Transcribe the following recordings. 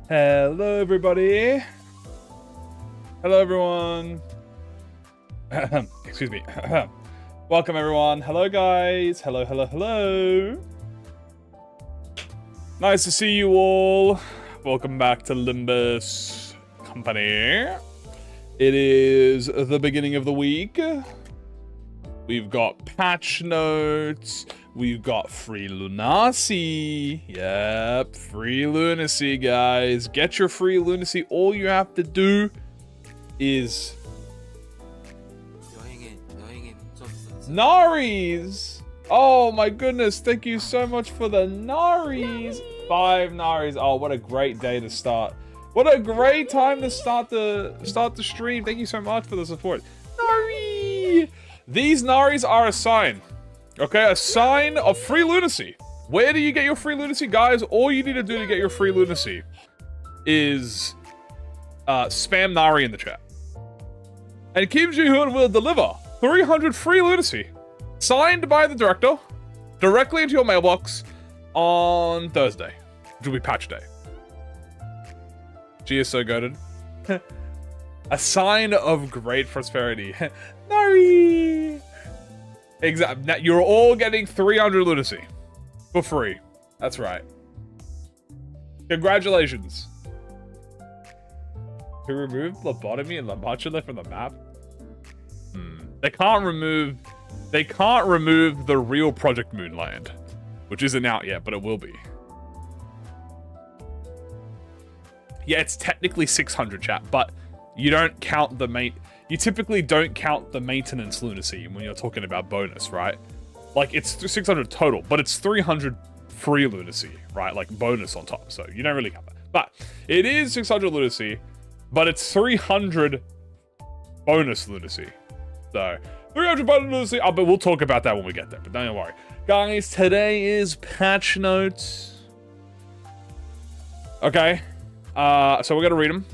Hello, everybody. Hello, everyone. Excuse me. Welcome, everyone. Hello, guys. Hello, hello, hello. Nice to see you all. Welcome back to Limbus Company. It is the beginning of the week. We've got patch notes. We've got free lunacy. Yep, free lunacy, guys. Get your free lunacy. All you have to do is Naris. Oh my goodness, thank you so much for the Naris. 5 Naris. Oh, what a great day to start. What a great time to start the stream. Thank you so much for the support. Nari. These Naris are a sign. Okay, a sign of free lunacy. Where do you get your free lunacy, guys? All you need to do to get your free lunacy is spam Nari in the chat. And Kim Ji-hoon will deliver 300 free lunacy, signed by the director, directly into your mailbox on Thursday, which will be patch day. She is so goated. A sign of great prosperity. Nari! Exactly. You're all getting 300 lunacy for free. That's right. Congratulations. To remove lobotomy and lomotula from the map? They can't remove the real ProjectMoon land, which isn't out yet, but it will be. Yeah, it's technically 600, chat, but you don't count the you typically don't count the maintenance lunacy when you're talking about bonus, right? Like, it's 600 total, but it's 300 free lunacy, right? Like, bonus on top, so you don't really count that. But it is 600 lunacy, but it's 300 bonus lunacy. So, 300 bonus lunacy, but we'll talk about that when we get there, but don't worry. Guys, today is patch notes. Okay, so we're gonna read them.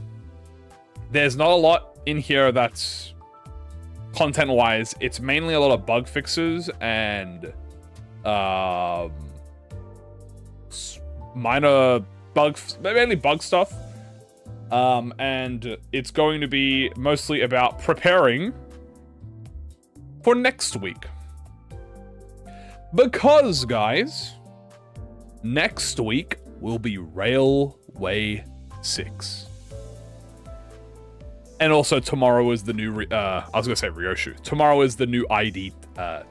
There's not a lot in here that's content-wise. It's mainly a lot of bug fixes and minor bugs, mainly bug stuff. And it's going to be mostly about preparing for next week. Because, guys, next week will be Railway 6. And also tomorrow is the new, I was gonna say Ryoshu. Tomorrow is the new ID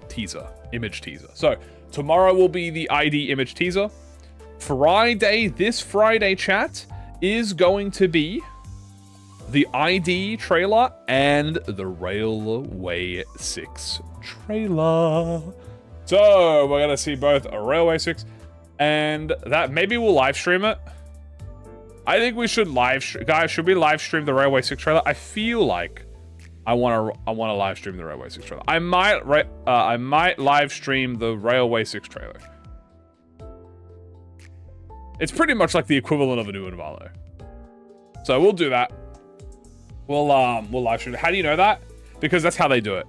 teaser, image teaser. So tomorrow will be the ID image teaser. Friday, this Friday, chat, is going to be the ID trailer and the Railway 6 trailer. So we're gonna see both a Railway 6 and that. Maybe we'll live stream it. I think we should guys, should we live stream the Railway 6 trailer? I feel like I want to live stream the Railway 6 trailer. I might live stream the Railway 6 trailer. It's pretty much like the equivalent of a new Invalo. So we'll do that. We'll live stream it. How do you know that? Because that's how they do it.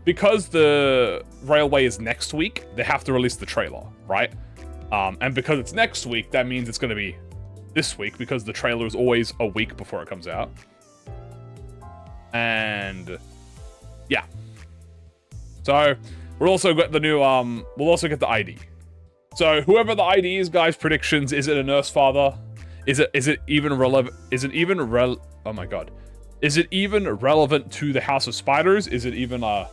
Because the Railway is next week, they have to release the trailer, right? And because it's next week, that means it's going to be this week, because the trailer is always a week before it comes out. And yeah, so we'll also get the new we'll also get the ID. So whoever the ID is, guys, predictions: is it a nurse father? Is it even relevant? Oh my god, is it even relevant to the House of Spiders? Is it even a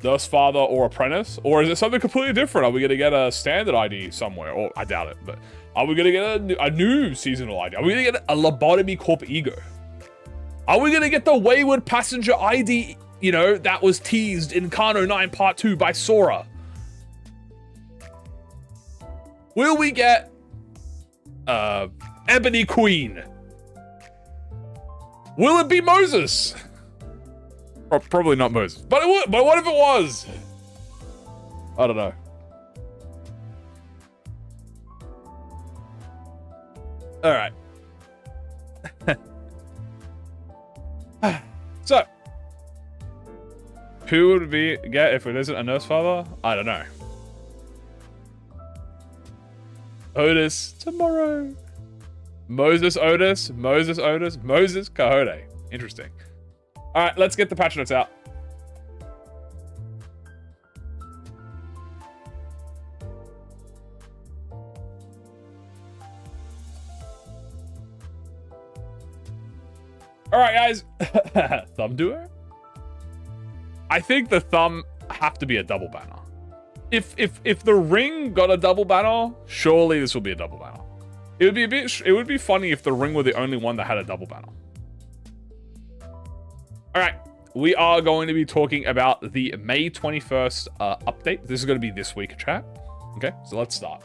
nurse father or apprentice, or is it something completely different? Are we gonna get a standard ID somewhere? Or I doubt it, but are we gonna get a new seasonal ID? Are we gonna get a lobotomy corp ego? Are we gonna get the wayward passenger ID, you know, that was teased in Kano 9 Part 2 by Sora? Will we get Ebony Queen? Will it be Moses? Probably not Moses, but it would. But what if it was? I don't know. All right. So, who would we get if it isn't a nurse father? I don't know. Otis tomorrow. Moses Otis, Moses Otis, Moses Cahote. Interesting. All right, let's get the patch notes out. All right, guys. Thumb duo? I think the thumb have to be a double banner. If the ring got a double banner, surely this will be a double banner. It would be funny if the ring were the only one that had a double banner. All right, we are going to be talking about the May 21st update. This is going to be this week, chat. Okay, so let's start.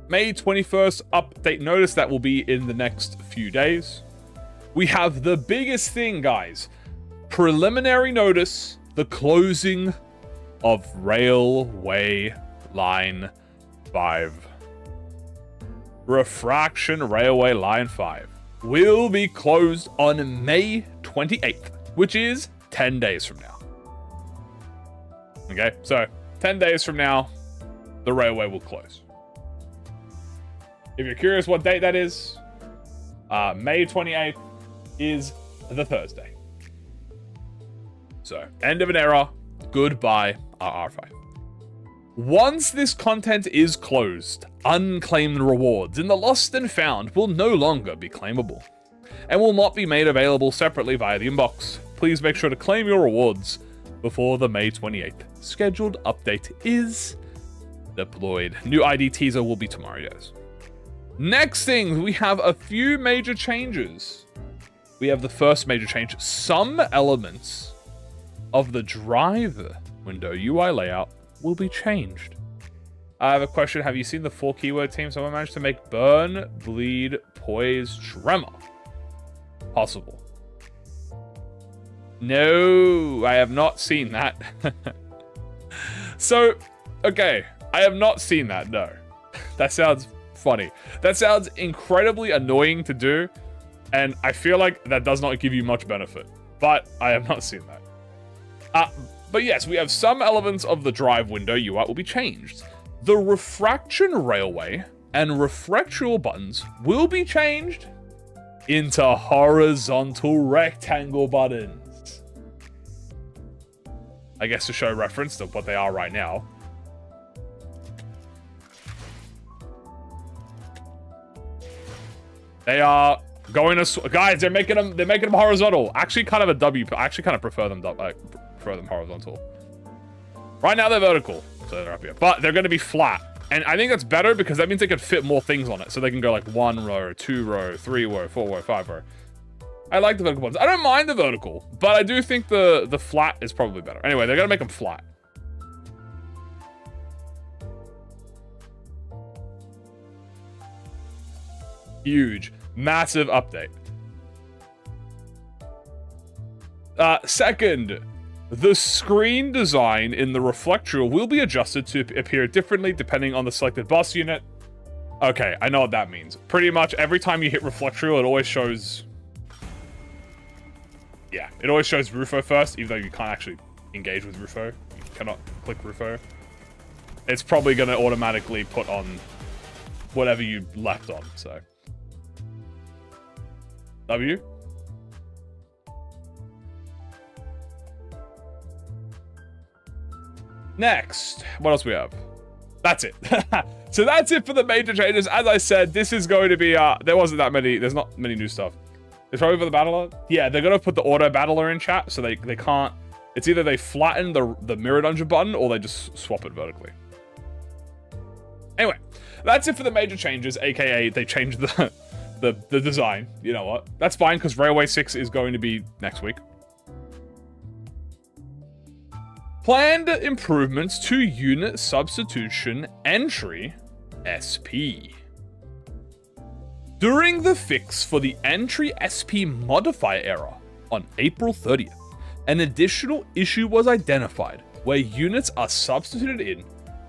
May 21st update notice that will be in the next few days. We have the biggest thing, guys. Preliminary notice, the closing of Railway Line 5. Refraction Railway Line 5 will be closed on May 28th, which is 10 days from now. Okay, so 10 days from now, the railway will close. If you're curious what date that is, May 28th is the Thursday. So, end of an era. Goodbye, RR5. Once this content is closed, unclaimed rewards in the Lost and Found will no longer be claimable, and will not be made available separately via the inbox. Please make sure to claim your rewards before the May 28th scheduled update is deployed. New ID teaser will be tomorrow, guys. Next thing, we have a few major changes. We have the first major change. Some elements of the drive window UI layout will be changed. I have a question. Have you seen the 4 keyword team? Someone managed to make burn, bleed, poise, tremor possible. No, I have not seen that. So, okay, I have not seen that, no. That sounds funny. That sounds incredibly annoying to do, and I feel like that does not give you much benefit, but I have not seen that. But yes, we have some elements of the drive window UI will be changed. The refraction railway and refractual buttons will be changed into horizontal rectangle buttons. I guess to show reference to what they are right now. They are going to, guys, they're making them horizontal. Actually kind of a W. I actually kind of prefer them horizontal. Right now they're vertical, so they're up here, but they're going to be flat. And I think that's better because that means they can fit more things on it. So they can go like 1 row, 2 row, 3 row, 4 row, 5 row. I like the vertical ones. I don't mind the vertical, but I do think the flat is probably better. Anyway, they're going to make them flat. Huge, massive update. Second, the screen design in the reflector will be adjusted to appear differently depending on the selected bus unit. Okay, I know what that means. Pretty much every time you hit reflector, it always shows... Yeah, it always shows Rufo first, even though you can't actually engage with Rufo. You cannot click Rufo. It's probably going to automatically put on whatever you left on, so... W? Next, what else we have? That's it. So that's it for the major changes. As I said, this is going to be, there wasn't that many, there's not many new stuff. It's probably for the battler. Yeah, they're going to put the auto battler in chat, so they can't, it's either they flatten the mirror dungeon button, or they just swap it vertically. Anyway, that's it for the major changes, aka they changed the design. You know what? That's fine, because Railway 6 is going to be next week. Planned improvements to unit substitution entry SP. During the fix for the entry SP modifier error on April 30th, an additional issue was identified where units are substituted in.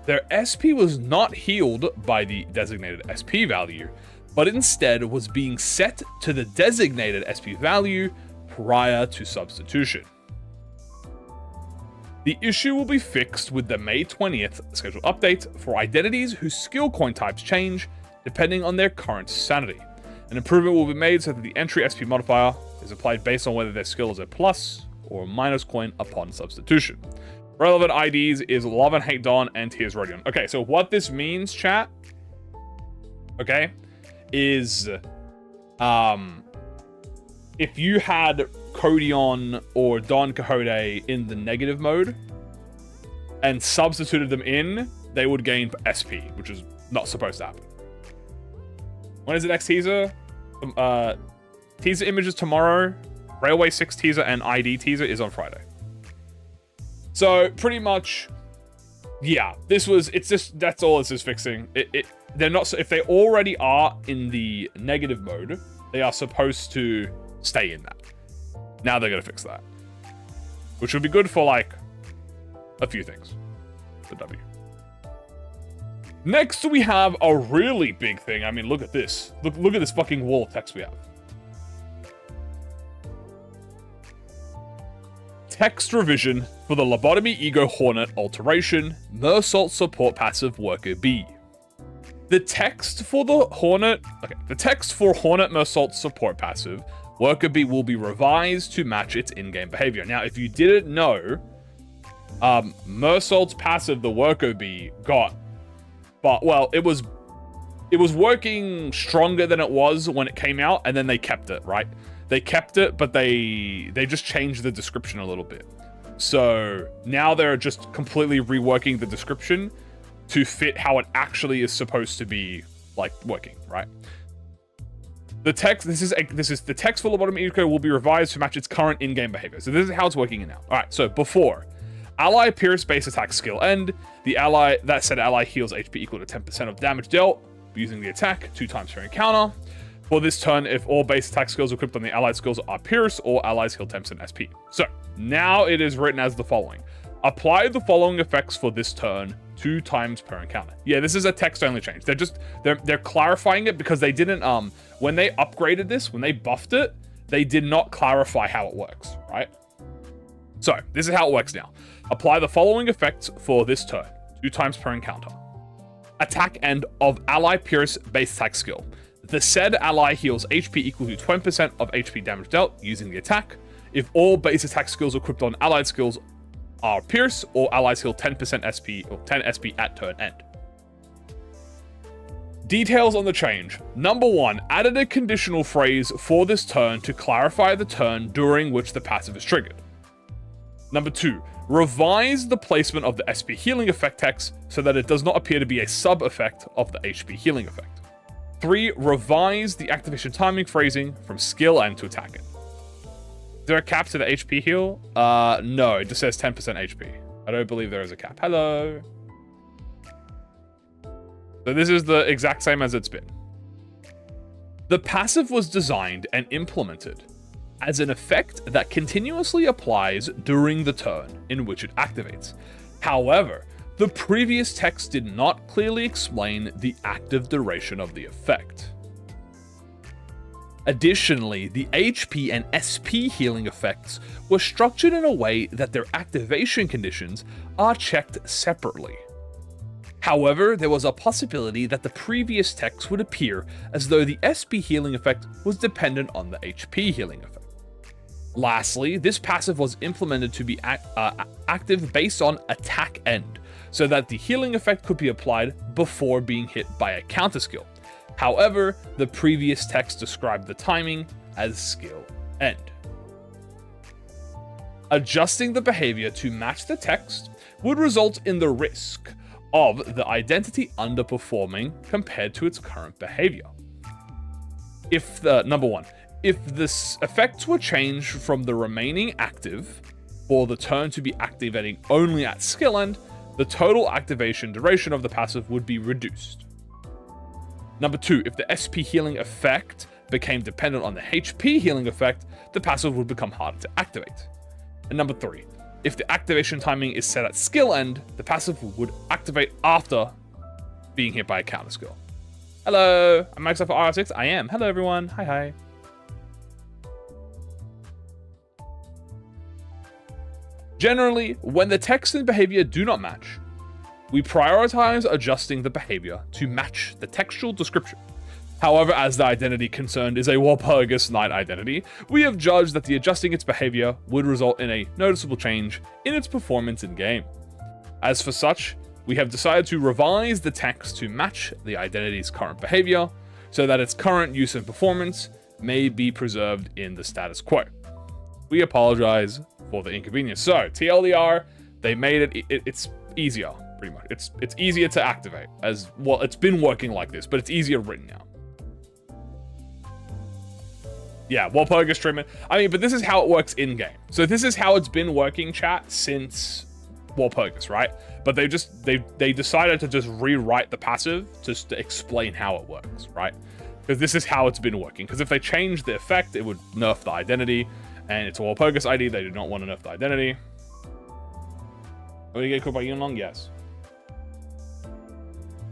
Their SP was not healed by the designated SP value, but instead was being set to the designated SP value prior to substitution. The issue will be fixed with the May 20th scheduled update for identities whose skill coin types change depending on their current sanity. An improvement will be made so that the entry SP modifier is applied based on whether their skill is a plus or a minus coin upon substitution. Relevant IDs is Love and Hate Dawn and Tears Rodion. Okay, so what this means, chat, okay, is if you had Codion or Don Quixote in the negative mode and substituted them in, they would gain SP, which is not supposed to happen. When is the next teaser? Teaser images tomorrow. Railway 6 teaser and ID teaser is on Friday. So pretty much, yeah, that's all this is fixing. They're not, if they already are in the negative mode, they are supposed to stay in that. Now they're going to fix that, which would be good for like a few things for W. Next, we have a really big thing. I mean, look at this. Look at this fucking wall of text we have. Text revision for the Lobotomy Ego Hornet alteration, Mersault support passive worker B. The text for the Hornet, the text for Hornet Mersault support passive worker B will be revised to match its in-game behavior. Now, if you didn't know, Mersault's passive, the worker B, got, but well, it was working stronger than it was when it came out, and then they kept it, right? They kept it, but they just changed the description a little bit. So now they're just completely reworking the description to fit how it actually is supposed to be, like, working, right? The text, this is the text for Lobotomy Ego will be revised to match its current in-game behavior. So this is how it's working now. All right, so before, ally Pierce base attack skill end, that said ally heals HP equal to 10% of damage dealt using the attack 2 times per encounter. For this turn, if all base attack skills equipped on the allied skills are Pierce, all allies heal 10% SP. So, now it is written as the following. Apply the following effects for this turn 2 times per encounter. Yeah, this is a text-only change. They're clarifying it because they didn't, when they upgraded this, when they buffed it, they did not clarify how it works, right? So, this is how it works now. Apply the following effects for this turn 2 times per encounter. Attack end of ally Pierce base attack skill. The said ally heals HP equal to 20% of HP damage dealt using the attack. If all base attack skills equipped on allied skills are Pierce, all allies heal 10% SP or 10 SP at turn end. Details on the change. Number 1, added a conditional phrase for this turn to clarify the turn during which the passive is triggered. Number 2, revise the placement of the SP healing effect text so that it does not appear to be a sub-effect of the HP healing effect. 3, revise the activation timing phrasing from skill end to attack end. Is there a cap to the HP heal? No, it just says 10% HP. I don't believe there is a cap. Hello. So this is the exact same as it's been. The passive was designed and implemented as an effect that continuously applies during the turn in which it activates. However, the previous text did not clearly explain the active duration of the effect. Additionally, the HP and SP healing effects were structured in a way that their activation conditions are checked separately. However, there was a possibility that the previous text would appear as though the SP healing effect was dependent on the HP healing effect. Lastly, this passive was implemented to be active based on attack end, so that the healing effect could be applied before being hit by a counter skill. However, the previous text described the timing as skill end. Adjusting the behavior to match the text would result in the risk of the identity underperforming compared to its current behavior. Number 1, if the effects were changed from the remaining active for the turn to be activating only at skill end, the total activation duration of the passive would be reduced. Number 2, if the SP healing effect became dependent on the HP healing effect, the passive would become harder to activate. And number 3, if the activation timing is set at skill end, the passive would activate after being hit by a counter skill. Hello, I'm Microsoft for RR6. I am. Hello everyone. Hi. Generally, when the text and behavior do not match, we prioritize adjusting the behavior to match the textual description. However, as the identity concerned is a Walpurgis Knight identity, we have judged that the adjusting its behavior would result in a noticeable change in its performance in-game. As for such, we have decided to revise the text to match the identity's current behavior, so that its current use and performance may be preserved in the status quo. We apologize for the inconvenience. So, TLDR, they made it's easier, pretty much. It's easier to activate, as well, it's been working like this, but it's easier written now. Yeah, Walpurgis treatment. I mean, but this is how it works in-game. So this is how it's been working, chat, since Walpurgis, right? But they decided to just rewrite the passive just to explain how it works, right? Because this is how it's been working. Because if they change the effect, it would nerf the identity. And it's a Walpurgis ID, they do not want to nerf the identity. Will you get cooked by Yunlong? Yes.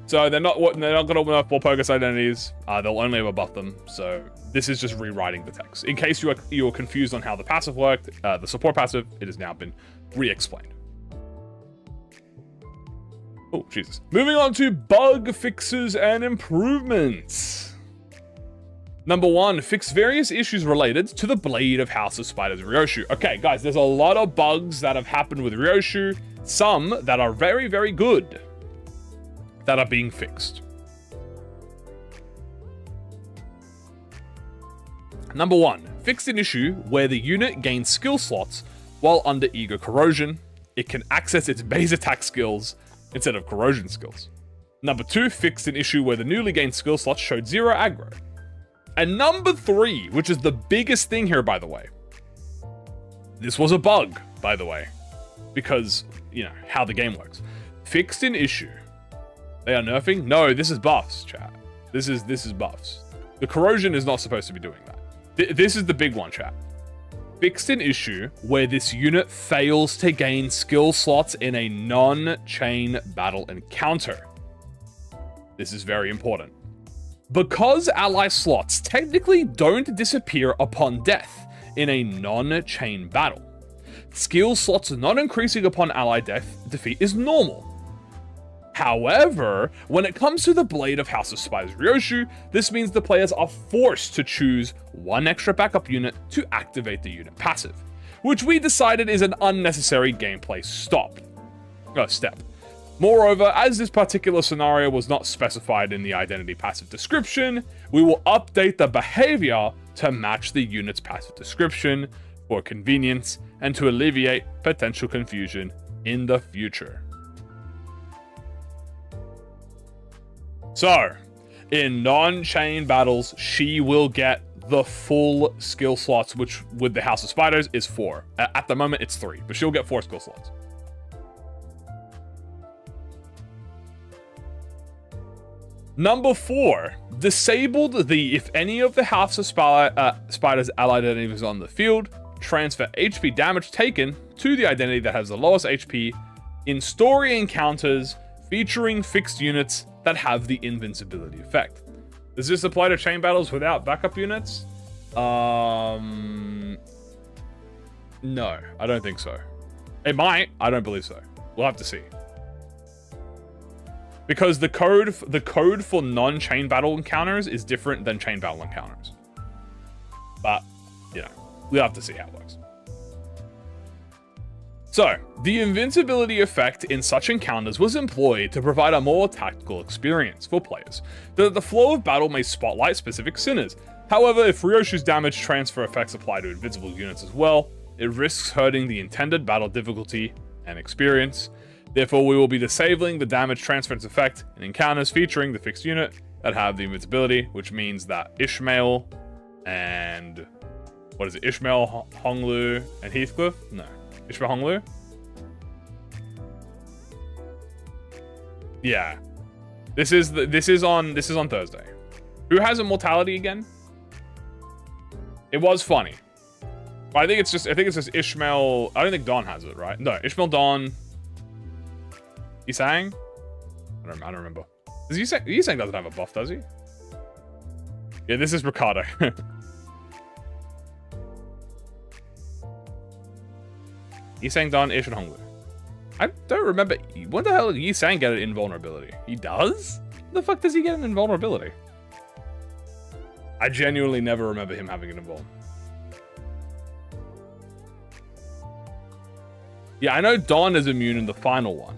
So they're not going to nerf Walpurgis identities. They'll only ever buff them. So this is just rewriting the text. In case you were confused on how the passive worked, the support passive, it has now been re-explained. Oh, Jesus. Moving on to bug fixes and improvements. Number 1, fix various issues related to the Blade of House of Spiders Ryoshu. Okay, guys, there's a lot of bugs that have happened with Ryoshu. Some that are very, very good that are being fixed. Number 1, fixed an issue where the unit gains skill slots while under Ego Corrosion. It can access its base attack skills instead of corrosion skills. Number 2, fixed an issue where the newly gained skill slots showed 0 aggro. And number 3, which is the biggest thing here, by the way. This was a bug, by the way, because, you know, how the game works. Fixed an issue. They are nerfing? No, this is buffs, chat. This is buffs. The corrosion is not supposed to be doing that. This is the big one, chat. Fixed an issue where this unit fails to gain skill slots in a non-chain battle encounter. This is very important. Because ally slots technically don't disappear upon death in a non-chain battle, skill slots not increasing upon ally defeat is normal. However, when it comes to the Blade of House of Spiders Ryoshu, this means the players are forced to choose one extra backup unit to activate the unit passive, which we decided is an unnecessary gameplay step. Moreover, as this particular scenario was not specified in the identity passive description, we will update the behavior to match the unit's passive description for convenience and to alleviate potential confusion in the future. So, in non-chain battles, she will get the full skill slots, which with the House of Spiders is 4. At the moment, it's 3, but she'll get 4 skill slots. Number 4, disabled the if any of the House of Spiders allied enemies on the field, transfer HP damage taken to the identity that has the lowest HP in story encounters featuring fixed units that have the invincibility effect. Does this apply to chain battles without backup units? No, I don't think so. It might, I don't believe so. We'll have to see. Because the code for non-chain battle encounters is different than chain battle encounters. But, you know, we'll have to see how it works. So, the invincibility effect in such encounters was employed to provide a more tactical experience for players, so that the flow of battle may spotlight specific sinners. However, if Ryoshu's damage transfer effects apply to invincible units as well, it risks hurting the intended battle difficulty and experience. Therefore, we will be disabling the damage transference effect in encounters featuring the fixed unit that have the invincibility, which means that Ishmael and... what is it? Ishmael, Honglu, and Heathcliff? No. Ishmael, Honglu? Yeah. This is on Thursday. Who has Immortality again? It was funny. But I think it's just Ishmael. I don't think Dawn has it, right? No, Ishmael, Dawn. Yisang? I don't remember. Does Yisang doesn't have a buff, does he? Yeah, this is Ricardo. Yisang, Dawn, Ish, and Honglu. I don't remember. When the hell did Yisang get an invulnerability? He does? What the fuck does he get an invulnerability? I genuinely never remember him having it involved. Yeah, I know Don is immune in the final one.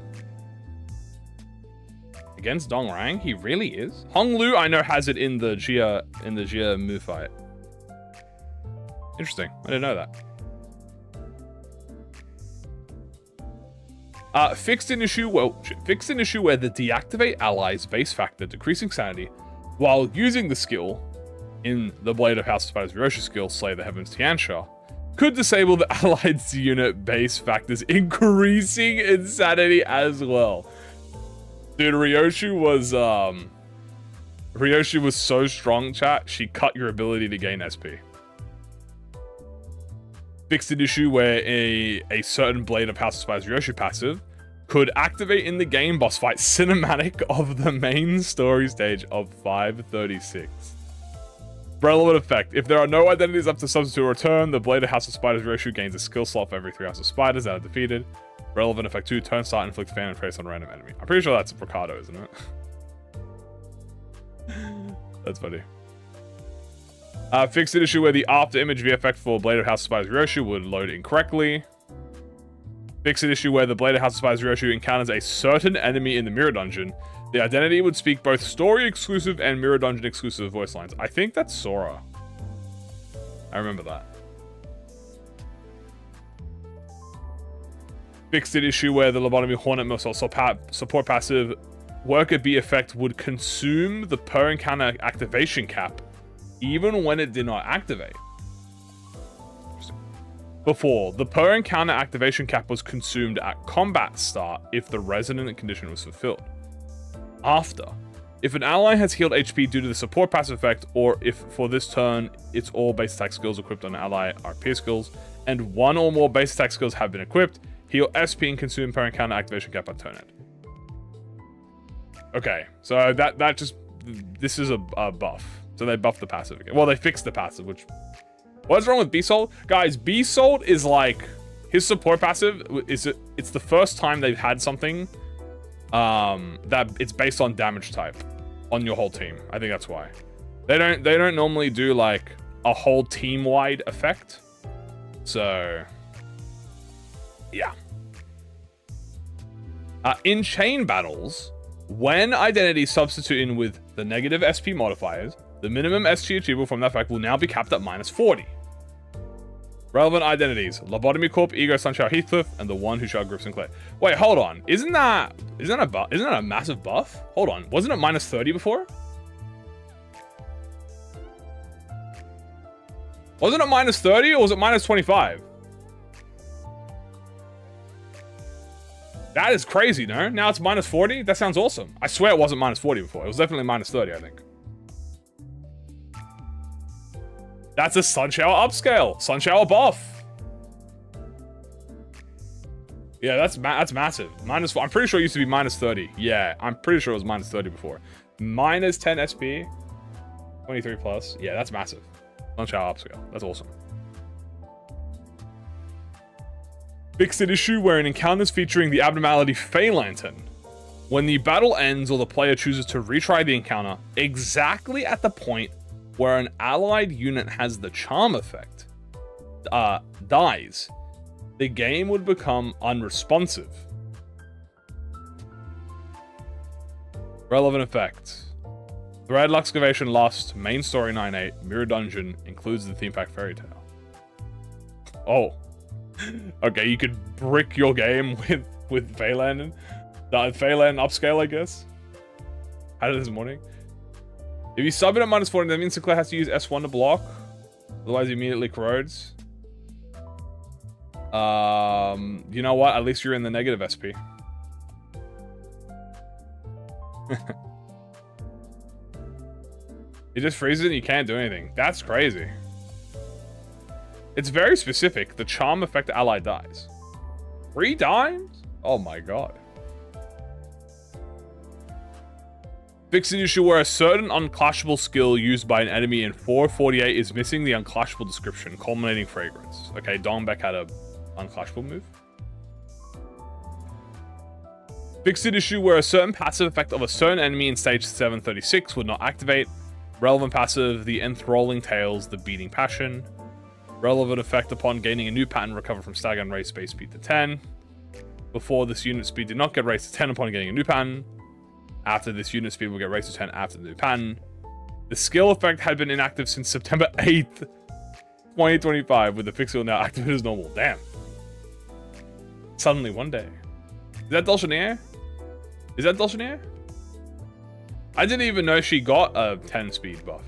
Against Dong Rang? He really is? Hong Lu, I know, has it in the Jia Mu fight. Interesting. I didn't know that. Fixed an issue where the deactivate ally's base factor, decreasing sanity, while using the skill in the Blade of House of Spiders Ryoshu skill, Slay the Heavens Tiansha, could disable the allied unit base factors, increasing insanity as well. Dude, Ryoshu was so strong, chat, she cut your ability to gain SP. Fixed an issue where a certain Blade of House of Spiders Ryoshu passive could activate in the game boss fight cinematic of the main story stage of 536. Relevant effect. If there are no identities up to substitute return, the Blade of House of Spiders Ryoshu gains a skill slot for every 3 House of Spiders that are defeated. Relevant effect 2, turn start, inflict fan and face on random enemy. I'm pretty sure that's Ricardo, isn't it? That's funny. Fixed an issue where the after image V effect for Blade of House of Spiders Ryoshu would load incorrectly. Fixed an issue where the Blade of House of Spiders Ryoshu encounters a certain enemy in the mirror dungeon. The identity would speak both story exclusive and mirror dungeon exclusive voice lines. I think that's Sora. I remember that. Fixed an issue where the Lobotomy Hornet Missile support passive Worker B effect would consume the per encounter activation cap even when it did not activate. Before, the per encounter activation cap was consumed at combat start if the resonant condition was fulfilled. After, if an ally has healed HP due to the support passive effect, or if for this turn its all base attack skills equipped on ally are peer skills, and one or more base attack skills have been equipped, heal SP and consume per encounter activation cap at turn end. Okay, so this is a buff. So they buffed the passive again. Well, they fixed the passive, which... What's wrong with B-Sold? Guys, B-Sold is like... His support passive, it's the first time they've had something that it's based on damage type on your whole team. I think that's why. They don't normally do like a whole team-wide effect. So... Yeah. In chain battles, when identities substitute in with the negative SP modifiers, the minimum SG achievable from that fact will now be capped at -40. Relevant identities: Lobotomy Corp, Ego, Sunshine Heathcliff, and the one who shot Griff Sinclair. Wait, hold on. Isn't that a massive buff? Hold on. Wasn't it -30 before? Wasn't it -30 or was it -25? That is crazy, no? Now it's -40? That sounds awesome. I swear it wasn't -40 before. It was definitely -30, I think. That's a Sunshower upscale. Sunshower buff. Yeah, that's massive. I'm pretty sure it used to be -30. Yeah, I'm pretty sure it was -30 before. -10 SP. 23 plus. Yeah, that's massive. Sunshower upscale. That's awesome. Fixed an issue where an encounter is featuring the abnormality Fey Lantern. When the battle ends or the player chooses to retry the encounter, exactly at the point where an allied unit has the charm effect dies, the game would become unresponsive. Relevant effects. Thread Excavation Lust, main story 9.8, Mirror Dungeon, includes the theme pack Fairy Tale. Oh. Okay, you could brick your game with Phelan. Phelan upscale, I guess. Had it this morning. If you sub it at -40, that means Sinclair has to use S1 to block. Otherwise, he immediately corrodes. You know what? At least you're in the negative SP. You just freeze it and you can't do anything. That's crazy. It's very specific. The charm effect ally dies. 3 times? Oh my god. Fix an issue where a certain unclashable skill used by an enemy in 448 is missing the unclashable description, culminating fragrance. Okay, Dongbaek had a unclashable move. Fix an issue where a certain passive effect of a certain enemy in stage 736 would not activate. Relevant passive, the enthralling tales, the beating passion. Relevant effect upon gaining a new pattern, recover from stagger and raise space speed to 10. Before this unit speed did not get raised to 10 upon getting a new pattern. After this unit speed will get raised to 10 after the new pattern. The skill effect had been inactive since September 8th, 2025, with the pixel now active as normal. Damn. Suddenly one day. Is that Dulcinea? Is that Dulcinea? I didn't even know she got a 10 speed buff.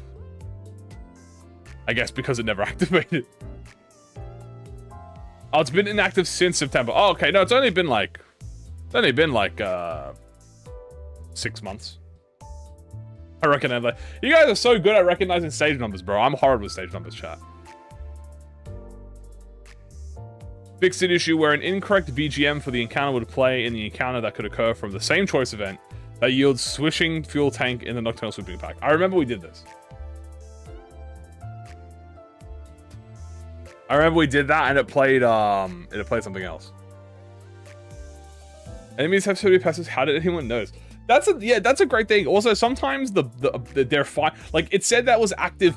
I guess because it never activated. Oh, it's been inactive since September. Oh, okay. No, it's only been like 6 months. I reckon. You guys are so good at recognizing stage numbers, bro. I'm horrible with stage numbers, chat. Fixed an issue where an incorrect VGM for the encounter would play in the encounter that could occur from the same choice event that yields swishing fuel tank in the Nocturnal Sweeping Pack. I remember we did this. I remember we did that and it played something else. Enemies have so many passes. How did anyone notice? That's a great thing. Also, sometimes they're fine. Like it said that was active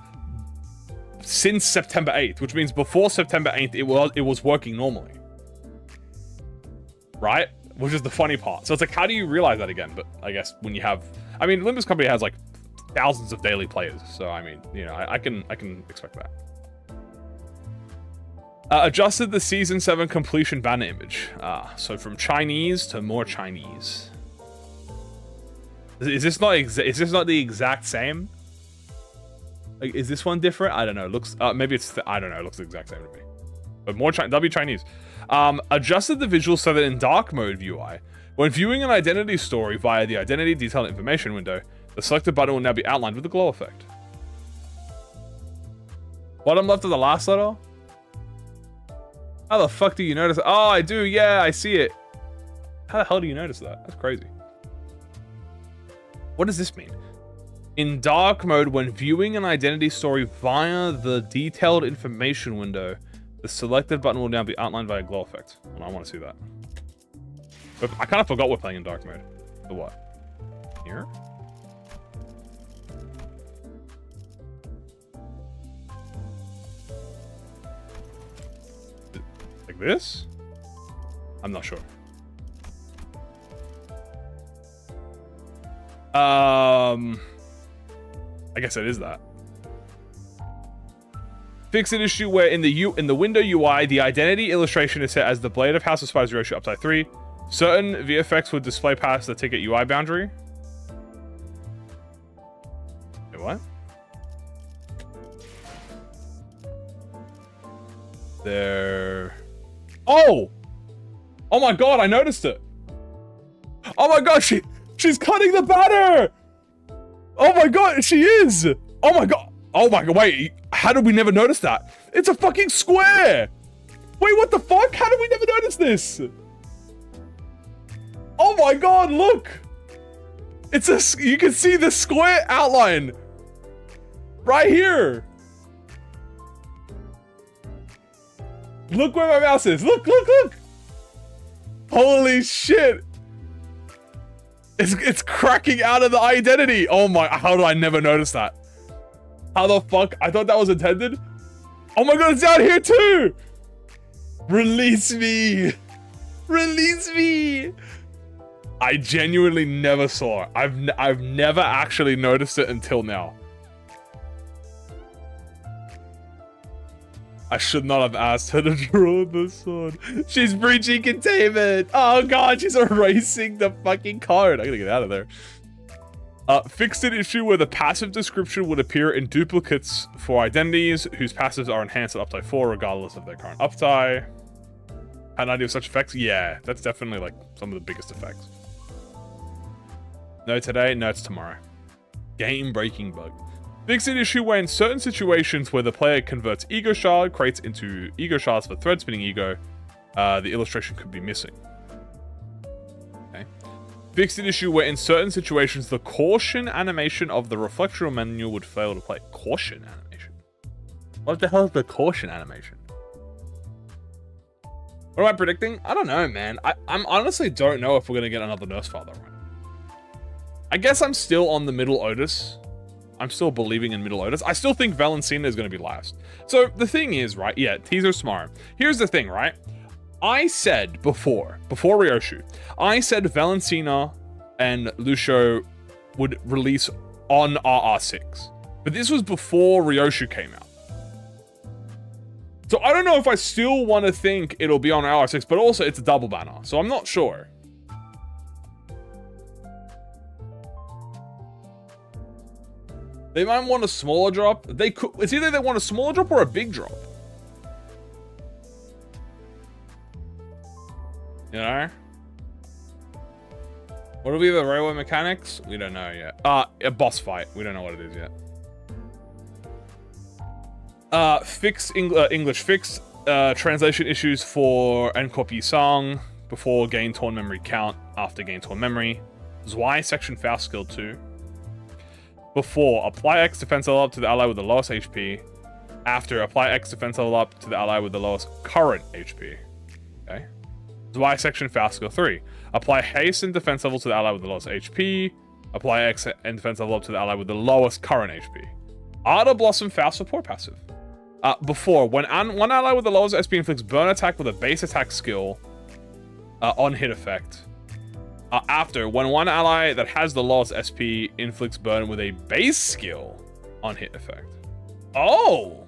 since September 8th, which means before September 8th it was working normally. Right? Which is the funny part. So it's like, how do you realize that again? But I guess when you have, I mean, Limbus company has like thousands of daily players. So I mean, you know, I can expect that. Adjusted the season 7 completion banner image. So from Chinese to more Chinese. Is this not the exact same? Like, is this one different? I don't know. It looks maybe it's I don't know. It looks the exact same to me. But more that'll be Chinese. Adjusted the visuals so that in dark mode UI, when viewing an identity story via the identity detailed information window, the selected button will now be outlined with the glow effect. Bottom left of the last letter. How the fuck do you notice? Oh, I do. Yeah, I see it. How the hell do you notice that? That's crazy. What does this mean? In dark mode, when viewing an identity story via the detailed information window, the selected button will now be outlined by a glow effect. Well, I want to see that. But I kind of forgot we're playing in dark mode. So what? Here? Like this? I'm not sure. I guess it is that. Fix an issue where in the window UI, the identity illustration is set as the Blade of House of Spies Ryoshu upside 3. Certain VFX would display past the ticket UI boundary. Wait, what? There. Oh! Oh my god, I noticed it. Oh my god, she's cutting the banner! Oh my god, she is! Oh my god! Oh my god, wait, how did we never notice that? It's a fucking square! Wait, what the fuck? How did we never notice this? Oh my god, look! You can see the square outline right here. Look where my mouse is. Look, look, look! Holy shit! It's cracking out of the identity. Oh my, how did I never notice that? How the fuck? I thought that was intended. Oh my god, it's down here too! Release me! Release me! I genuinely never saw it. I've never actually noticed it until now. I should not have asked her to draw the sword. She's breaching containment. Oh god, she's erasing the fucking card. I gotta get out of there. Fixed an issue where the passive description would appear in duplicates for identities whose passives are enhanced at uptie 4 regardless of their current uptie. Had an idea of such effects? Yeah, that's definitely like some of the biggest effects. No today, no it's tomorrow. Game breaking bug. Fix an issue where in certain situations where the player converts ego shard crates into ego shards for thread spinning ego, the illustration could be missing. Okay. Fixed an issue where in certain situations the caution animation of the reflectional menu would fail to play. Caution animation? What the hell is the caution animation? What am I predicting? I don't know, man. I'm honestly don't know if we're gonna get another Nurse Father right. I guess I'm still on the middle Otis. I'm still believing in Middle Lotus. I still think Valencina is going to be last. So the thing is, right? Yeah, teaser tomorrow. Here's the thing, right? I said before Ryoshu, I said Valencina and Lucio would release on RR6. But this was before Ryoshu came out. So I don't know if I still want to think it'll be on RR6, but also it's a double banner. So I'm not sure. They might want a smaller drop. They could. It's either they want a smaller drop or a big drop. You know? What will be the railway mechanics? We don't know yet. A boss fight. We don't know what it is yet. Fix English. Fix translation issues for Encopy Song before gain torn memory count after gain torn memory. Zwei section Faust skill 2. Before, apply X defense level up to the ally with the lowest HP. After, apply X defense level up to the ally with the lowest current HP. Okay. Zwei section Faust skill 3. Apply haste and defense level to the ally with the lowest HP. Apply X and defense level up to the ally with the lowest current HP. Ardor Blossom Faust support passive. Before, when one ally with the lowest SP inflicts burn attack with a base attack skill on hit effect. After, when one ally that has the lowest SP inflicts burn with a base skill on hit effect. Oh!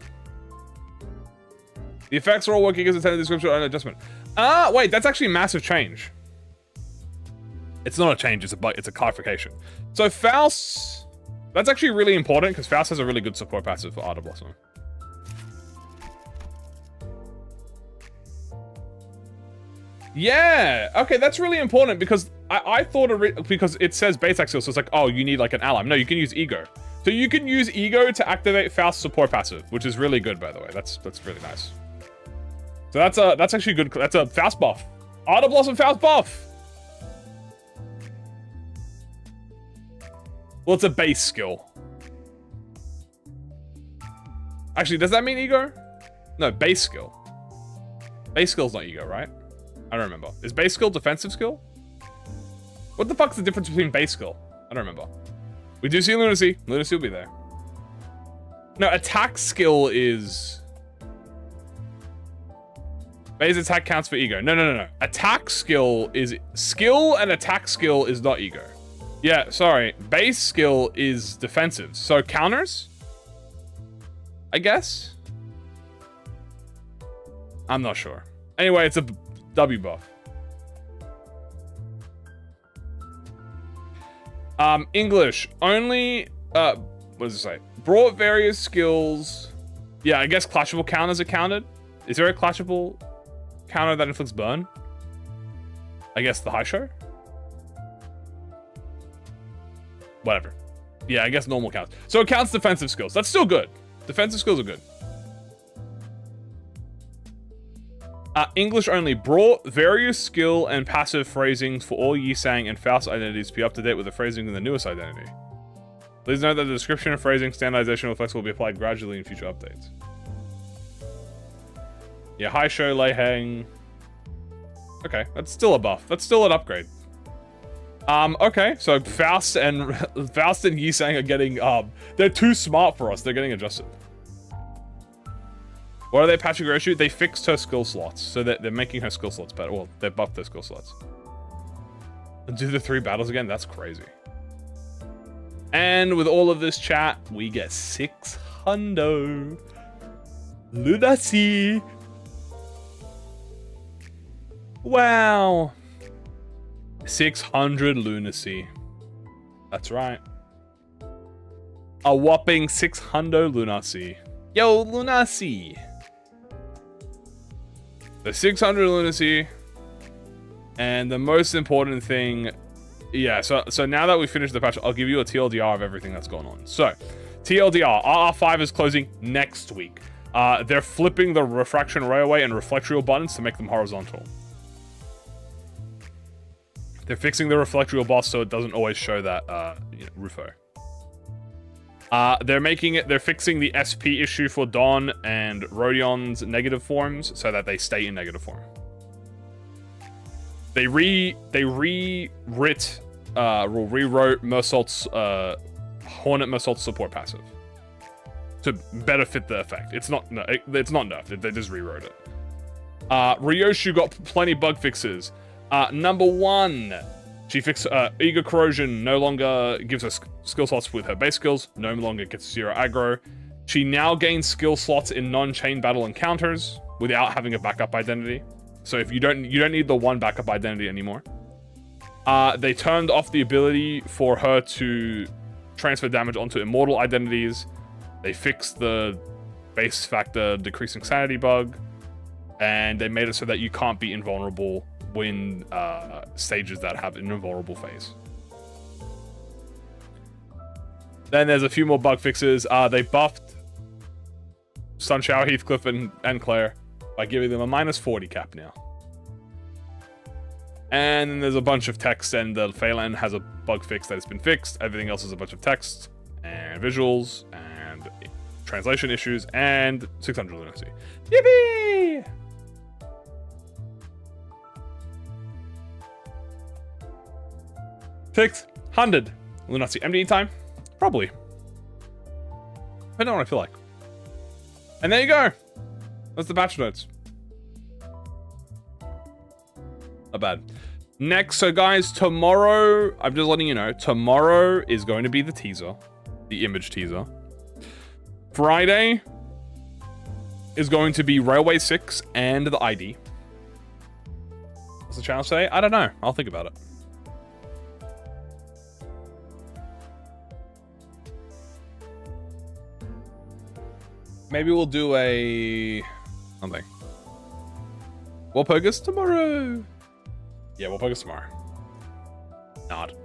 The effects are all working as intended description and adjustment. Wait, that's actually a massive change. It's not a change, it's a clarification. So Faust, that's actually really important because Faust has a really good support passive for Ardor Blossom. Yeah, okay, that's really important because I thought because it says base attack skill, so it's like, oh, you need like an ally. No, you can use Ego. So you can use Ego to activate Faust support passive, which is really good, by the way. That's really nice. So that's actually good. That's a Faust buff. Ardor Blossom Faust buff. Well, it's a base skill. Actually, does that mean Ego? No, base skill. Base skill's not Ego, right? I don't remember. Is base skill defensive skill? What the fuck's the difference between base skill? I don't remember. We do see Lunacy. Lunacy will be there. No, attack skill is... Base attack counts for Ego. No. Attack skill is... Skill and attack skill is not Ego. Yeah, sorry. Base skill is defensive. So counters? I guess? I'm not sure. Anyway, it's a W buff. English. Only... what does it say? Brought various skills... Yeah, I guess clashable counters are counted. Is there a clashable counter that inflicts burn? I guess the high show? Whatever. Yeah, I guess normal counts. So it counts defensive skills. That's still good. Defensive skills are good. English only. Brought various skill and passive phrasings for all Yisang and Faust identities to be up to date with the phrasing in the newest identity. Please note that the description of phrasing, standardization effects will be applied gradually in future updates. Yeah, high show, lay hang. Okay, that's still a buff. That's still an upgrade. Okay, so Faust and Yisang are getting, they're too smart for us. They're getting adjusted. What are they patching Ryoshu? They fixed her skill slots, so that they're making her skill slots better. Well, they buffed their skill slots. And do the 3 battles again? That's crazy. And with all of this chat, we get 600 lunacy. Wow. 600 lunacy. That's right. A whopping 600 lunacy. Yo, lunacy. The 600 lunacy. And the most important thing... Yeah, so now that we finished the patch, I'll give you a TLDR of everything that's going on. So, TLDR, RR5 is closing next week. They're flipping the Refraction Railway and Reflectrial buttons to make them horizontal. They're fixing the Reflectrial boss so it doesn't always show that, Rufo. They're fixing the SP issue for Dawn and Rodion's negative forms so that they stay in negative form. They rewrote Mersault's Hornet Assault support passive to better fit the effect. It's not nerfed. They just rewrote it. Ryoshu got plenty bug fixes. Number 1, she fixed Eager Corrosion. No longer gives her skill slots with her base skills. No longer gets 0 aggro. She now gains skill slots in non-chain battle encounters without having a backup identity. So if you don't need the 1 backup identity anymore. They turned off the ability for her to transfer damage onto immortal identities. They fixed the base factor decreasing sanity bug. And they made it so that you can't be invulnerable when stages that have an invulnerable phase. Then there's a few more bug fixes. They buffed Sunshower, Heathcliff, and Claire by giving them a -40 cap now. And then there's a bunch of text, and the Phelan has a bug fix that has been fixed. Everything else is a bunch of text and visuals and translation issues and 600 lunacy. Yippee! Fix 100 lunacy. MD time? Probably. Depending on what I feel like. And there you go. That's the patch notes. Not bad. Next, so guys, tomorrow, I'm just letting you know, tomorrow is going to be the teaser, the image teaser. Friday is going to be Railway 6 and the ID. What's the channel say? I don't know. I'll think about it. Maybe we'll do a something. Walpurgis tomorrow. Yeah, Walpurgis tomorrow. Nod.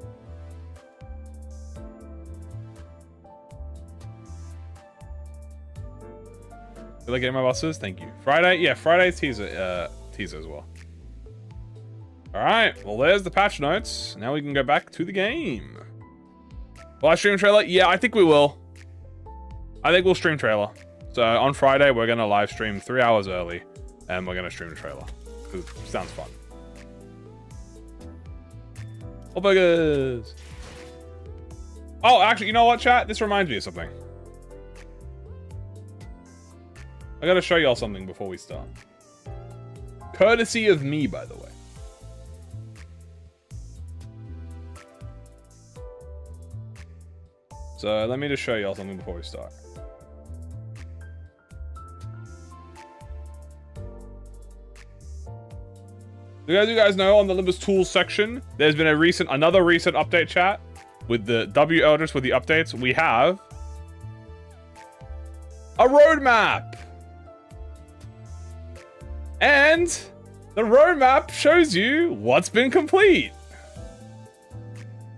Did I get my bosses? Thank you. Friday, yeah, Friday's teaser as well. All right, well, there's the patch notes. Now we can go back to the game. Will I stream trailer? Yeah, I think we will. I think we'll stream trailer. So on Friday, we're going to live stream 3 hours early, and we're going to stream the trailer, because it sounds fun. Oh, burgers! Oh, actually, you know what, chat? This reminds me of something. I got to show y'all something before we start. Courtesy of me, by the way. So let me just show y'all something before we start. So as you guys know, on the Limbus tools section, there's been another recent update chat with the W elders with the updates. We have a roadmap, and the roadmap shows you what's been complete.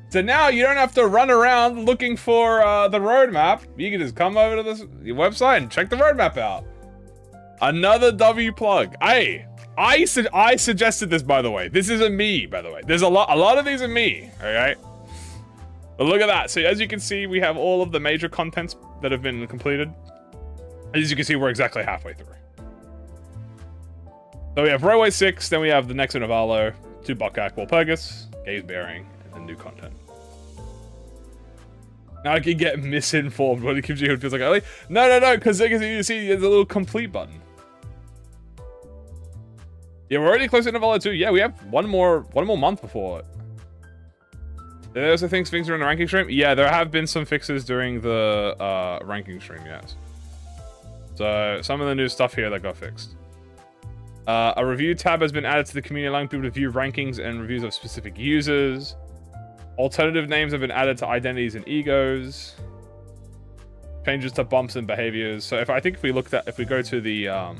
So now you don't have to run around looking for the roadmap. You can just come over to this website and check the roadmap out. Another W plug. Hey. I suggested this, by the way. This isn't me, by the way. There's a lot of these are me, all right? But look at that. So as you can see, we have all of the major contents that have been completed. As you can see, we're exactly halfway through. So we have Railway 6, then we have the next Navalo, 2 Buckak, Walpurgis, Gaze Bearing, and then new content. Now I can get misinformed when it gives you, it feels like, oh, no, because you see there's a little complete button. Yeah, we're already close to Navalo 2. Yeah, we have one more month before it. There's the things are in the ranking stream. Yeah, there have been some fixes during the ranking stream, yes. So some of the new stuff here that got fixed. A review tab has been added to the community, allowing people to view rankings and reviews of specific users. Alternative names have been added to identities and egos. Changes to bumps and behaviors. So if we go to the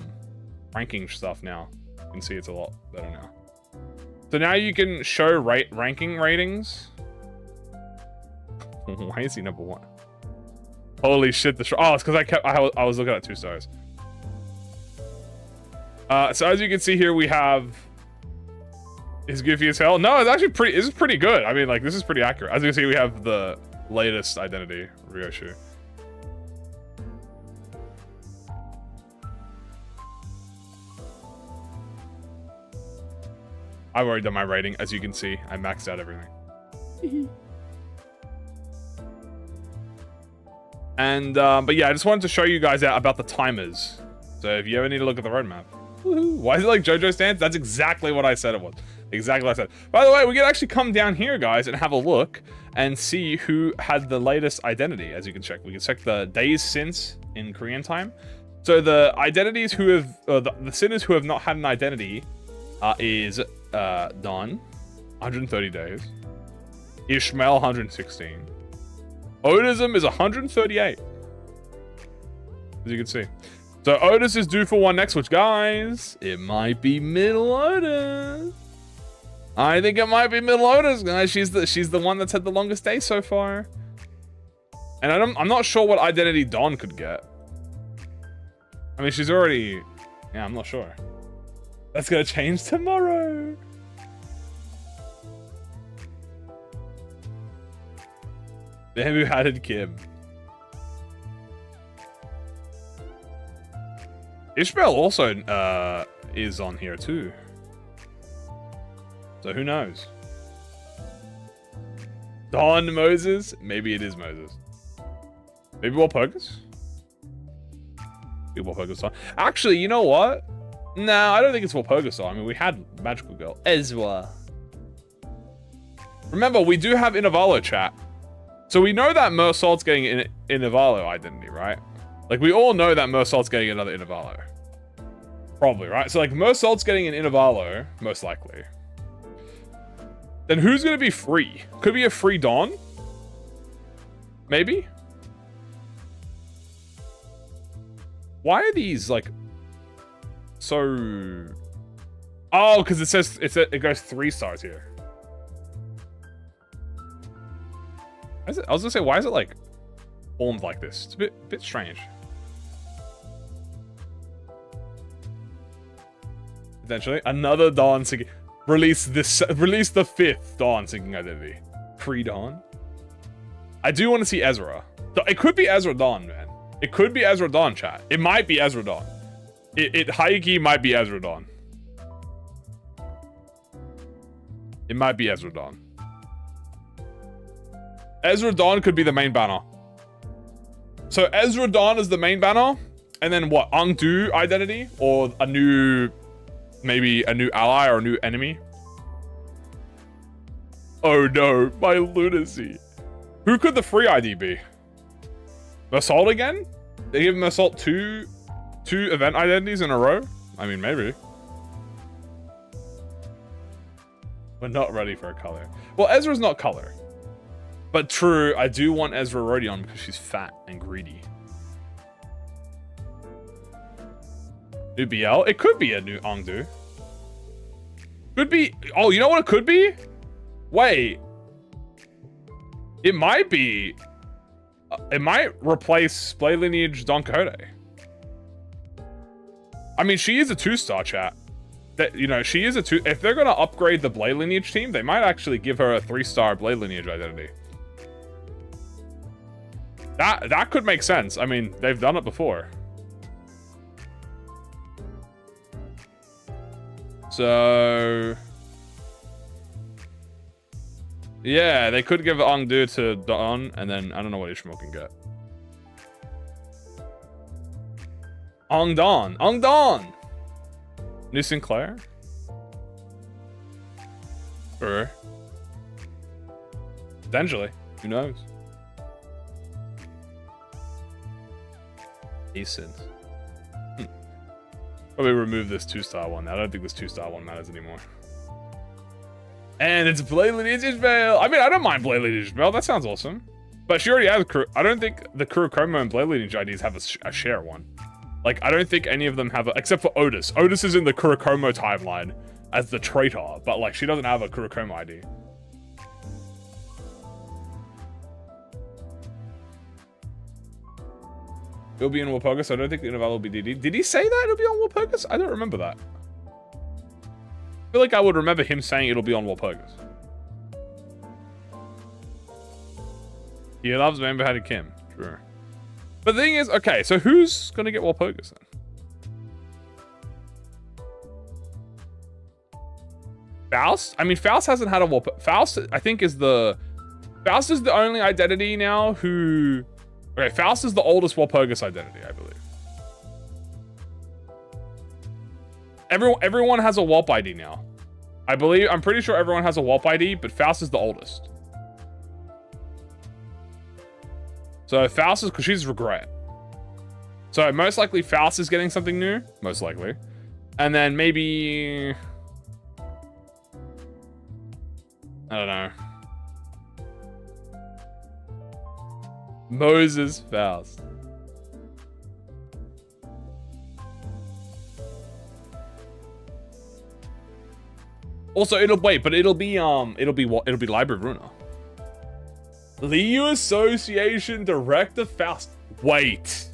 ranking stuff now, you can see it's a lot better now. So now you can show ranking ratings. Why is he number 1? Holy shit! Oh, it's because I was looking at 2 stars. So as you can see here, we have is goofy as hell. No, it's actually pretty. This is pretty good. I mean, like, this is pretty accurate. As you can see, we have the latest identity, Ryoshu. I've already done my rating. As you can see, I maxed out everything. And, but yeah, I just wanted to show you guys out about the timers. So if you ever need to look at the roadmap. Why is it like JoJo stands? That's exactly what I said it was. Exactly what I said. By the way, we can actually come down here, guys, and have a look and see who had the latest identity, as you can check. We can check the days since in Korean time. So the identities who have, the sinners who have not had an identity is Don, 130 days. Ishmael, 116. Odism is 138. As you can see. So Otis is due for one next, which, guys, it might be Middle Otis. I think it might be Middle Otis, guys. She's the one that's had the longest day so far. And I'm not sure what identity Dawn could get. I mean, she's already... Yeah, I'm not sure. That's gonna change tomorrow. Then who added Kim? Ishmael also is on here too. So who knows? Don Moses? Maybe it is Moses. Maybe Walpurgis? Maybe Walpurgis on. Actually, you know what? No, I don't think it's Walpurgis on. I mean, we had Magical Girl. Ezra. Remember, we do have Inavalo chat. So we know that Mersault's getting an Inavalo identity, right? Like, we all know that Mersault's getting another Inavalo. Probably, right? So, like, Mersault's getting an Inavalo, most likely. Then who's going to be free? Could be a free Dawn? Maybe? Why are these, like, so... Oh, because it says, it goes 3 stars here. I was going to say, why is it, like, formed like this? It's a bit strange. Potentially. Another Dawn singing. Release the 5th Dawn singing identity. Pre-Dawn. I do want to see Ezra. It could be Ezra Dawn, man. It could be Ezra Dawn, chat. It might be Ezra Dawn. It high-key might be Ezra Dawn. It might be Ezra Dawn. Ezra Dawn could be the main banner. So Ezra Dawn is the main banner, and then what? Ungdo identity, or a new, maybe a new ally or a new enemy. Oh no, my lunacy. Who could the free ID be? Assault again? They give him Assault two event identities in a row? I mean, maybe. We're not ready for a color. Well, Ezra's not color. But true, I do want Ezra Rodion because she's fat and greedy. New BL? It could be a new Ongdu. Could be... Oh, you know what it could be? Wait. It might be... It might replace Blade Lineage Don Quixote. I mean, she is a 2-star, chat. That, you know, she is a 2... If they're going to upgrade the Blade Lineage team, they might actually give her a 3-star Blade Lineage identity. That could make sense. I mean, they've done it before. So... Yeah, they could give Ongdu to Don, and then I don't know what Ishmael can get. Ongdon! Ongdon! New Sinclair? Or... Potentially. Who knows? Decent. Probably remove this 2-star one. I don't think this 2-star one matters anymore. And it's Blade Lineage Ishmael. I mean, I don't mind Blade Lineage Ishmael. That sounds awesome. But she already has a I don't think the Kurokomo and Blade Lineage IDs have a share one. Like, I don't think any of them have except for Otis. Otis is in the Kurokomo timeline as the traitor, but like, she doesn't have a Kurokomo ID. It'll be in Walpurgis. I don't think the Innoval will be DD. Did he say that it'll be on Walpurgis? I don't remember that. I feel like I would remember him saying it'll be on Walpurgis. He loves Member Hatted Kim. True. But the thing is, okay, so who's going to get Walpurgis then? Faust? I mean, Faust hasn't had a Walpurgis. Faust, I think, is the... Faust is the only identity now who... Okay, Faust is the oldest Walpurgis identity, I believe. Everyone has a Walp ID now. I'm pretty sure everyone has a Walp ID, but Faust is the oldest. So Faust is, because she's regret. So most likely Faust is getting something new, most likely. And then maybe, I don't know. Moses Faust. Also, it'll be Library of Runa. Liu Association Director Faust. Wait.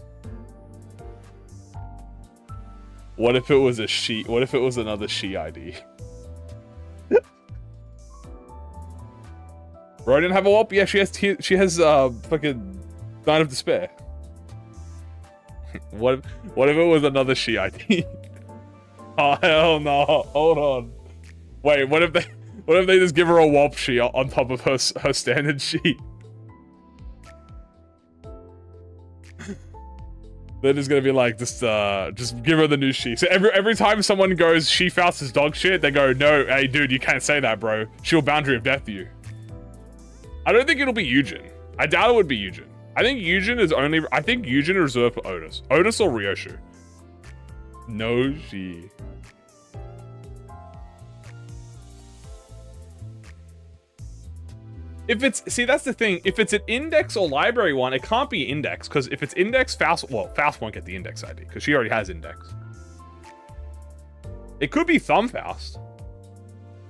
What if it was a she? What if it was another she ID? Bro didn't have a whoop? Yeah, she has fucking Night of Despair. What if it was another she ID? Oh hell no! Hold on. Wait, what if they just give her a Wop she on top of her standard she? They're just gonna be like, just give her the new she. So every time someone goes, she Faust is dog shit, they go, no, hey dude, you can't say that, bro. She'll boundary of death you. I don't think it'll be Eugen. I doubt it would be Eugen. I think Eugen is reserved for Otis. Otis or Ryoshu. No she. If it's, see, that's the thing. If it's an index or library one, it can't be index, because if it's index, Faust won't get the index ID, because she already has index. It could be Thumb Faust.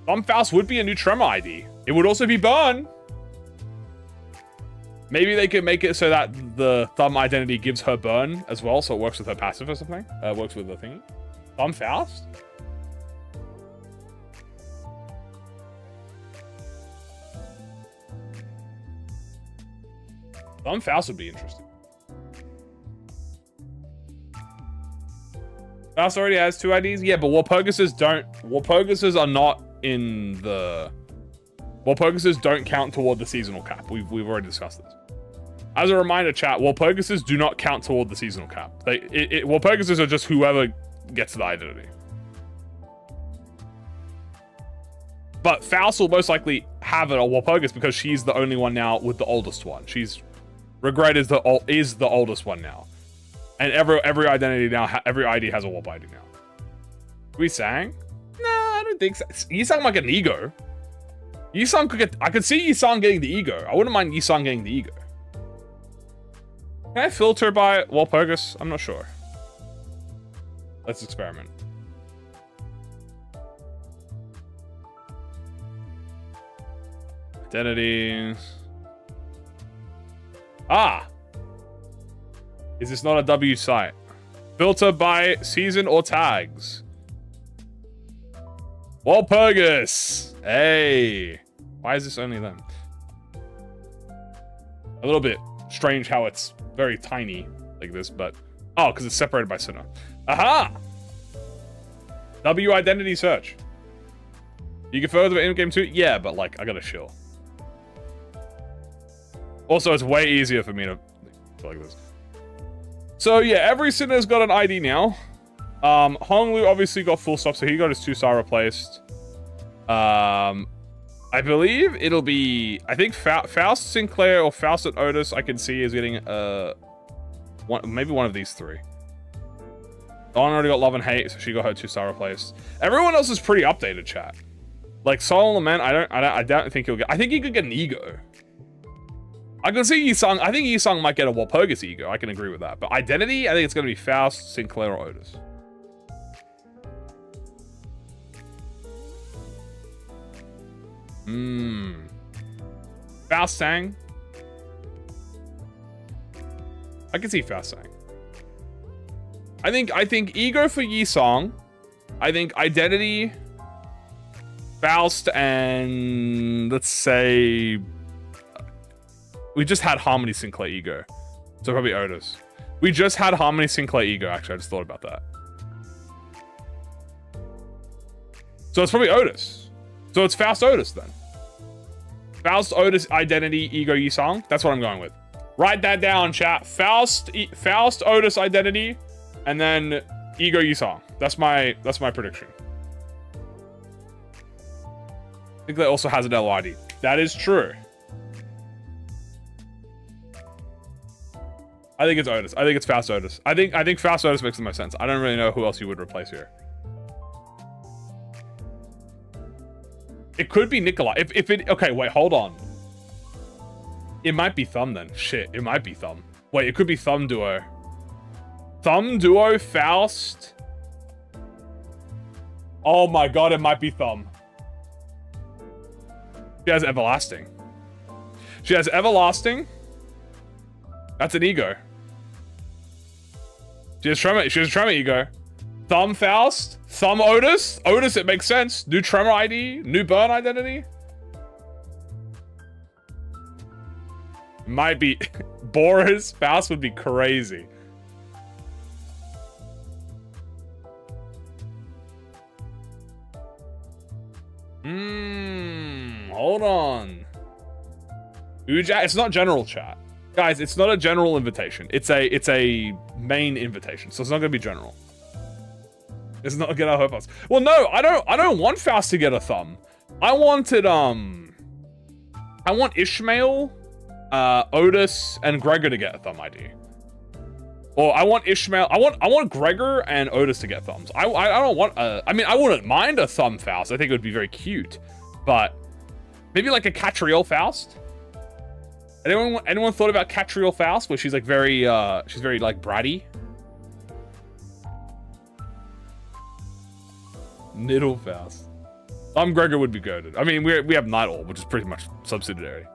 Thumb Faust would be a new Tremor ID. It would also be Burn. Maybe they could make it so that the Thumb identity gives her Burn as well, so it works with her passive or something. Works with the thingy. Thumb Faust? Thumb Faust would be interesting. Faust already has 2 IDs? Yeah, but Walpurgises don't. Walpurgises are not in the... Walpurgises don't count toward the seasonal cap. We've already discussed this. As a reminder, chat, Walpurgises do not count toward the seasonal cap. Walpurgises are just whoever gets the identity. But Faust will most likely have a Walpurgis because she's the only one now with the oldest one. Regret is the oldest one now, and every identity now, every ID has a Warp ID now. We sang? Nah, I don't think so. Yisang might get an ego. Yisang could get. I could see Yisang getting the ego. I wouldn't mind Yisang getting the ego. Can I filter by Walpurgis? I'm not sure. Let's experiment. Identities. Ah! Is this not a W site? Filter by season or tags. Walpurgis! Hey! Why is this only them? A little bit strange how it's very tiny like this, but... Oh, because it's separated by Sinner. Aha! W identity search. You can further in-game too? Yeah, but like, I gotta chill. Also, it's way easier for me to like this. So yeah, every Sinner's got an ID now. Honglu obviously got full stop, so he got his 2-star replaced. I believe it'll be, I think Faust Sinclair or Faust and Otis I can see is getting maybe one of these 3. Dawn already got Love and Hate, so she got her 2-star replaced. Everyone else is pretty updated, chat. Like Soul Lament, I don't think he'll get. I think he could get an ego. I can see Yisang. I think Yisang might get a Walpurgis ego. I can agree with that. But identity, I think it's going to be Faust, Sinclair, or Otis. Faust Sang. I can see Faust Sang. I think ego for Yisang. I think identity, Faust, and let's say. We just had Harmony Sinclair ego. So probably Otis. We just had Harmony Sinclair ego, actually. I just thought about that. So it's probably Otis. So it's Faust Otis then. Faust Otis identity ego Yisang. That's what I'm going with. Write that down, chat. Faust, Otis identity, and then Ego Yusong. That's my prediction. I think that also has an LID. That is true. I think it's Otis. I think it's Faust Otis. I think Faust Otis makes the most sense. I don't really know who else you would replace here. It could be Nikolai. If it okay, wait, hold on. It might be Thumb then. Shit, it might be Thumb. Wait, it could be Thumb Duo. Thumb Duo, Faust. Oh my god, it might be Thumb. She has Everlasting. She has Everlasting. That's an Ego. She has Tremor Ego. Thumb Faust. Thumb Otis. Otis, it makes sense. New Tremor ID. New Burn identity. Might be Boris. Faust would be crazy. Hold on. Uja, it's not general chat. Guys, it's not a general invitation. It's a main invitation. So it's not gonna be general. It's not gonna help us. Well, no, I don't want Faust to get a Thumb. I want Ishmael, Otis, and Gregor to get a Thumb ID. Or I want Ishmael. I want Gregor and Otis to get thumbs. I don't want I mean, I wouldn't mind a Thumb Faust. I think it would be very cute, but maybe like a Catriel Faust. Anyone thought about Catriel Faust, where she's like very like bratty? Niddle Faust. Gregor would be goated. I mean, we have Night Orb, which is pretty much subsidiary.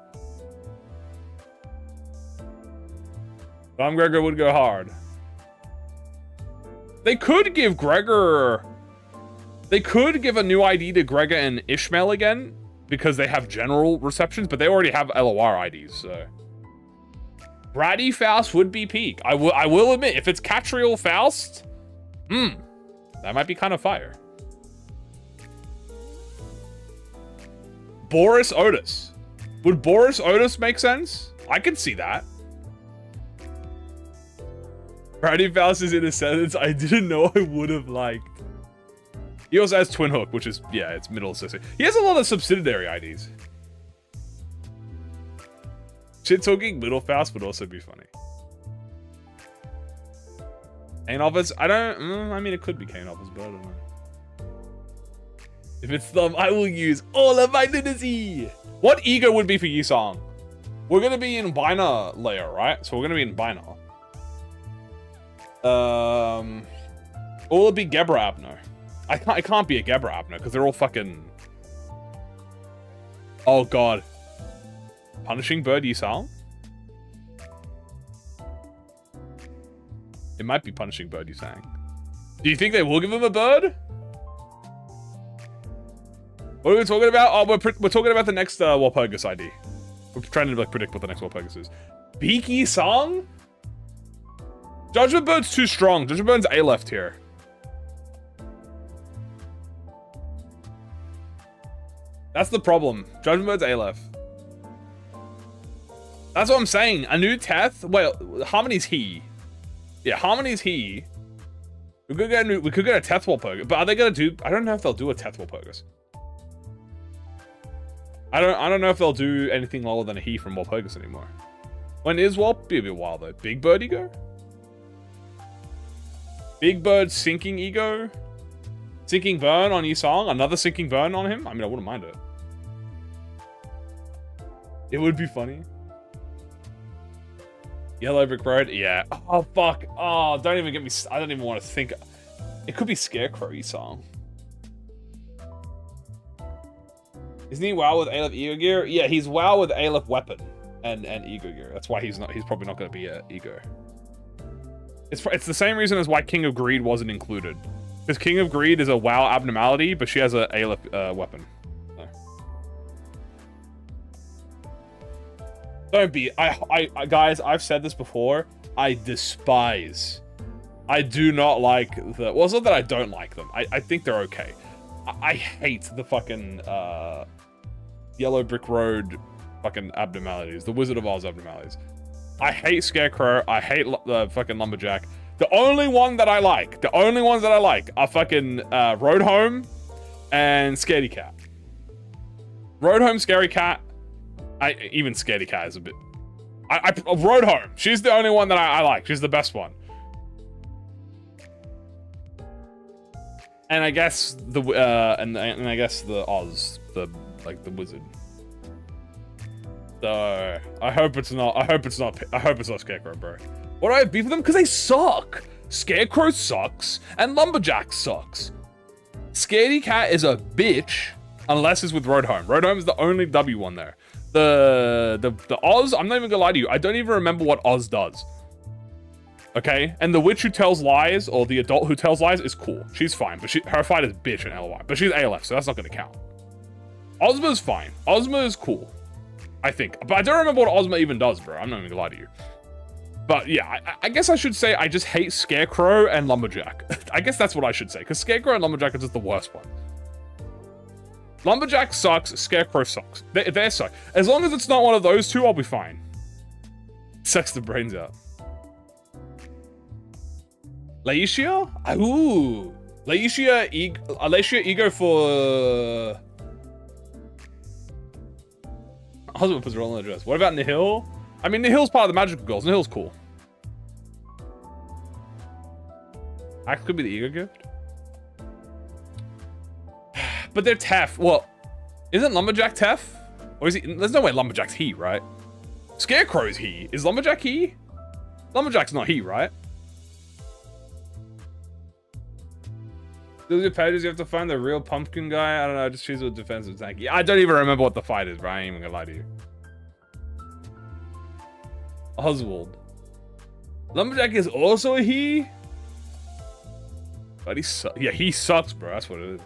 Gregor would go hard. They could give Gregor... They could give a new ID to Gregor and Ishmael again, because they have general receptions, but they already have LOR IDs, so... Bratty Faust would be peak. I will admit, if it's Catriel Faust, that might be kind of fire. Boris Otis. Would Boris Otis make sense? I could see that. Bratty Faust is in a sentence I didn't know I would have liked. He also has Twin Hook, which is, yeah, it's middle associate. He has a lot of subsidiary IDs. Shit talking Middle Faust would also be funny. Kane Office, I mean, it could be Kane Office, but I don't know. If it's Thumb, I will use all of my lunacy. What ego would be for Yusong? We're going to be in Bina layer, right? So we're going to be in Bina. Or will it be Gebra Abno? It can't be a Gebra Abno because they're all fucking... Oh god. Punishing Bird Yusong? It might be Punishing Bird Yusong. Do you think they will give him a bird? What are we talking about? Oh, we're talking about the next Walpurgis ID. We're trying to like predict what the next Walpurgis is. Beaky Song? Judgment Bird's too strong. Judgment Bird's A left here. That's the problem. Judgment Bird's A left. That's what I'm saying. A new Teth. Well, Harmony's he. Yeah, Harmony's he. We could get a Teth Walpurgis, but are they gonna do? I don't know if they'll do a Teth Walpurgis. I don't know if they'll do anything lower than a he from Walpurgis anymore. When is Walp? Be a bit wild though. Big Bird ego. Big Bird sinking ego. Sinking burn on Yusong. Another sinking burn on him. I mean, I wouldn't mind it. It would be funny. Yellow Brick Road. Yeah. Oh, fuck. Oh, don't even get me... I don't even want to think... It could be Scarecrow Yusong. Isn't he WoW with Aleph Ego Gear? Yeah, he's WoW with Aleph Weapon and Ego Gear. That's why he's probably not going to be a Ego. It's the same reason as why King of Greed wasn't included. Because King of Greed is a WoW abnormality, but she has a Aleph weapon. So. Don't be... guys, I've said this before. I despise... I do not like the... Well, it's not that I don't like them. I think they're okay. I hate the fucking Yellow Brick Road fucking abnormalities. The Wizard of Oz abnormalities. I hate Scarecrow. I hate the fucking Lumberjack. The only one that I like, are fucking Road Home and Scaredy Cat. Road Home, Scary Cat. Even Scaredy Cat is a bit... Road Home. She's the only one that I like. She's the best one. And I guess the and I guess the Oz, the wizard. So I hope it's not Scarecrow, bro. What do I have beef with them? Because they suck. Scarecrow sucks and Lumberjack sucks. Scaredy Cat is a bitch unless it's with Road Home. Road Home is the only W one there. The Oz, I'm not even gonna lie to you. I don't even remember what Oz does. Okay, and the witch who tells lies, or the adult who tells lies, is cool. She's fine, but her fight is bitch and LY. But she's ALF, so that's not gonna count. Ozma is fine. Ozma is cool, I think. But I don't remember what Ozma even does, bro. I'm not even gonna lie to you. But yeah, I guess I should say I just hate Scarecrow and Lumberjack. I guess that's what I should say, because Scarecrow and Lumberjack are just the worst one. Lumberjack sucks, Scarecrow sucks. They suck. As long as it's not one of those two, I'll be fine. Sucks the brains out. Laisha? Ooh. Laisha ego for... Husband puts roll on the dress. What about Nihil? I mean, Nihil's part of the magical girls. Nihil's cool. Axe could be the ego gift. But they're Tef. Well, isn't Lumberjack Tef? Or is he? There's no way Lumberjack's he, right? Scarecrow's he. Is Lumberjack he? Lumberjack's not he, right? Those are pages you have to find the real pumpkin guy. I don't know. Just choose a defensive tank. Yeah, I don't even remember what the fight is, bro. I ain't even gonna lie to you. Oswald. Lumberjack is also a he. But he sucks, bro. That's what it is.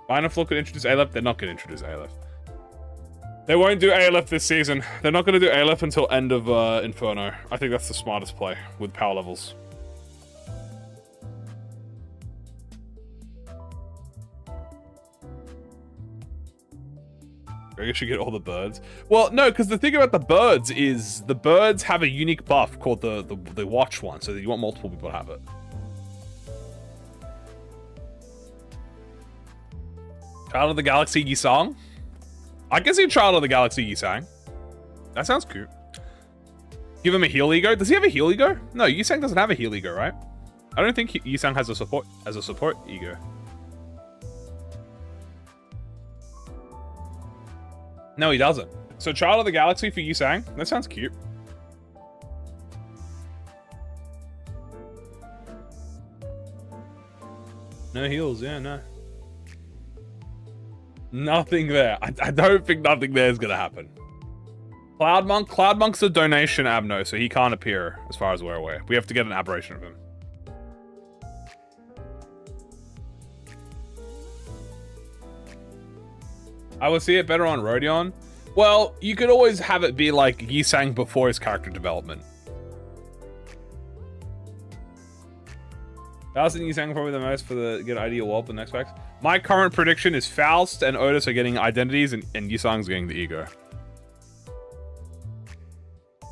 Minor Floor could introduce Aleph. They're not going to introduce Aleph. They won't do Aleph this season. They're not going to do Aleph until end of Inferno. I think that's the smartest play with power levels. I guess you get all the birds. Well, no, because the thing about the birds is the birds have a unique buff called the watch one, so that you want multiple people to have it. Child of the Galaxy Yisang? I can see Child of the Galaxy Yisang. That sounds cute. Give him a heal ego. Does he have a heal ego? No, Yisang doesn't have a heal ego, right? I don't think Yisang has a support ego. No, he doesn't. So Child of the Galaxy for Yisang? That sounds cute. No heals, yeah, no. Nothing there. I don't think nothing there is going to happen. Cloud Monk's a donation abno, so he can't appear as far as we're aware. We have to get an aberration of him. I would see it better on Rodion. Well, you could always have it be like Yisang before his character development. Faust and Yisang probably the most for the get ideal world for the next packs. My current prediction is Faust and Otis are getting identities and Yisang's getting the ego.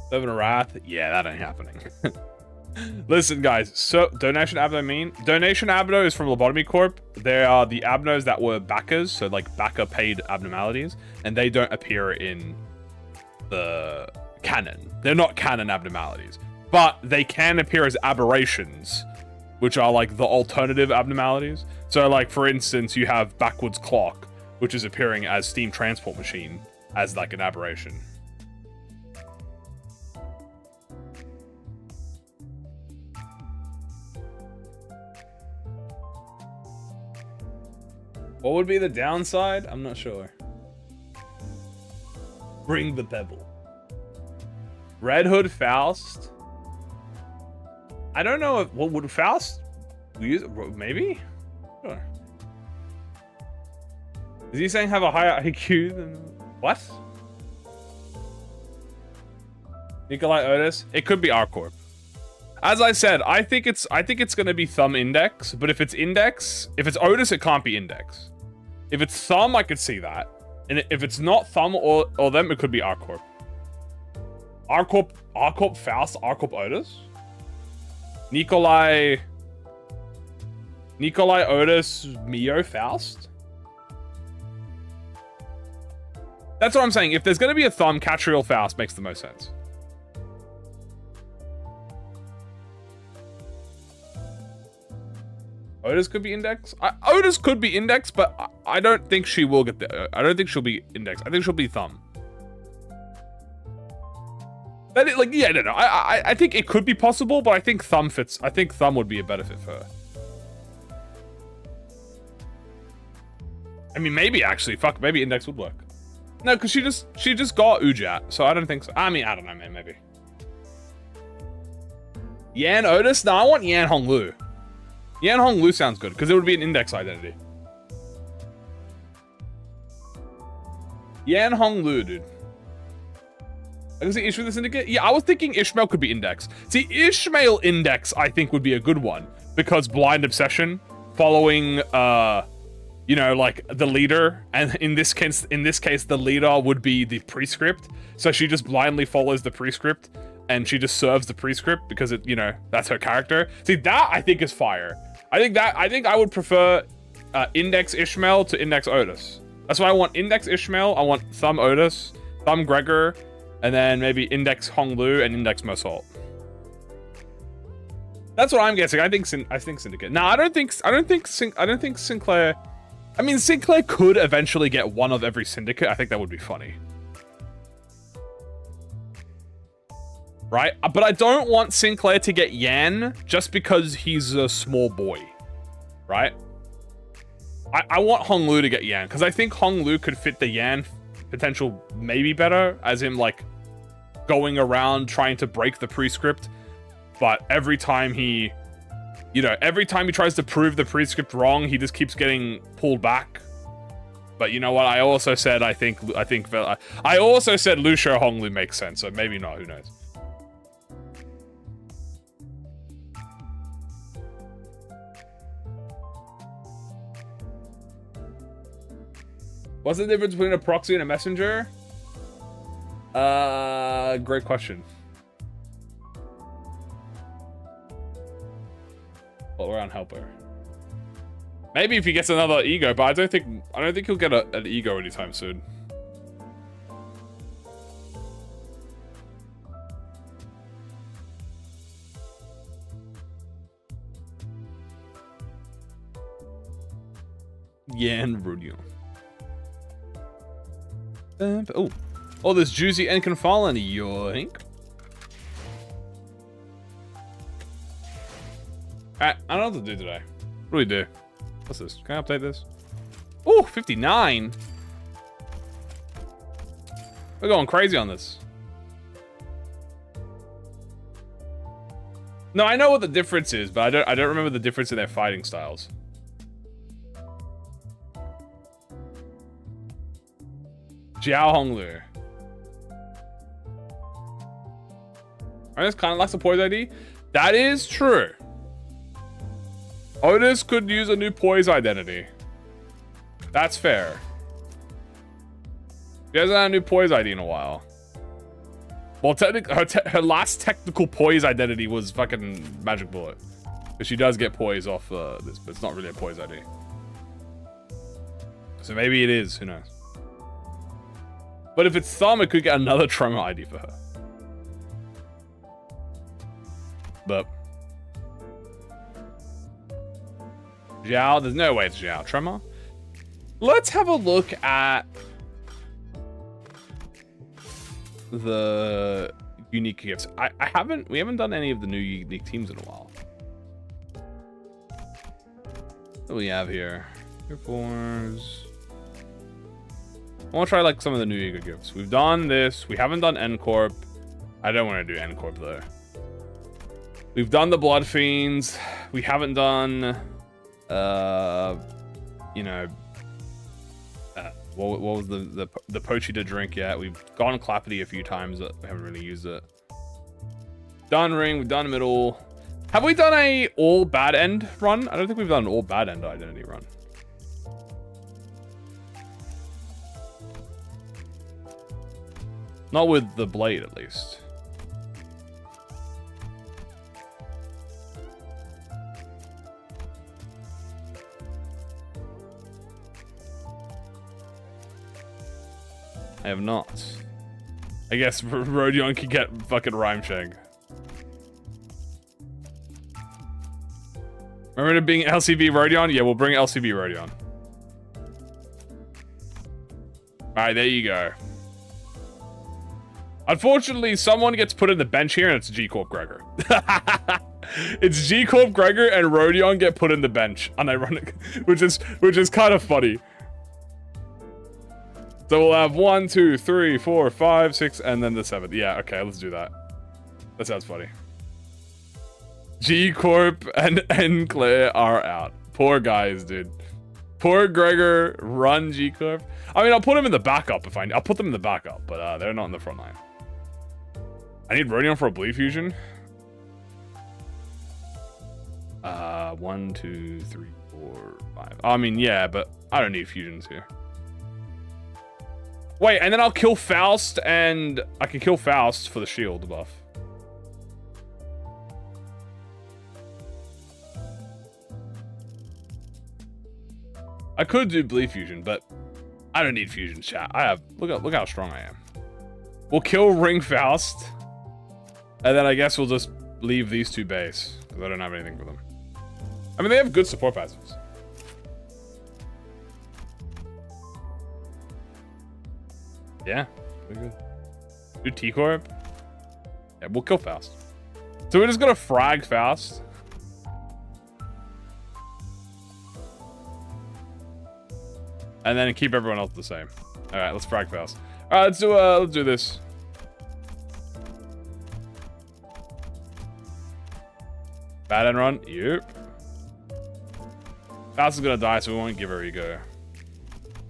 Seven of Wrath? Yeah, that ain't happening. Listen, guys. So, Donation Abno is from Lobotomy Corp. They are the Abnos that were backers, so like backer paid abnormalities, and they don't appear in the canon. They're not canon abnormalities, but they can appear as aberrations, which are like the alternative abnormalities. So like, for instance, you have Backwards Clock, which is appearing as Steam Transport Machine as like an aberration. What would be the downside? I'm not sure. Bring the Pebble. Red Hood Faust. I don't know if... What would Faust use? Maybe? Sure. Is he saying have a higher IQ than... What? Nikolai Otis? It could be R-Corp. As I said, I think it's gonna be Thumb Index, but if it's Index, if it's Otis, it can't be Index. If it's Thumb, I could see that. And if it's not Thumb or them, it could be R-Corp. R-Corp Faust, R-Corp Otis? Nikolai Otis, Mio Faust? That's what I'm saying. If there's going to be a thumb, Catriel Faust makes the most sense. Otis could be index. Otis could be index, but I don't think she will get there. I don't think she'll be index. I think she'll be thumb. That like, yeah, no. I think it could be possible, but I think thumb fits. I think thumb would be a better fit for her. I mean, maybe actually, fuck, maybe index would work. No, because she just got Ujat, so I don't think so. I mean, I don't know, man, maybe. Yan Otis? No, I want Yan Honglu. Yan Honglu sounds good, because it would be an index identity. Yan Honglu, dude. I can see Ishmael the Syndicate? Yeah, I was thinking Ishmael could be index. See, Ishmael index, I think, would be a good one, because Blind Obsession, following, you know, like the leader, and in this case, the leader would be the prescript. So she just blindly follows the prescript, and she just serves the prescript because it, you know, that's her character. See, that I think is fire. I think I would prefer index Ishmael to index Otis. That's why I want index Ishmael. I want thumb Otis, thumb Gregor, and then maybe index Honglu and index Mosalt. That's what I'm guessing. I think Syndicate. No, I don't think Sinclair. I mean, Sinclair could eventually get one of every Syndicate. I think that would be funny. Right? But I don't want Sinclair to get Yan just because he's a small boy. Right? I want Honglu to get Yan because I think Honglu could fit the Yan potential maybe better, as in like going around trying to break the prescript. But every time he tries to prove the prescript wrong, he just keeps getting pulled back. But you know what? I also said I also said Lucio Honglu makes sense, so maybe not. Who knows? What's the difference between a proxy and a messenger? Great question. All around helper. Maybe if he gets another ego, but I don't think he'll get an ego anytime soon. Yan Rudion. Oh, there's Juicy and Confallen. Yoink. I don't know what to do today. What do we do? What's this? Can I update this? Oh, 59. We're going crazy on this. No, I know what the difference is, but I don't remember the difference in their fighting styles. Jiao Honglu. Otis kind of likes the poise ID. That is true. Otis could use a new poise identity. That's fair. She hasn't had a new poise ID in a while. Well, technically, her last technical poise identity was fucking Magic Bullet. But she does get poise off this, but it's not really a poise ID. So maybe it is, who knows. But if it's Thumb, it could get another Tremor ID for her. But Zhao, there's no way it's Zhao. Tremor? Let's have a look at the unique gifts. We haven't done any of the new unique teams in a while. What do we have here? Forms. I want to try like some of the new Ego gifts. We've done this. We haven't done N-Corp. I don't want to do N-Corp though. We've done the Blood Fiends. We haven't done, you know, what was the Poachy to drink yet? We've gone Clappity a few times, but we haven't really used it. Done Ring. We've done Middle. Have we done a all bad end run? I don't think we've done an all bad end identity run. Not with the blade, at least. I have not. I guess Rodion can get fucking Rhyme Shank. Remember it being LCB Rodion? Yeah, we'll bring LCB Rodion. Alright, there you go. Unfortunately, someone gets put in the bench here, and it's G-Corp Gregor. It's G-Corp Gregor and Rodion get put in the bench. Unironic. Which is kind of funny. So we'll have 1, 2, 3, 4, 5, 6, and then the 7th. Yeah, okay, let's do that. That sounds funny. G-Corp and Claire are out. Poor guys, dude. Poor Gregor, run G-Corp. I mean, I'll put him in the backup if I'll put them in the backup, but they're not in the front line. I need Rodion for a Bleed Fusion. 1, 2, 3, 4, 5. I mean, yeah, but I don't need fusions here. Wait, and then I'll kill Faust, and I can kill Faust for the shield buff. I could do Bleed Fusion, but I don't need fusion, chat. I have look how strong I am. We'll kill Ring Faust, and then I guess we'll just leave these two base because I don't have anything for them. I mean, they have good support passives. Yeah, pretty good. Do T-Corp? Yeah, we'll kill Faust. So we're just gonna frag Faust. And then keep everyone else the same. Alright, let's frag Faust. Alright, let's do this. Bad end run? Yep. Faust is gonna die, so we won't give her ego.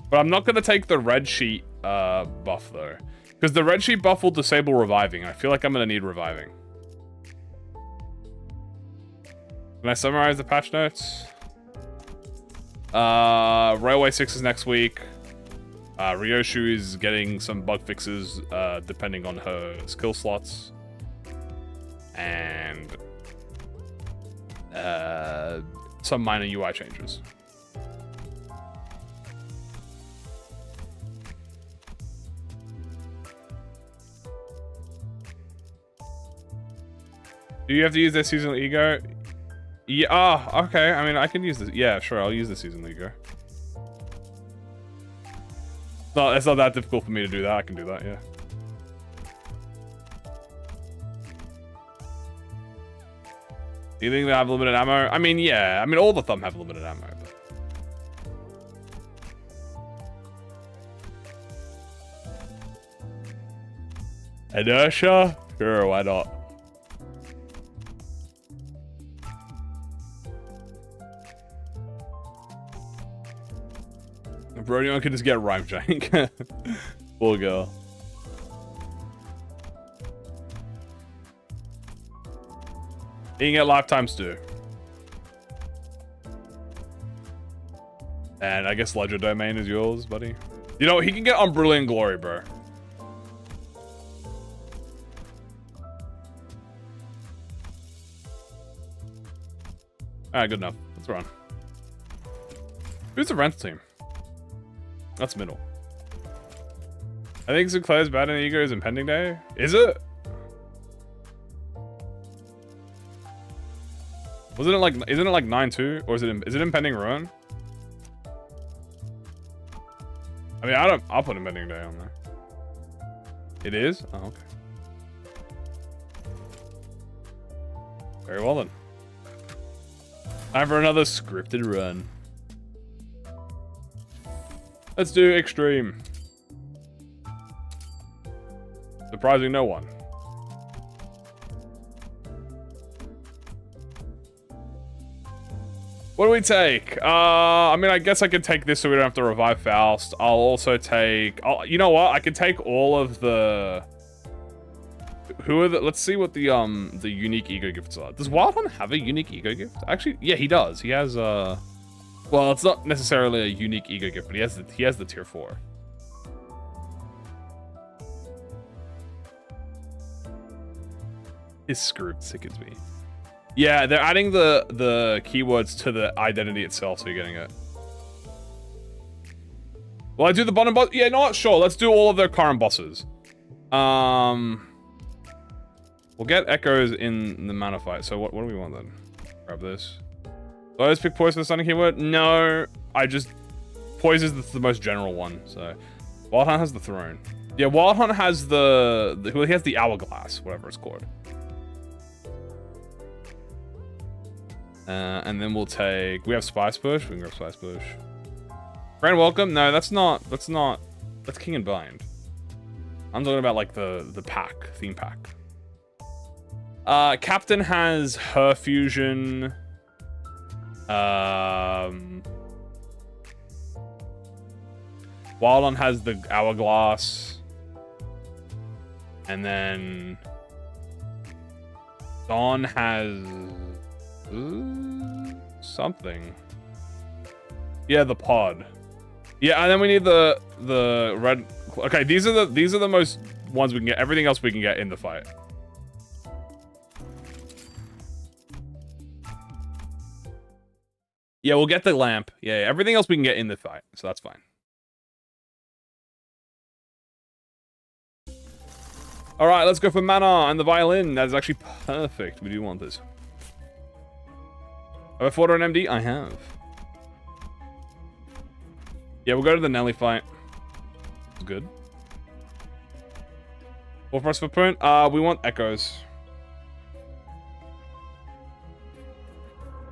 But I'm not gonna take the red sheet buff though, because the red sheet buff will disable reviving. I feel like I'm gonna need reviving. Can I summarize the patch notes? Railway 6 is next week. Ryoshu is getting some bug fixes depending on her skill slots, and some minor UI changes. Do you have to use their seasonal ego? Yeah, oh, okay. I mean, I can use this. Yeah, sure, I'll use the seasonal ego. No, it's not that difficult for me to do that. I can do that, yeah. Do you think they have limited ammo? I mean, yeah. I mean, all the thumb have limited ammo. But... Inertia? Sure, why not? Rodion could just get Rhyme Shank. Poor girl. You can get lifetime stew. And I guess Ledger Domain is yours, buddy. You know, he can get Unbrilliant Glory, bro. Alright, good enough. Let's run. Who's the rental team? That's middle. I think Sinclair's bad in ego is impending day. Is it? Wasn't it like? Isn't it like 9-2, or is it impending ruin? I mean, I'll put impending day on there. It is? Oh, okay. Very well then. Time for another scripted run. Let's do extreme. Surprising no one. What do we take? I mean, I guess I could take this so we don't have to revive Faust. I'll also take... you know what? I could take all of the... Who are the... Let's see what the unique ego gifts are. Does Wildhorn have a unique ego gift? Actually, yeah, he does. He has, well, it's not necessarily a unique ego gift, but he has the tier 4. His script sickens me. Yeah, they're adding the keywords to the identity itself, so you're getting it. Will I do the bottom boss? Yeah, not sure. Let's do all of their current bosses. We'll get echoes in the mana fight. So what do we want then? Grab this. Do I just pick poise for the stunning keyword? No, I just poise is the most general one. So Wild Hunt has the throne. Yeah, Wild Hunt has well, he has the hourglass, whatever it's called. And then we'll take. We have Spice Bush. We can grab Spice Bush. Grand Welcome. No, that's not. That's King and Bind. I'm talking about like the pack, theme pack. Captain has her fusion. Wildon has the hourglass. And then Dawn has something. Yeah, the pod. Yeah, and then we need the red. Okay, these are the most ones we can get. Everything else we can get in the fight. Yeah, we'll get the lamp. Yeah, everything else we can get in the fight, so that's fine. All right, let's go for mana and the violin. That is actually perfect. We do want this. Have I fought an MD? I have. Yeah, we'll go to the Nelly fight. It's good. What for us for print? We want echoes.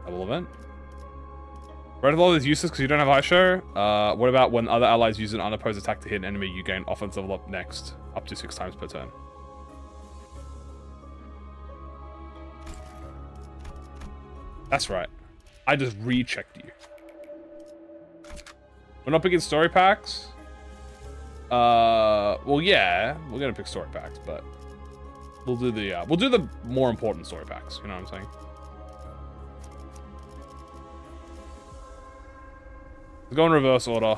Double event. Red of Law is useless because you don't have High Show. What about when other allies use an unopposed attack to hit an enemy, you gain offense level up next, up to 6 times per turn. That's right. I just rechecked you. We're not picking story packs? Well, yeah, we're gonna pick story packs, but we'll do the more important story packs. You know what I'm saying? Let's go in reverse order.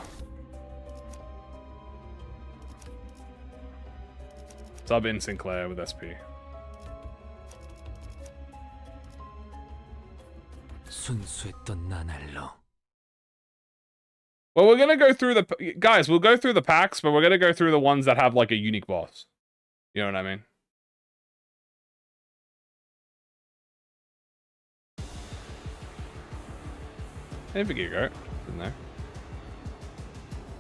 Sub in Sinclair with SP. Well, we're gonna go through the guys. We'll go through the packs, but we're gonna go through the ones that have like a unique boss. You know what I mean? Hey, Vigigo, isn't there?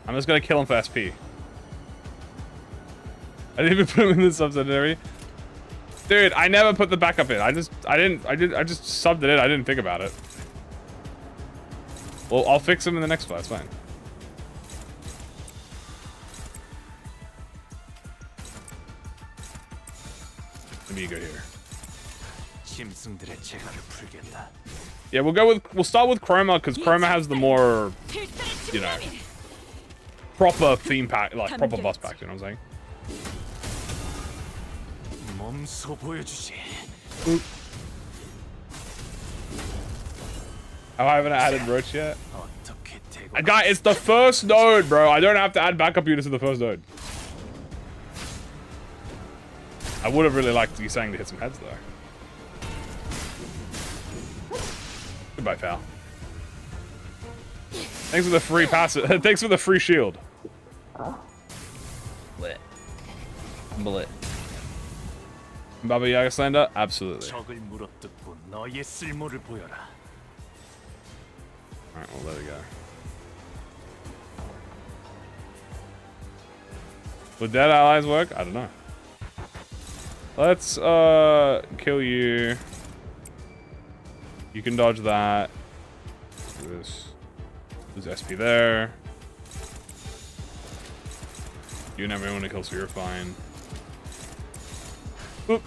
I'm just gonna kill him for SP. I didn't even put him in the subsidiary. Dude, I never put the backup in. I just subbed it in. I didn't think about it. Well, I'll fix him in the next fight. It's fine. Let me go here. Yeah, we'll start with Chroma because Chroma has the more, you know, proper theme pack, like proper boss pack. You know what I'm saying? Oop. Oh, I haven't added Roach yet. Guy, it's the first node, bro. I don't have to add backup units to the first node. I would have really liked you saying to hit some heads though. Goodbye, pal. Thanks for the free passive. Thanks for the free shield. Lit. Bullet. Baba Yaga Slender? Absolutely. Alright, well, there we go. Would dead allies work? I don't know. Let's, kill you. You can dodge that. Do this. There's SP there. You never want to kill, so you're fine. Oop.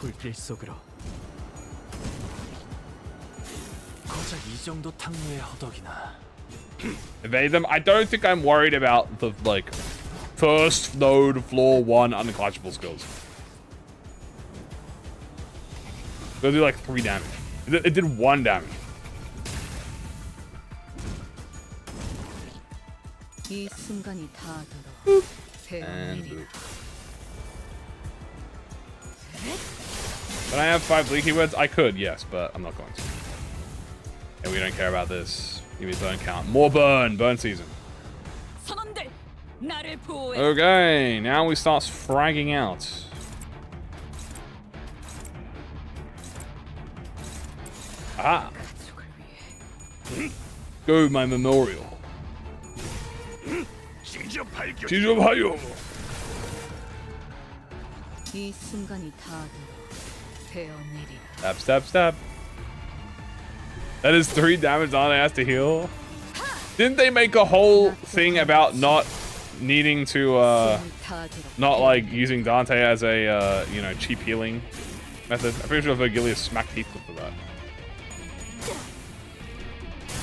Evade them. I don't think I'm worried about the, like, first node floor 1 unclatchable skills. They'll do like 3 damage. It did 1 damage. Boop. And boop. Can I have 5 leaky words? I could, yes, but I'm not going to. And we don't care about this. Even burn count. More burn! Burn season. Okay, now we start fragging out. Ah. Go, my memorial. 지져봐요. Stab, stab, stab. That is 3 damage on it has to heal. Didn't they make a whole thing about not needing to, not like using Dante as a, you know, cheap healing method? I'm pretty sure Virgilius smacked Heathcliff for that.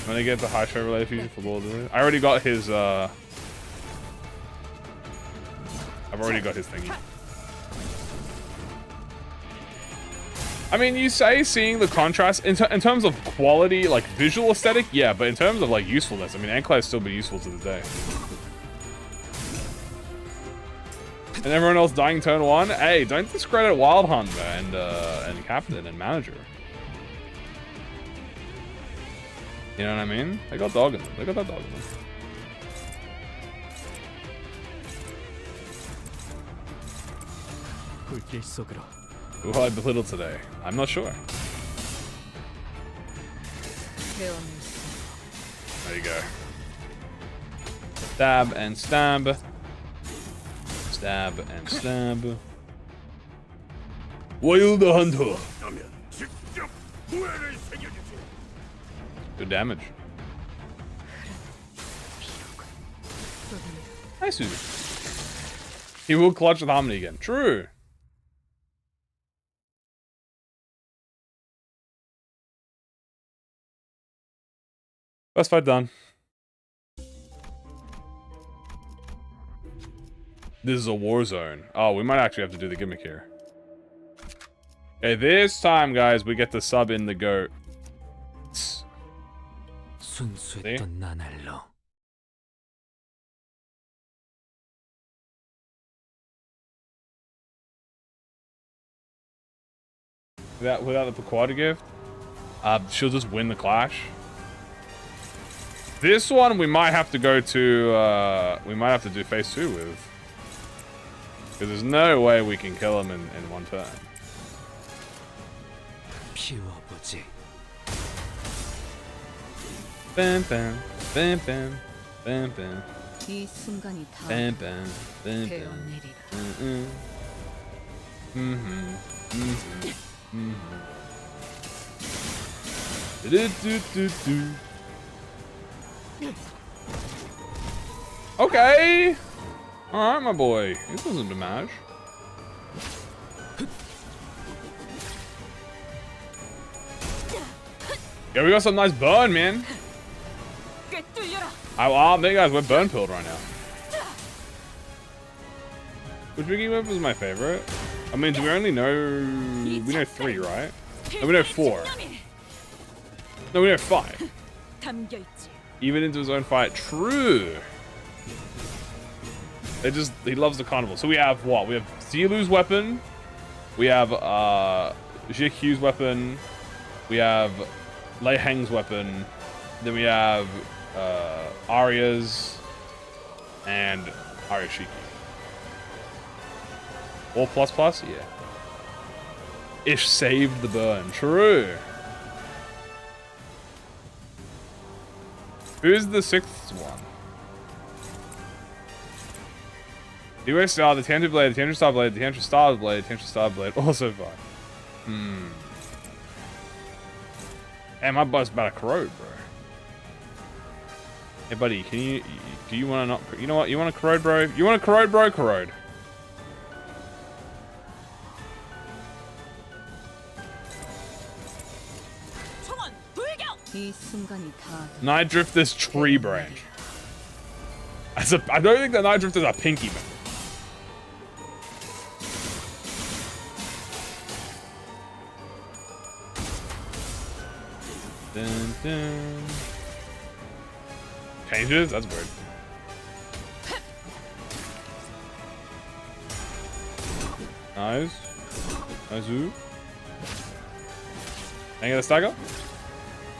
When they get the high show related fusion for Lord, I already got his, I've already got his thingy. I mean, you say seeing the contrast in terms of quality, like visual aesthetic, yeah, but in terms of like usefulness, I mean, Anclair's still been useful to this day. And everyone else dying turn 1. Hey, don't discredit Wild Hunt and Captain and Manager. You know what I mean? They got dog in them. They got that dog in them. Who I belittled today? I'm not sure. There you go. Stab and stab. Stab and stab. Wild Hunter. Good damage. Nice. He will clutch with Harmony again. True. First fight done. This is a war zone. Oh, we might actually have to do the gimmick here. Okay, this time, guys, we get to sub in the goat. See? Without the quad gift, she'll just win the clash. This one we might have to go to, we might have to do phase 2 with. Because there's no way we can kill him in one turn. Bam bam, bam bam, bam bam. Bam bam, bam bam. Okay. Alright, my boy. This wasn't damage. Yeah, we got some nice burn, man. I'll admit, guys, we're burn pilled right now. Which Wiggy Whip was my favorite? I mean, do we only know... We know 3, right? No, we know 4. No, we know 5. Even into his own fight. True. He loves the carnival. So we have what? We have Zilu's weapon. We have Jikyu's weapon. We have Lei Heng's weapon. Then we have Arya's and Arya Shiki. All plus plus? Yeah. Ish saved the burn. True. Who's the 6th one? The USR, the Tangent Blade, the Tangent Star Blade, the Tangent Star Blade, the Tangent Star Blade, also fine. Hey, my butt's about to corrode, bro. Hey, buddy, do you want to not, you know what, you want to corrode, bro? You want to corrode, bro? Corrode. Night Drifter's tree branch. I don't think the Night Drifters are pinky, man. Dun, dun. Changes? That's weird. Nice. Nice. Hang the stagger?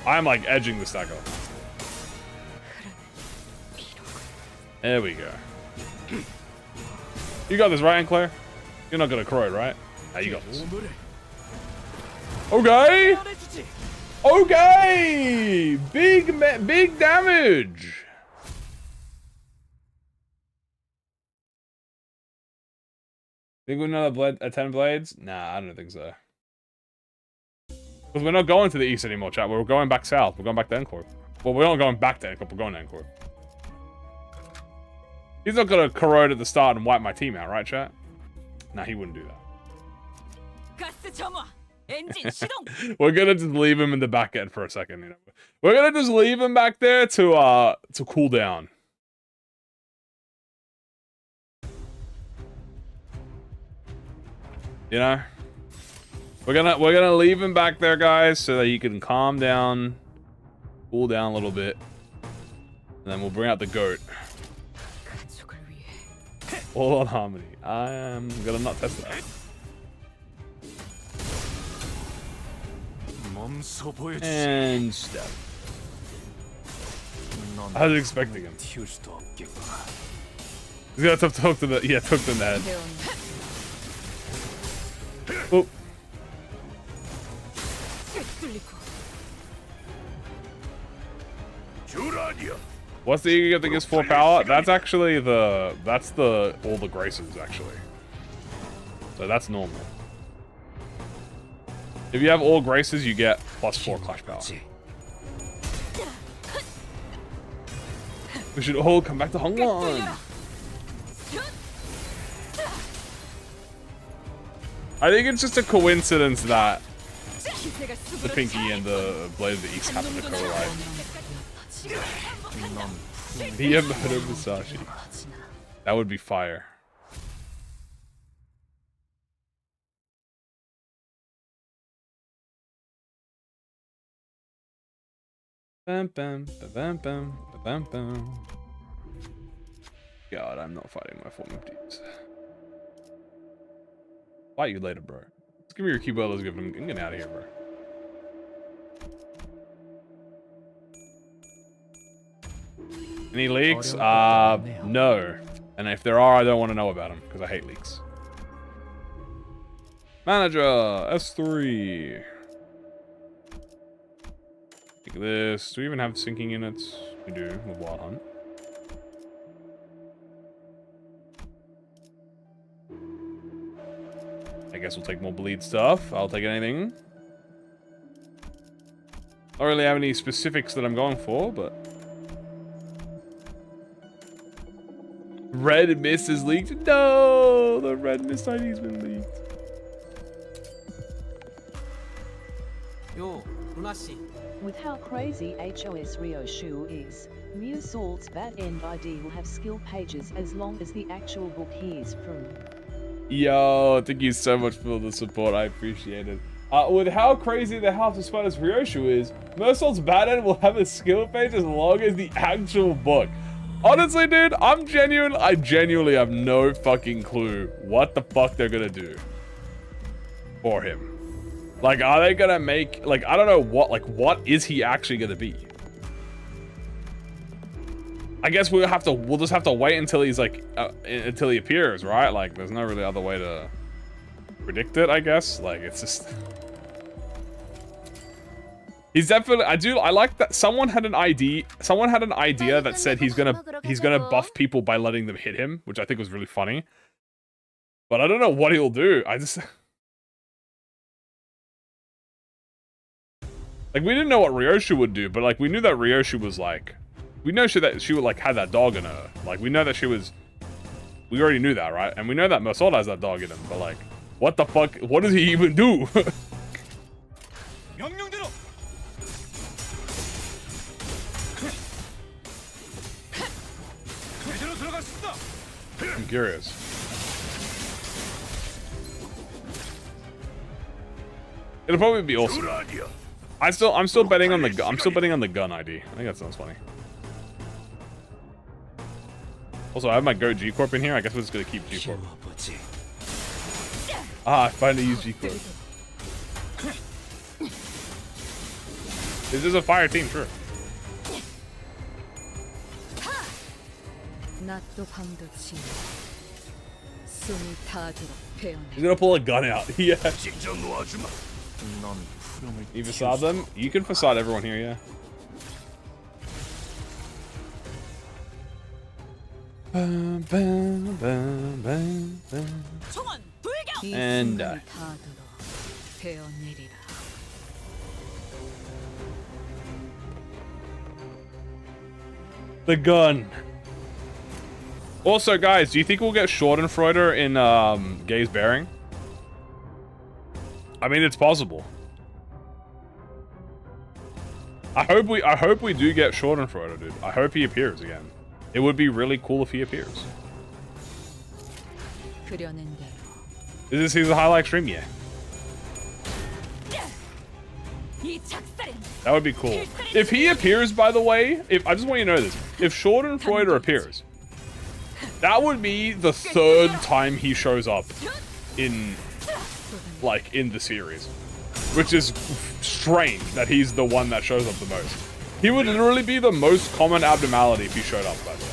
I'm like edging the stagger. There we go. You got this, right, Claire? You're not gonna corrode, right? Ah, you got this. Okay. Okay. Big damage. Think we another 10 blades? Nah, I don't think so. Because we're not going to the east anymore, chat. We're going back south. We're going back to Encore. Well, we're not going back to Encore. We're going to Encore. He's not gonna corrode at the start and wipe my team out, right, chat? Nah, he wouldn't do that. We're gonna just leave him in the back end for a second, you know. We're gonna just leave him back there to cool down. You know? We're gonna leave him back there, guys, so that he can calm down, cool down a little bit. And then we'll bring out the goat. All on harmony. I am gonna not test that. And step. I was expecting him. He's got to talk to the talk to the head. Oh. What's the you get that gives 4 power? That's actually all the graces actually. So that's normal. If you have all graces, you get +4 clash power. We should all come back to Hongwon. I think it's just a coincidence that the Pinky and the Blade of the East happen to collide. Miyamoto Musashi. That would be fire. Bam, bam, bam, bam, bam, bam. God, I'm not fighting my former teams. Fight you later, bro. Let's give me your keyboard. Let's give him. I'm getting out of here, bro. Any leaks? No. And if there are, I don't want to know about them because I hate leaks. Manager S3. Take this. Do we even have sinking units? We do with Wild Hunt. I guess we'll take more bleed stuff. I'll take anything. Don't really have any specifics that I'm going for, but Red Mist is leaked. No, the Red Mist ID's been leaked. Yo, lunacy. With how crazy HOS Ryoshu is, Musalt's bad end ID will have skill pages as long as the actual book he is from. Yo, thank you so much for the support. I appreciate it. With how crazy the House of Spiders Ryoshu is, Musalt's bad end will have a skill page as long as the actual book. Honestly, dude, I genuinely have no fucking clue what the fuck they're gonna do for him. Like, are they gonna make, like, I don't know what is he actually gonna be? I guess we'll just have to wait until he's like, until he appears, right? Like, there's no really other way to predict it, I guess. Like, it's just, he's definitely, I like that someone had an idea that said he's gonna buff people by letting them hit him, which I think was really funny. But I don't know what he'll do. Like, we didn't know what Ryoshu would do, but like, we knew that Ryoshu was like, we know that she would like had that dog in her. Like, we know that we already knew that, right? And we know that Musashi has that dog in him, but like, what the fuck, what does he even do? I'm curious. It'll probably be awesome. I'm still betting on the gun ID. I think that sounds funny. Also, I have my Goat G Corp in here. I guess we're just gonna keep G Corp. I finally used G Corp. This is a fire team, sure. He's gonna pull a gun out. Yeah. You facade them? You can facade everyone here, yeah. And die. The gun. Also, guys, do you think we'll get Schadenfreude in Gaze Bearing? I mean, it's possible. I hope we do get Schadenfreude, dude. I hope he appears again. It would be really cool if he appears. Is this his highlight stream? Yeah. That would be cool. If he appears, by the way, I just want you to know this. If Schadenfreude appears, that would be the 3rd time he shows up in the series. Which is strange that he's the one that shows up the most. He would literally be the most common abnormality if he showed up, by the way.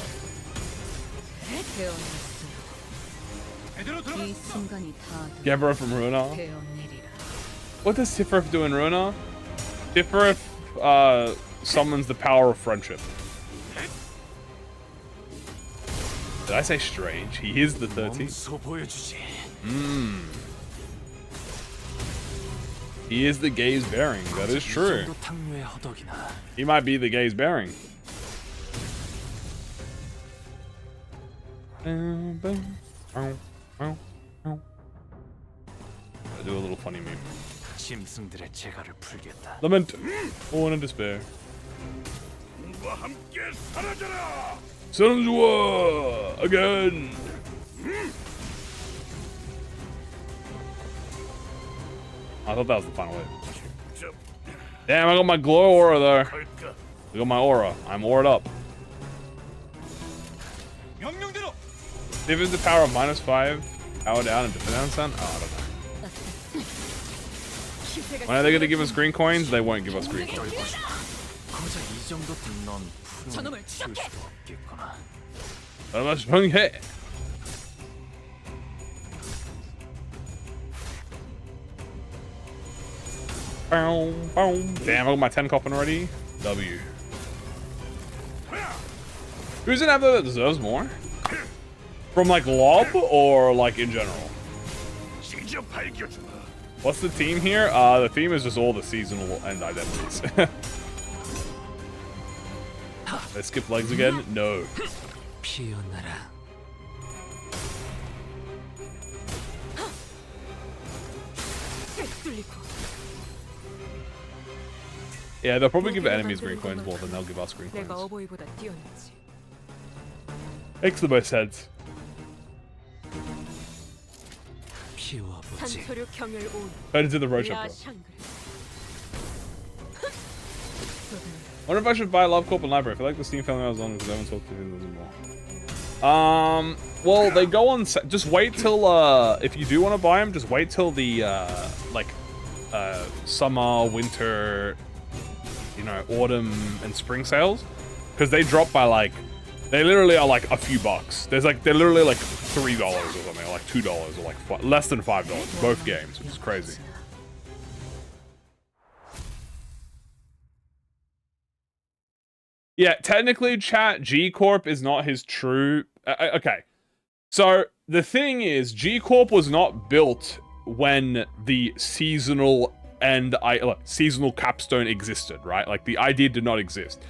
Gebra from Runa. What does Tifrith do in Runa? Tifrith summons the power of friendship. Did I say strange? He is the 13th. He is the Gaze Bearing. That is true. He might be the Gaze Bearing. I do a little funny meme. Lament. Born in despair. Sonjua again. I thought that was the final wave. Damn, I got my glow aura there. I got my aura. I'm aured up. If it's the power of -5, power down and defense on? Oh, I don't know. When are they going to give us green coins? They won't give us green coins. Damn, I got my 10 copping already. W. Who's an Abdo that deserves more? From like lob or like in general? What's the theme here? The theme is just all the seasonal end identities. They skip legs again? No. Yeah, they'll probably give enemies green coins more than they'll give us green coins. Makes the most sense. Head into the road shop. Wonder if I should buy Love Corp and Library. I feel like the Steam family I was on because I haven't talked to them more. Well, they go on. Just wait till if you do want to buy them, just wait till the summer, winter, you know, autumn and spring sales, because they drop by like, they literally are like a few bucks. They're literally like $3 or something, or like $2 or like less than $5 both games, which is crazy. Yeah, technically, chat, G Corp is not his true. Okay, so the thing is, G Corp was not built when the seasonal and seasonal capstone existed, right? Like the idea did not exist,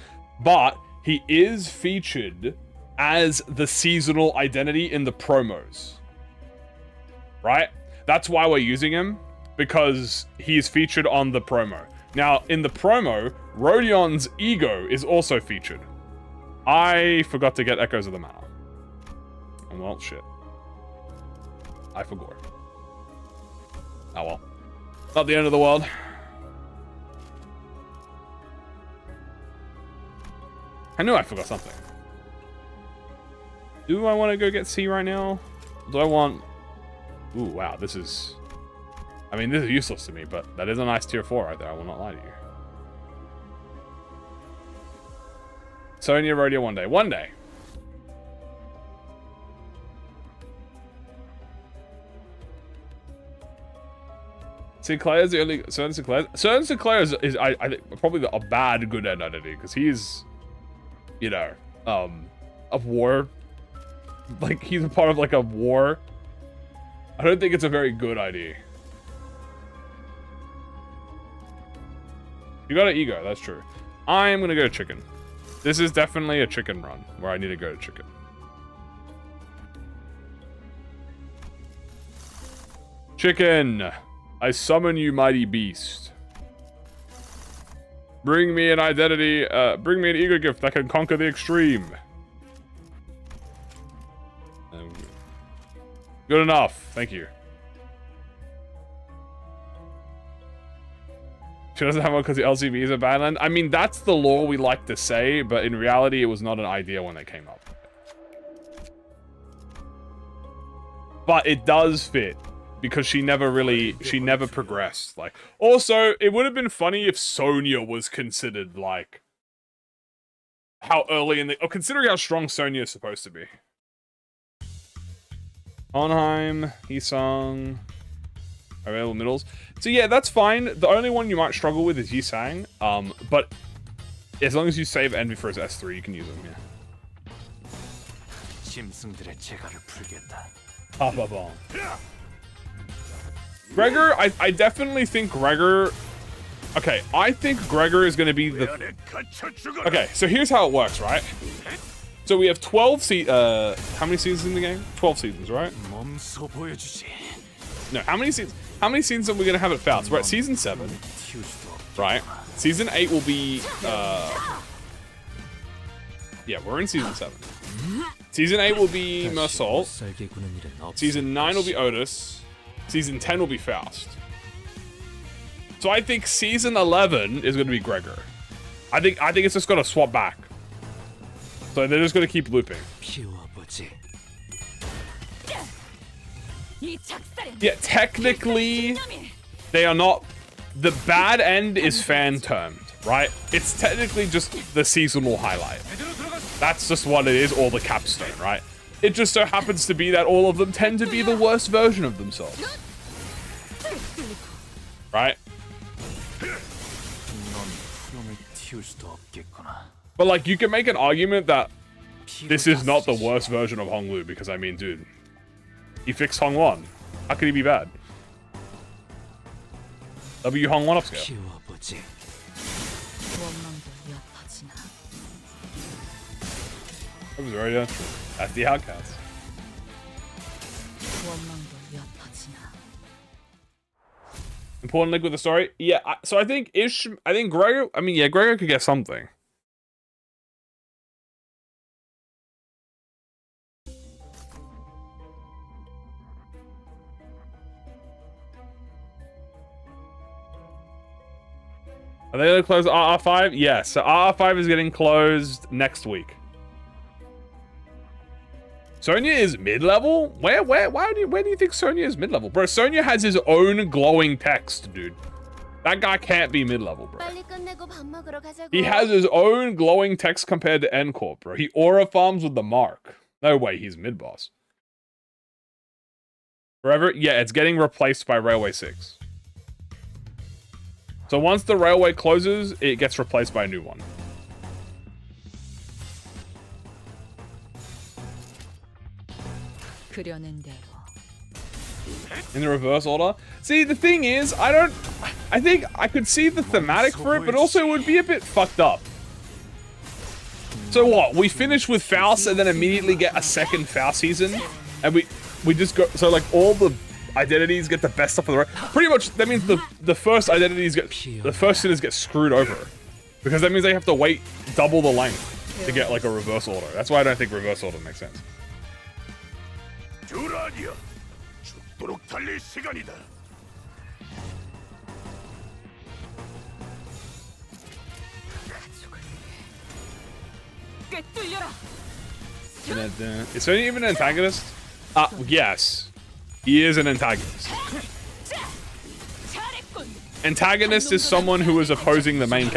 but he is featured as the seasonal identity in the promos, right? That's why we're using him, because he's featured on the promo. Now, in the promo, Rodion's ego is also featured. I forgot to get Echoes of the Mana. Well, shit. I forgot. Oh well. Not the end of the world. I knew I forgot something. Do I want to go get C right now? Do I want... Ooh, wow, this is... I mean, this is useless to me, but that is a nice tier 4 right there, I will not lie to you. Sonya Rodeo one day. One day. Sinclair's the only certain Sinclair is I think probably a bad good identity because he's, you know, a war. Like he's a part of like a war. I don't think it's a very good ID. You got an ego, that's true. I am gonna go chicken. This is definitely a chicken run where I need to go to chicken. Chicken, I summon you, mighty beast. Bring me an identity, bring me an ego gift that can conquer the extreme. Good enough, thank you. She doesn't have one because the LCV is a bad land. I mean, that's the lore we like to say, but in reality, it was not an idea when they came up. But it does fit. Because she never progressed. Like, also, it would have been funny if Sonya was considered, like, how early in the... Oh, considering how strong Sonya is supposed to be. Onheim, Hisang, available middles. So yeah, that's fine. The only one you might struggle with is Yisang. But as long as you save Envy for his S3, you can use him, yeah. Papa Bomb. Gregor, I definitely think Gregor... Okay, I think Gregor is going to be the... Okay, so here's how it works, right? So we have 12 how many seasons in the game? 12 seasons, right? No, how many seasons are we going to have at Faust? We're at season 7, right? Season 8 will be... Yeah, we're in season 7. Season 8 will be Mersault. Season 9 will be Otis. Season 10 will be Faust. So I think season 11 is going to be Gregor. I think it's just going to swap back. So they're just going to keep looping. Yeah, technically, they are not... The bad end is fan-termed, right? It's technically just the seasonal highlight. That's just what it is, or the capstone, right? It just so happens to be that all of them tend to be the worst version of themselves. Right? But like, you can make an argument that this is not the worst version of Honglu, because I mean, dude, he fixed Hong 1. How could he be bad? W Hong 1 upscale. That was very true. That's the outcast. Important link with the story? Yeah, so I think Gregor, I mean, yeah, Gregor could get something. Are they going to close RR5? Yes, so RR5 is getting closed next week. Sonya is mid-level? Where do you think Sonya is mid-level? Bro, Sonya has his own glowing text, dude. That guy can't be mid-level, bro. He has his own glowing text compared to N-Corp, bro. He aura farms with the mark. No way, he's mid-boss. Forever? Yeah, it's getting replaced by Railway 6. So once the railway closes, it gets replaced by a new one. In the reverse order? See, the thing is, I think I could see the thematic for it, but also it would be a bit fucked up. So what? We finish with Faust and then immediately get a second Faust season? And we just go... So, like, all the identities get the best stuff of the right. Pretty much, that means the first identities get... The first sinners get screwed over. Because that means they have to wait double the length to get, like, a reverse order. That's why I don't think reverse order makes sense. Is Sonya even an antagonist? Yes. He is an antagonist. Antagonist is someone who is opposing the main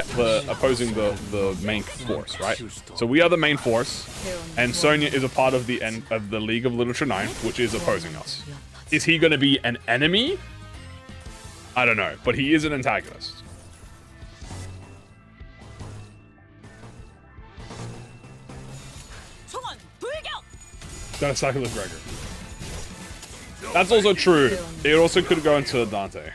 main force, right? So we are the main force, and Sonya is a part of the League of Literature 9, which is opposing us. Is he going to be an enemy? I don't know, but he is an antagonist. Gotta cycle with Gregor. That's also true. It also could go into Dante.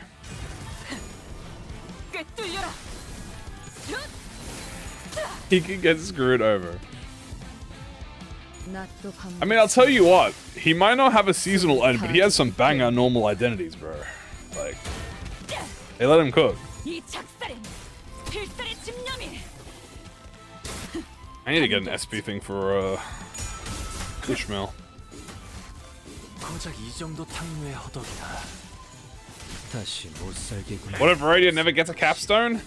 He could get screwed over. I mean, I'll tell you what. He might not have a seasonal end, but he has some banger normal identities, bro. Like, they let him cook. I need to get an SP thing for, Ishmael. What if Radio never gets a capstone?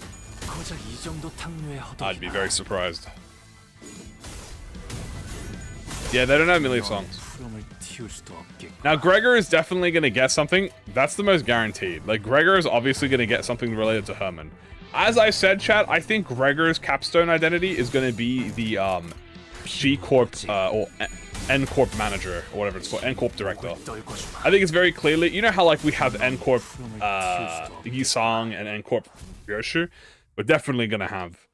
I'd be very surprised. Yeah, they don't have melee songs. Now, Gregor is definitely going to get something. That's the most guaranteed. Like, Gregor is obviously going to get something related to Herman. As I said, chat, I think Gregor's capstone identity is going to be the, G Corp, or N Corp manager, or whatever it's called, N Corp director. I think it's very clearly, you know how like we have N Corp Yi-Sang and N Corp Ryoshu? We're definitely gonna have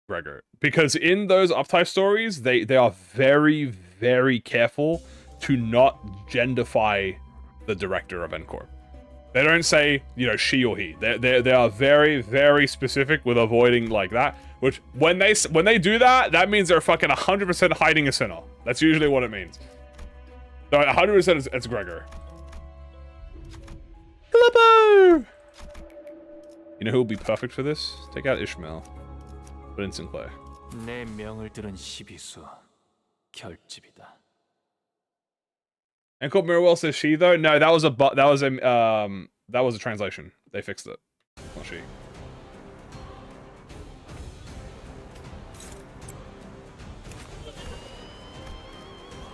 Gregor, because in those uptype stories, they are very, very careful to not genderify the director of N Corp. They don't say, you know, she or he. They are very, very specific with avoiding like that. Which, when they do that, that means they're fucking 100% hiding a sinner. That's usually what it means. So 100% it's Gregor. Glubbo! You know who will be perfect for this? Take out Ishmael. Put in Sinclair. And Corp Mirrorwell says she though? No, that was a translation. They fixed it. Not she.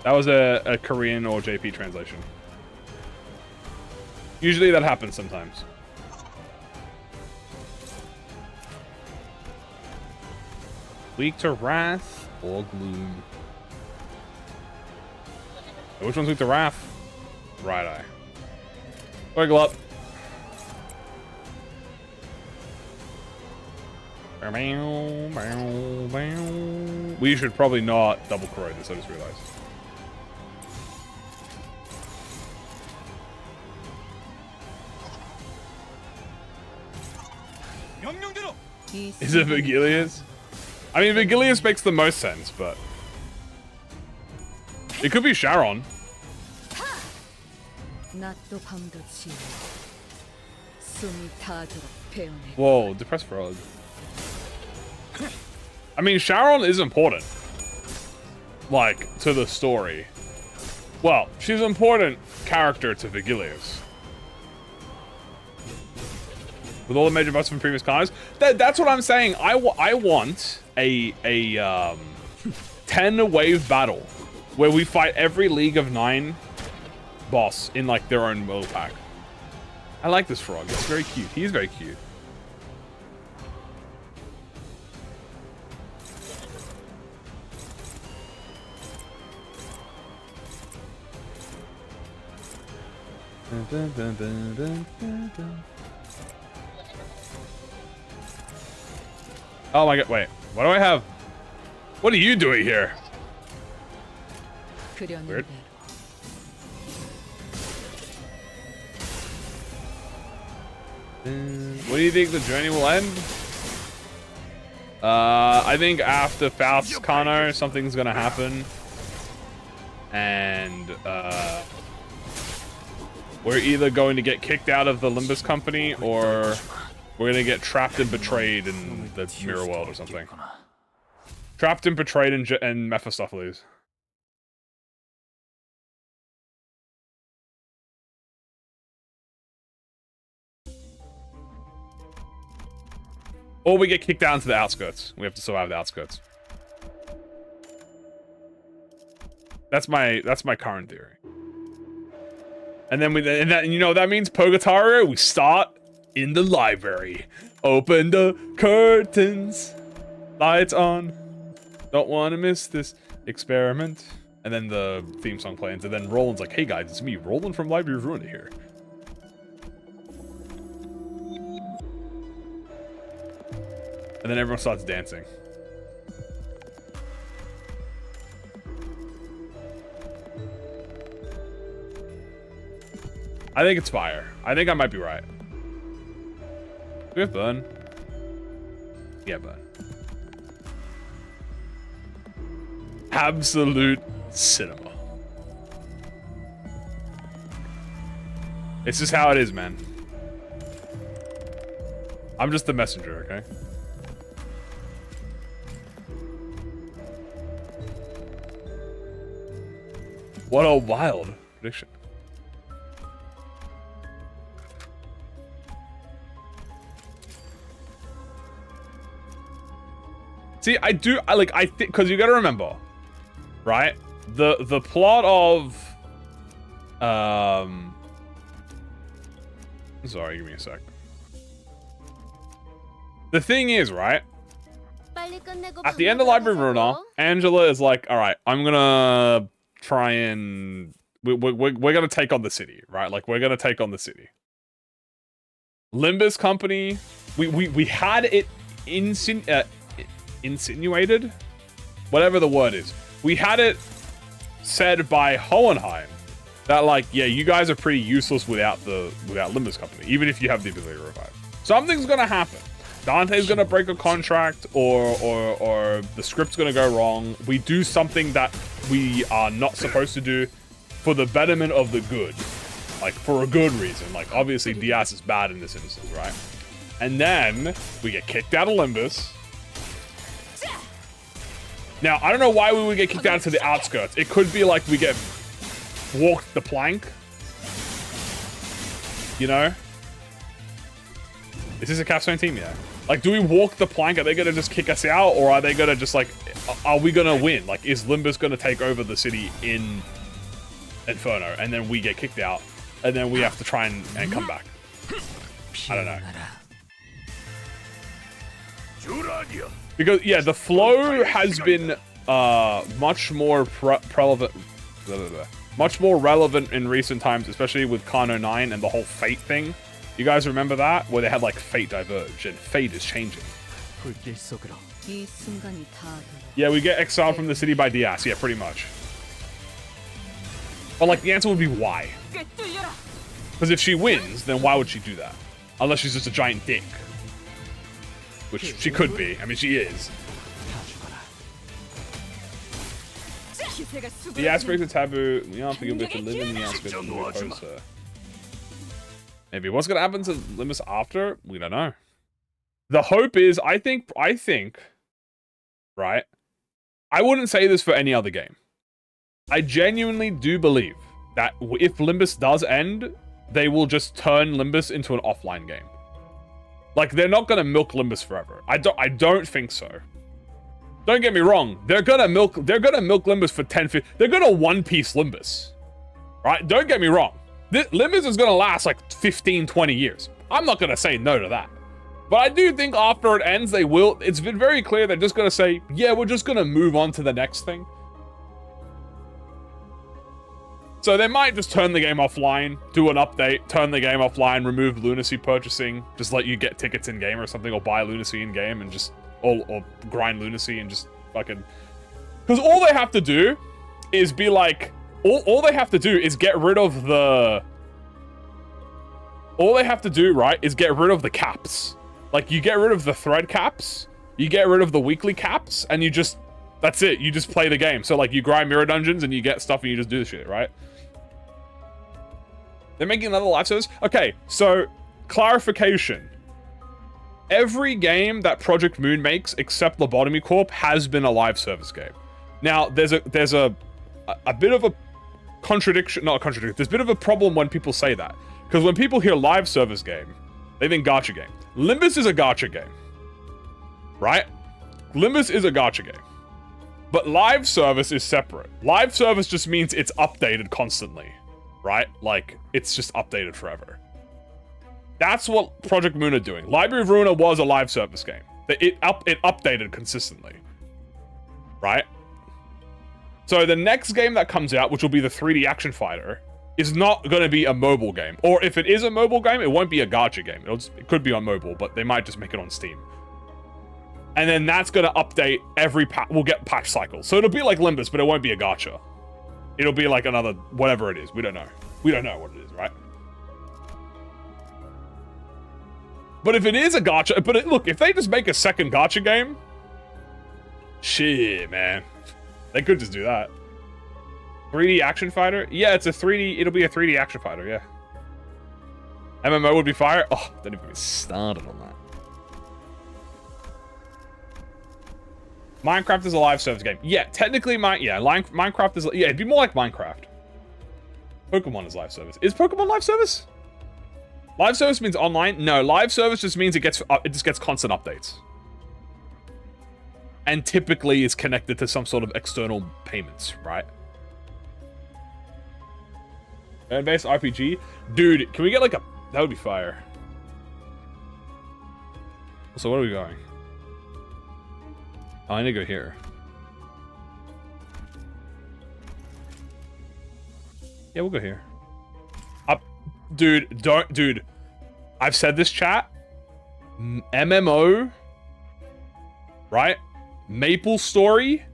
That was a Korean or JP translation. Usually that happens sometimes. Weak to Wrath or Gloom? Which one's weak to Wrath? Right eye. Wiggle up. We should probably not double corrode this, I just realized. Is it Vigilius? I mean, Vigilius makes the most sense, but... It could be Sharon. Whoa, depressed frog. I mean, Sharon is important. Like, to the story. Well, she's an important character to Vigilius. With all the major buffs from previous cars. That's what I'm saying. I want a 10 wave battle where we fight every League of 9 boss in like their own world pack. I like this frog. It's very cute. He's very cute. Oh my god, wait. What do I have? What are you doing here? Weird. What do you think the journey will end? I think after Faust's Kano, something's gonna happen. And, we're either going to get kicked out of the Limbus company, or we're gonna get trapped and betrayed in the mirror world or something. Trapped and betrayed in Mephistopheles. Or we get kicked out into the outskirts. We have to survive the outskirts. That's my current theory. And then you know what that means? Purgatorio, we start in the library. Open the curtains. Lights on. Don't want to miss this experiment. And then the theme song plays. And then Roland's like, hey guys, it's me, Roland from Library of Ruin here. And then everyone starts dancing. I think it's fire. I think I might be right. Do we have burn? Yeah, burn. Absolute cinema. It's just how it is, man. I'm just the messenger, okay? What a wild prediction. See, I think, because you gotta remember, right? The plot of, sorry, give me a sec. The thing is, right? At the end of Library Runa, Angela is like, all right, I'm gonna try and, we're gonna take on the city, right? Like, we're gonna take on the city. Limbus company, we had it insinuated, whatever the word is. We had it said by Hohenheim that, like, yeah, you guys are pretty useless without Limbus company, even if you have the ability to revive. Something's gonna happen. Dante's gonna break a contract, or the script's gonna go wrong. We do something that we are not supposed to do for the betterment of the good, like for a good reason. Like, obviously Diaz is bad in this instance, right? And then we get kicked out of Limbus. Now, I don't know why we would get kicked out to the outskirts. It could be like we get walked the plank. You know? Is this a capstone team? Yeah. Like, do we walk the plank? Are they going to just kick us out? Or are they going to just, like, are we going to win? Like, is Limbus going to take over the city in Inferno? And then we get kicked out. And then we have to try and come back. I don't know. Because, yeah, the flow has been much more relevant in recent times, especially with Kano 9 and the whole Fate thing. You guys remember that? Where they had, like, Fate diverge, and Fate is changing. Yeah, we get exiled from the city by Diaz. Yeah, pretty much. But, like, the answer would be why. Because if she wins, then why would she do that? Unless she's just a giant dick. Which she could be. I mean, she is. The aspects of taboo. We aren't thinking to live in the aspects of the maybe what's gonna happen to Limbus after? We don't know. The hope is, I think, right? I wouldn't say this for any other game. I genuinely do believe that if Limbus does end, they will just turn Limbus into an offline game. Like, they're not gonna milk Limbus forever. I don't think so. Don't get me wrong. They're gonna milk Limbus for 10, 15. They're gonna one-piece Limbus. Right? Don't get me wrong. Limbus is gonna last like 15, 20 years. I'm not gonna say no to that. But I do think after it ends, they will. It's been very clear they're just gonna say, yeah, we're just gonna move on to the next thing. So they might just turn the game offline, do an update, turn the game offline, remove lunacy purchasing, just let you get tickets in game or something, or buy lunacy in game and just, or grind lunacy and just fucking. Because all they have to do is be like, all they have to do is get rid of the. All they have to do, right, is get rid of the caps. Like, you get rid of the thread caps, you get rid of the weekly caps, and you just, that's it. You just play the game. So, like, you grind mirror dungeons and you get stuff and you just do the shit, right? They're making another live service? Okay, so, clarification. Every game that ProjectMoon makes, except Lobotomy Corp, has been a live service game. Now, there's a bit of a contradiction, not a contradiction, there's a bit of a problem when people say that. Because when people hear live service game, they think gacha game. Limbus is a gacha game. Right? Limbus is a gacha game. But live service is separate. Live service just means it's updated constantly. Right? Like, it's just updated forever. That's what ProjectMoon are doing. Library of Ruina was a live service game. It updated consistently. Right? So the next game that comes out, which will be the 3D action fighter, is not going to be a mobile game. Or if it is a mobile game, it won't be a gacha game. It could be on mobile, but they might just make it on Steam. And then that's going to update every pack. We'll get patch cycles. So it'll be like Limbus, but it won't be a gacha. It'll be like another, whatever it is. We don't know. We don't know what it is, right? But if it is a gacha, but look, if they just make a second gacha game, shit, man. They could just do that. 3D action fighter? Yeah, it's a 3D, it'll be a 3D action fighter, yeah. MMO would be fire? Oh, don't even get started on that. Minecraft is a live service game. Yeah, technically, Minecraft is... Yeah, it'd be more like Minecraft. Pokemon is live service. Is Pokemon live service? Live service means online? No, live service just means it just gets constant updates. And typically is connected to some sort of external payments, right? Turn-based RPG? Dude, can we get like a... That would be fire. So where are we going? Oh, I need to go here. Yeah, we'll go here. Up. Dude, I've said this, chat. MMO. Right? Maple Story.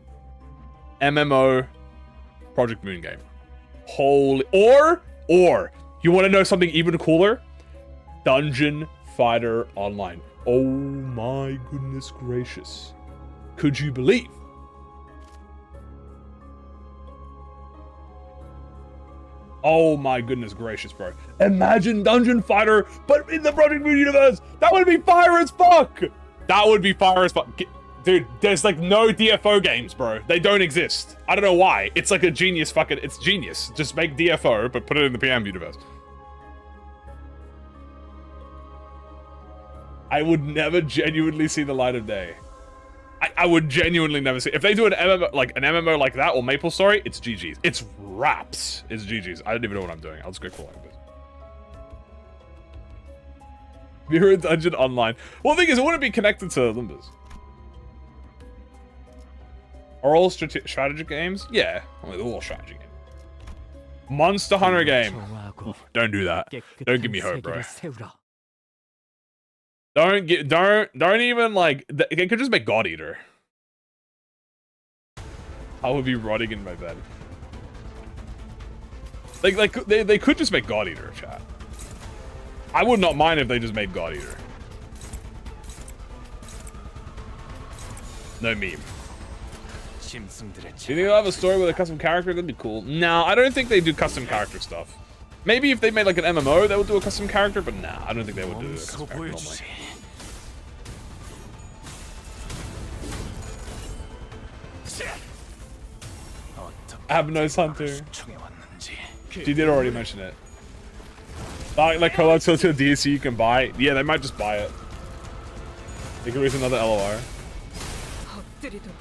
MMO. Project Moon game. Holy. Or, you want to know something even cooler? Dungeon Fighter Online. Oh my goodness gracious. Could you believe? Oh my goodness gracious, bro. Imagine Dungeon Fighter, but in the Project Moon universe. That would be fire as fuck. That would be fire as fuck. Dude, there's like no DFO games, bro. They don't exist. I don't know why. It's like a genius fucking... It's genius. Just make DFO, but put it in the PM universe. I would never genuinely see the light of day. I would genuinely never see... If they do an MMO like that or Maple Story, it's GG's. It's raps. It's GG's. I don't even know what I'm doing. I'll just go crawl like this. Mirror Dungeon Online. Well, the thing is, it wouldn't be connected to Limbus. Are all strategy games? Yeah. I mean, they're all strategy games. Monster Hunter game. Don't do that. Don't give me hope, bro. Don't even like, they could just make God Eater. I would be rotting in my bed. They could just make God Eater, chat. I would not mind if they just made God Eater. No meme. Do you think they'll have a story with a custom character? That'd be cool. No, I don't think they do custom character stuff. Maybe if they made like an MMO, they would do a custom character, but nah, I don't think they would do a custom character normally. I have no son too. She did already mention it. Like collabs to a DLC you can buy. Yeah, they might just buy it. They could raise another LOR.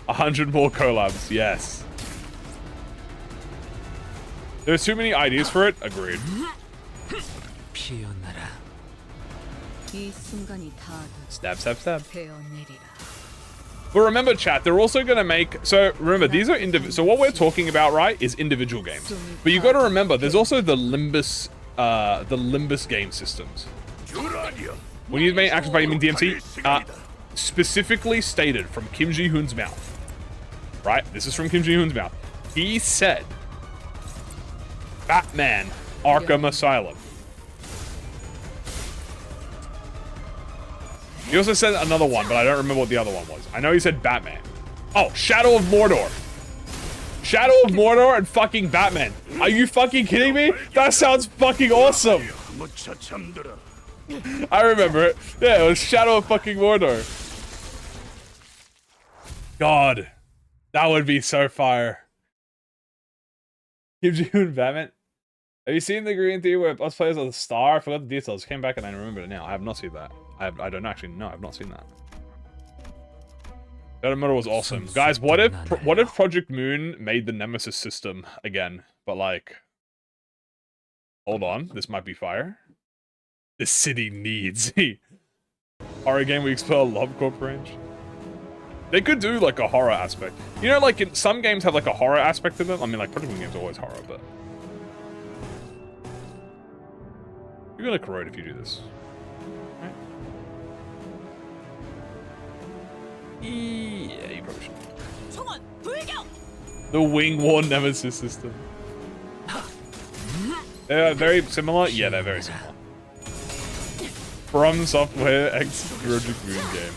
100 more collabs, yes. There's too many ideas for it. Agreed. Stab, stab, stab. But remember, chat, they're also gonna make... So, remember, these are individual... So what we're talking about, right, is individual games. But you gotta remember, there's also the Limbus game systems. When you make action fight, you mean DMT? Specifically stated from Kim Ji-hoon's mouth. Right? This is from Kim Ji-hoon's mouth. He said... Batman Arkham Asylum. He also said another one, but I don't remember what the other one was. I know he said Batman. Oh, Shadow of Mordor. Shadow of Mordor and fucking Batman. Are you fucking kidding me? That sounds fucking awesome. I remember it. Yeah, it was Shadow of fucking Mordor. God. That would be so fire. Kim Ji-hoon Batman. Have you seen the Green Theory where us players are the star? I forgot the details. Came back and I remember it now. I have not seen that. I don't actually know. I've not seen that. That Metal was awesome. Guys, what if Project Moon made the Nemesis system again? But like... Hold on. This might be fire. This city needs... Horror game we explore Love Corp range. They could do like a horror aspect. You know, like some games have like a horror aspect to them. I mean, like Project Moon games are always horror, but... You're gonna corrode if you do this. Right. Yeah, you probably should. The Wing War Nemesis system. They're very similar? Yeah, they're very similar. From Software X ProjectMoon game.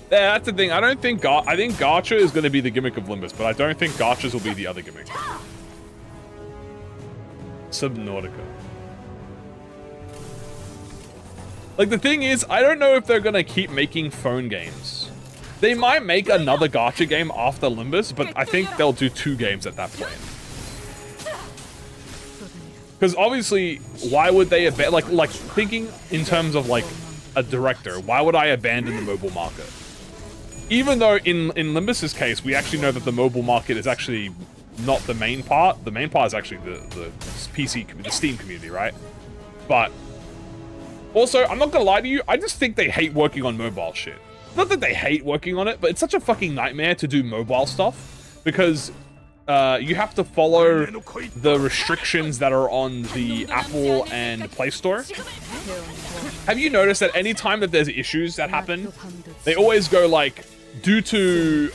Yeah, that's the thing. I don't think I think Gacha is going to be the gimmick of Limbus, but I don't think Gachas will be the other gimmick. Subnautica. Like, the thing is, I don't know if they're going to keep making phone games. They might make another Gacha game after Limbus, but I think they'll do 2 games at that point. Because obviously, why would they abandon, like thinking in terms of like a director, why would I abandon the mobile market? Even though in Limbus's case, we actually know that the mobile market is actually not the main part. The main part is actually the PC, the Steam community, right? But also, I'm not gonna lie to you, I just think they hate working on mobile shit. Not that they hate working on it, but it's such a fucking nightmare to do mobile stuff because you have to follow the restrictions that are on the Apple and Play Store. Have you noticed that any time that there's issues that happen, they always go like, due to,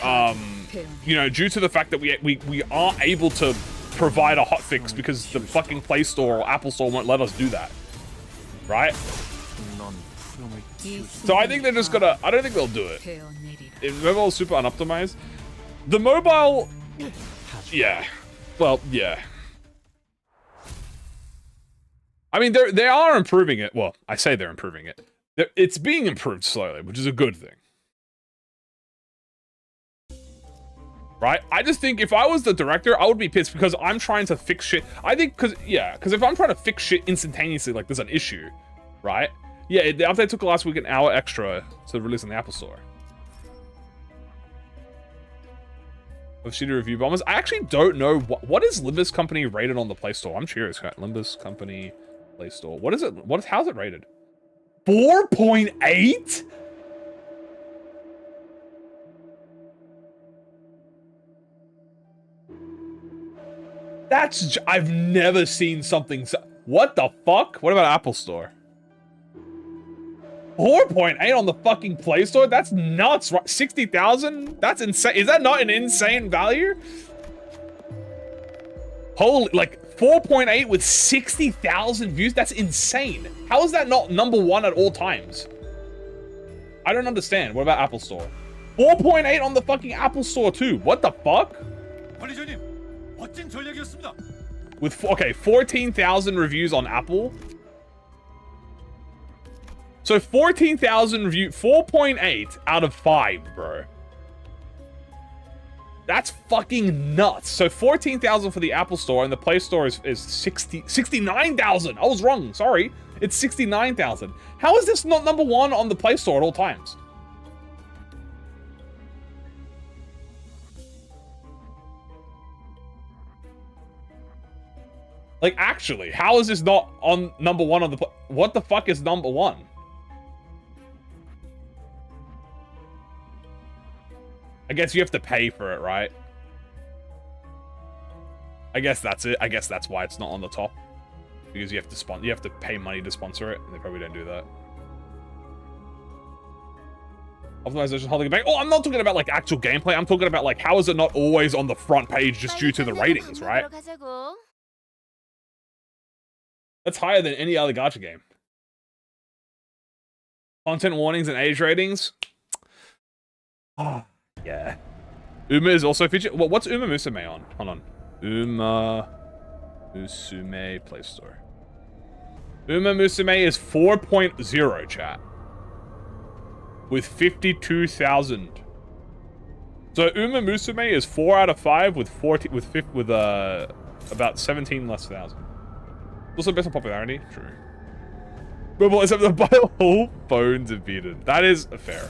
you know, due to the fact that we aren't able to provide a hotfix because the fucking Play Store or Apple Store won't let us do that, right? So I think they're just gonna, I don't think they'll do it. If mobile is super unoptimized, the mobile, yeah, well, yeah. I mean, they are improving it. Well, I say they're improving it. It's being improved slowly, which is a good thing. Right? I just think if I was the director, I would be pissed because I'm trying to fix shit. I think, because if I'm trying to fix shit instantaneously, like there's an issue, right? Yeah, the update took last week an hour extra to release on the Apple Store. Of shitty review bombers. I actually don't know what is Limbus Company rated on the Play Store. I'm curious. Limbus Company Play Store. What is it? How's it rated? 4.8? That's, I've never seen something so, what the fuck? What about Apple Store? 4.8 on the fucking Play Store? That's nuts, right? 60,000? That's insane. Is that not an insane value? Holy, like 4.8 with 60,000 views? That's insane. How is that not #1 at all times? I don't understand. What about Apple Store? 4.8 on the fucking Apple Store too. What the fuck? With, okay, 14,000 reviews on Apple. So 14,000 review, 4.8 out of 5, bro. That's fucking nuts. So 14,000 for the Apple Store and the Play Store is 69,000. I was wrong, sorry. It's 69,000. How is this not #1 on the Play Store at all times? Like, actually, how is this not on #1 on the... What the fuck is #1? I guess you have to pay for it, right? I guess that's it. I guess that's why it's not on the top. Because you have to pay money to sponsor it, and they probably don't do that. Optimization holding it back. Oh, I'm not talking about like actual gameplay. I'm talking about like how is it not always on the front page just due to the ratings, right? That's higher than any other gacha game. Content warnings and age ratings. Oh, yeah. Uma is also featured. Well, what's Uma Musume on? Hold on. Uma Musume Play Store. Uma Musume is 4.0, chat. With 52,000. So Uma Musume is 4 out of 5 with about 17 less thousand. Also based on popularity, true. Mobile except the whole phone defeated. That is fair.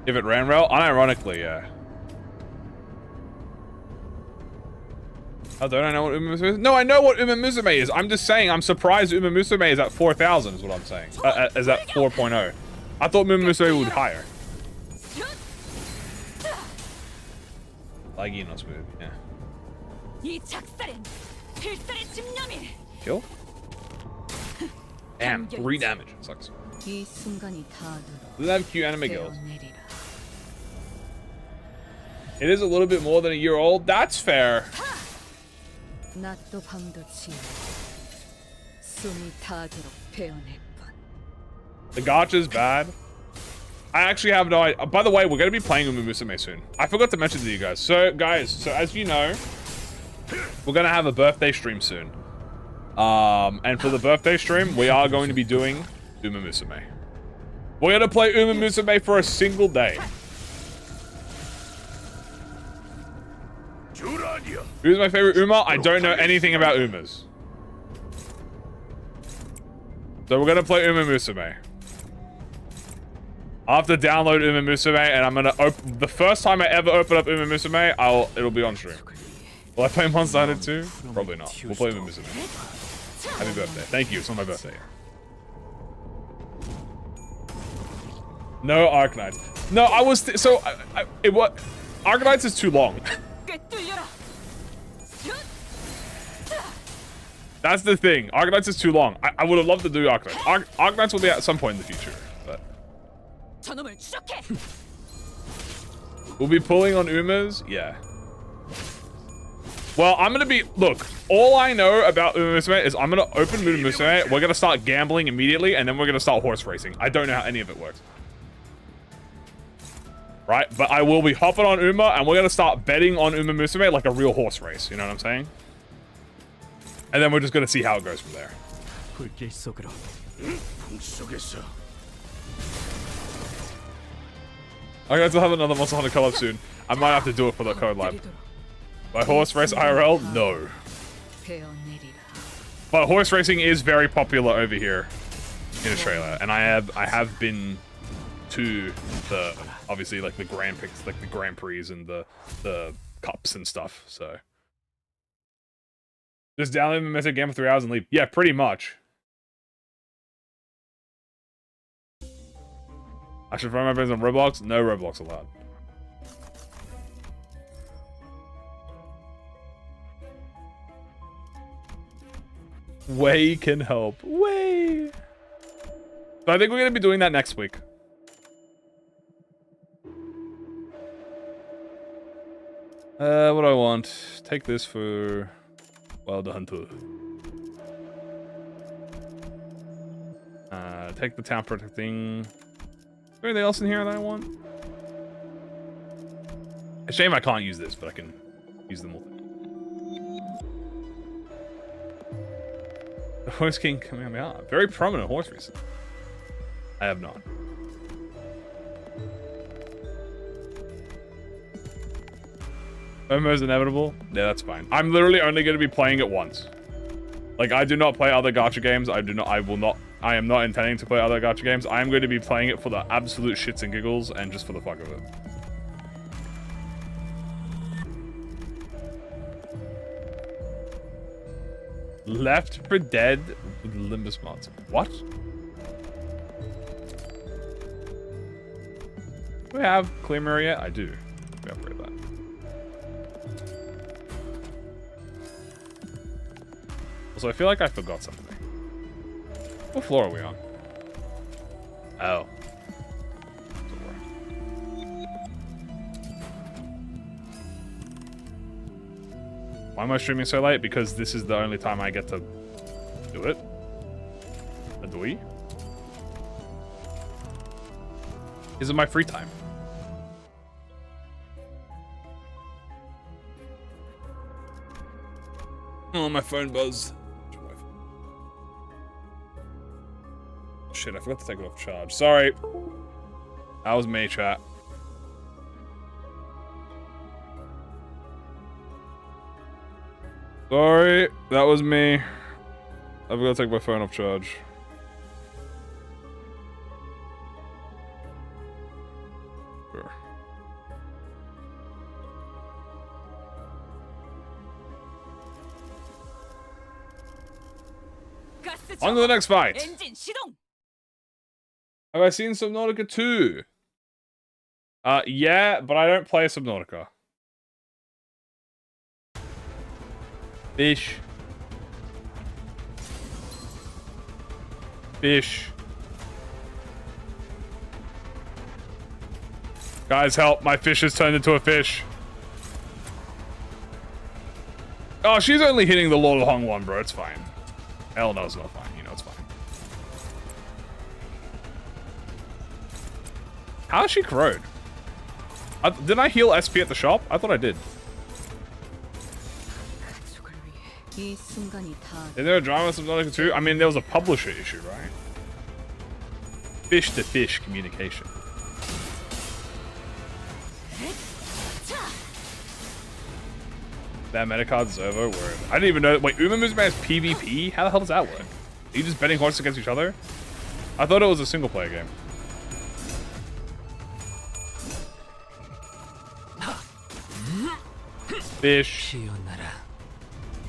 If it ran well, unironically, yeah. Oh, don't I know what Uma Musume is? No, I know what Uma Musume is. I'm just saying, I'm surprised Uma Musume is at 4,000 is what I'm saying. Is at 4.0. I thought Uma Musume would be higher. Laggy, not smooth, yeah. Kill. Damn, 3 damage. Sucks. 이 순간이 다 Doesn't have cute anime girls. 되어내리라. It is a little bit more than a year old. That's fair. 낮도 밤도 지나 숨이 닿도록 베어낼 뿐. The gacha's bad. I actually have no idea. By the way, we're going to be playing Uma Musume soon. I forgot to mention to you guys. So, guys, as you know, we're going to have a birthday stream soon. And for the birthday stream, we are going to be doing Uma Musume. We're going to play Uma Musume for a single day. Who's my favorite Uma? I don't know anything about Umas. So we're going to play Uma Musume. I'll have to download Uma Musume, and I'm going to open... The first time I ever open up Uma Musume, it'll be on stream. Will I play Monster Hunter 2? Probably not. We'll play Uma Musume. Happy birthday. Thank you. It's not my birthday yet. No Arknights. No, I was... Arknights is too long. That's the thing. Arknights is too long. I would have loved to do Arknights. Arknights will be at some point in the future, but... We'll be pulling on Umas? Yeah. Well, I'm gonna be... Look, all I know about Uma Musume is I'm gonna open Uma Musume, we're gonna start gambling immediately, and then we're gonna start horse racing. I don't know how any of it works. Right? But I will be hopping on Uma, and we're gonna start betting on Uma Musume like a real horse race. You know what I'm saying? And then we're just gonna see how it goes from there. I'm going to have another Monster Hunter collab soon. I might have to do it for the code lab. By horse race IRL? No. But horse racing is very popular over here in Australia, and I have been to the obviously like the Grand Prix, like the Grand Prix and the cups and stuff. So just download the method game for 3 hours and leave. Yeah, pretty much. I should find my friends on Roblox. No Roblox allowed. Way can help. Way. So I think we're going to be doing that next week. What do I want? Take this for Wild Hunter. Take the town protecting. Is there anything else in here that I want? A shame I can't use this, but I can use them all. The Horse King Kamehameha. Very prominent horse racer. I have not. FOMO is inevitable? Yeah, that's fine. I'm literally only going to be playing it once. Like, I do not play other gacha games. I am not intending to play other gacha games. I am going to be playing it for the absolute shits and giggles and just for the fuck of it. Left for Dead with Limbus mods. What? Do we have Clear Mirror yet? I do. We upgrade that. Also, I feel like I forgot something. What floor are we on? Oh. Why am I streaming so late? Because this is the only time I get to do it. Do we? Is it my free time? Oh, my phone buzzed. Shit, I forgot to take it off charge. Sorry. That was me, chat. Sorry, that was me. I've got to take my phone off charge. Sure. On to the next fight. Have I seen Subnautica 2? Yeah, but I don't play Subnautica. Fish. Fish. Guys, help. My fish has turned into a fish. Oh, she's only hitting the Lord of Hong one, bro. It's fine. Hell no, it's not fine. You know it's fine. How is she corrode? Did I heal SP at the shop? I thought I did. Is there a drama with Subnautica 2? I mean, there was a publisher issue, right? Fish-to-fish communication. That meta card is over. Word. I didn't even know. Wait, Uma Musume has PvP? How the hell does that work? Are you just betting horses against each other? I thought it was a single player game. Fish.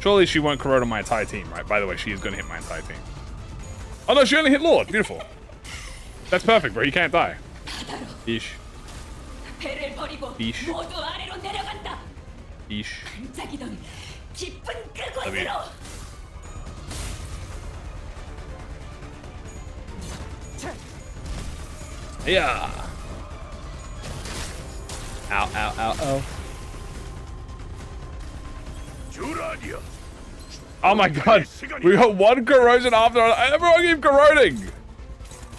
Surely she won't corrode on my entire team, right? By the way, she is going to hit my entire team. Oh no, she only hit Lord. Beautiful. That's perfect, bro. He can't die. Fish. Fish. Fish. Yeah. Ow, ow, ow, ow. Oh my god. We got one corrosion after. Everyone keep corroding.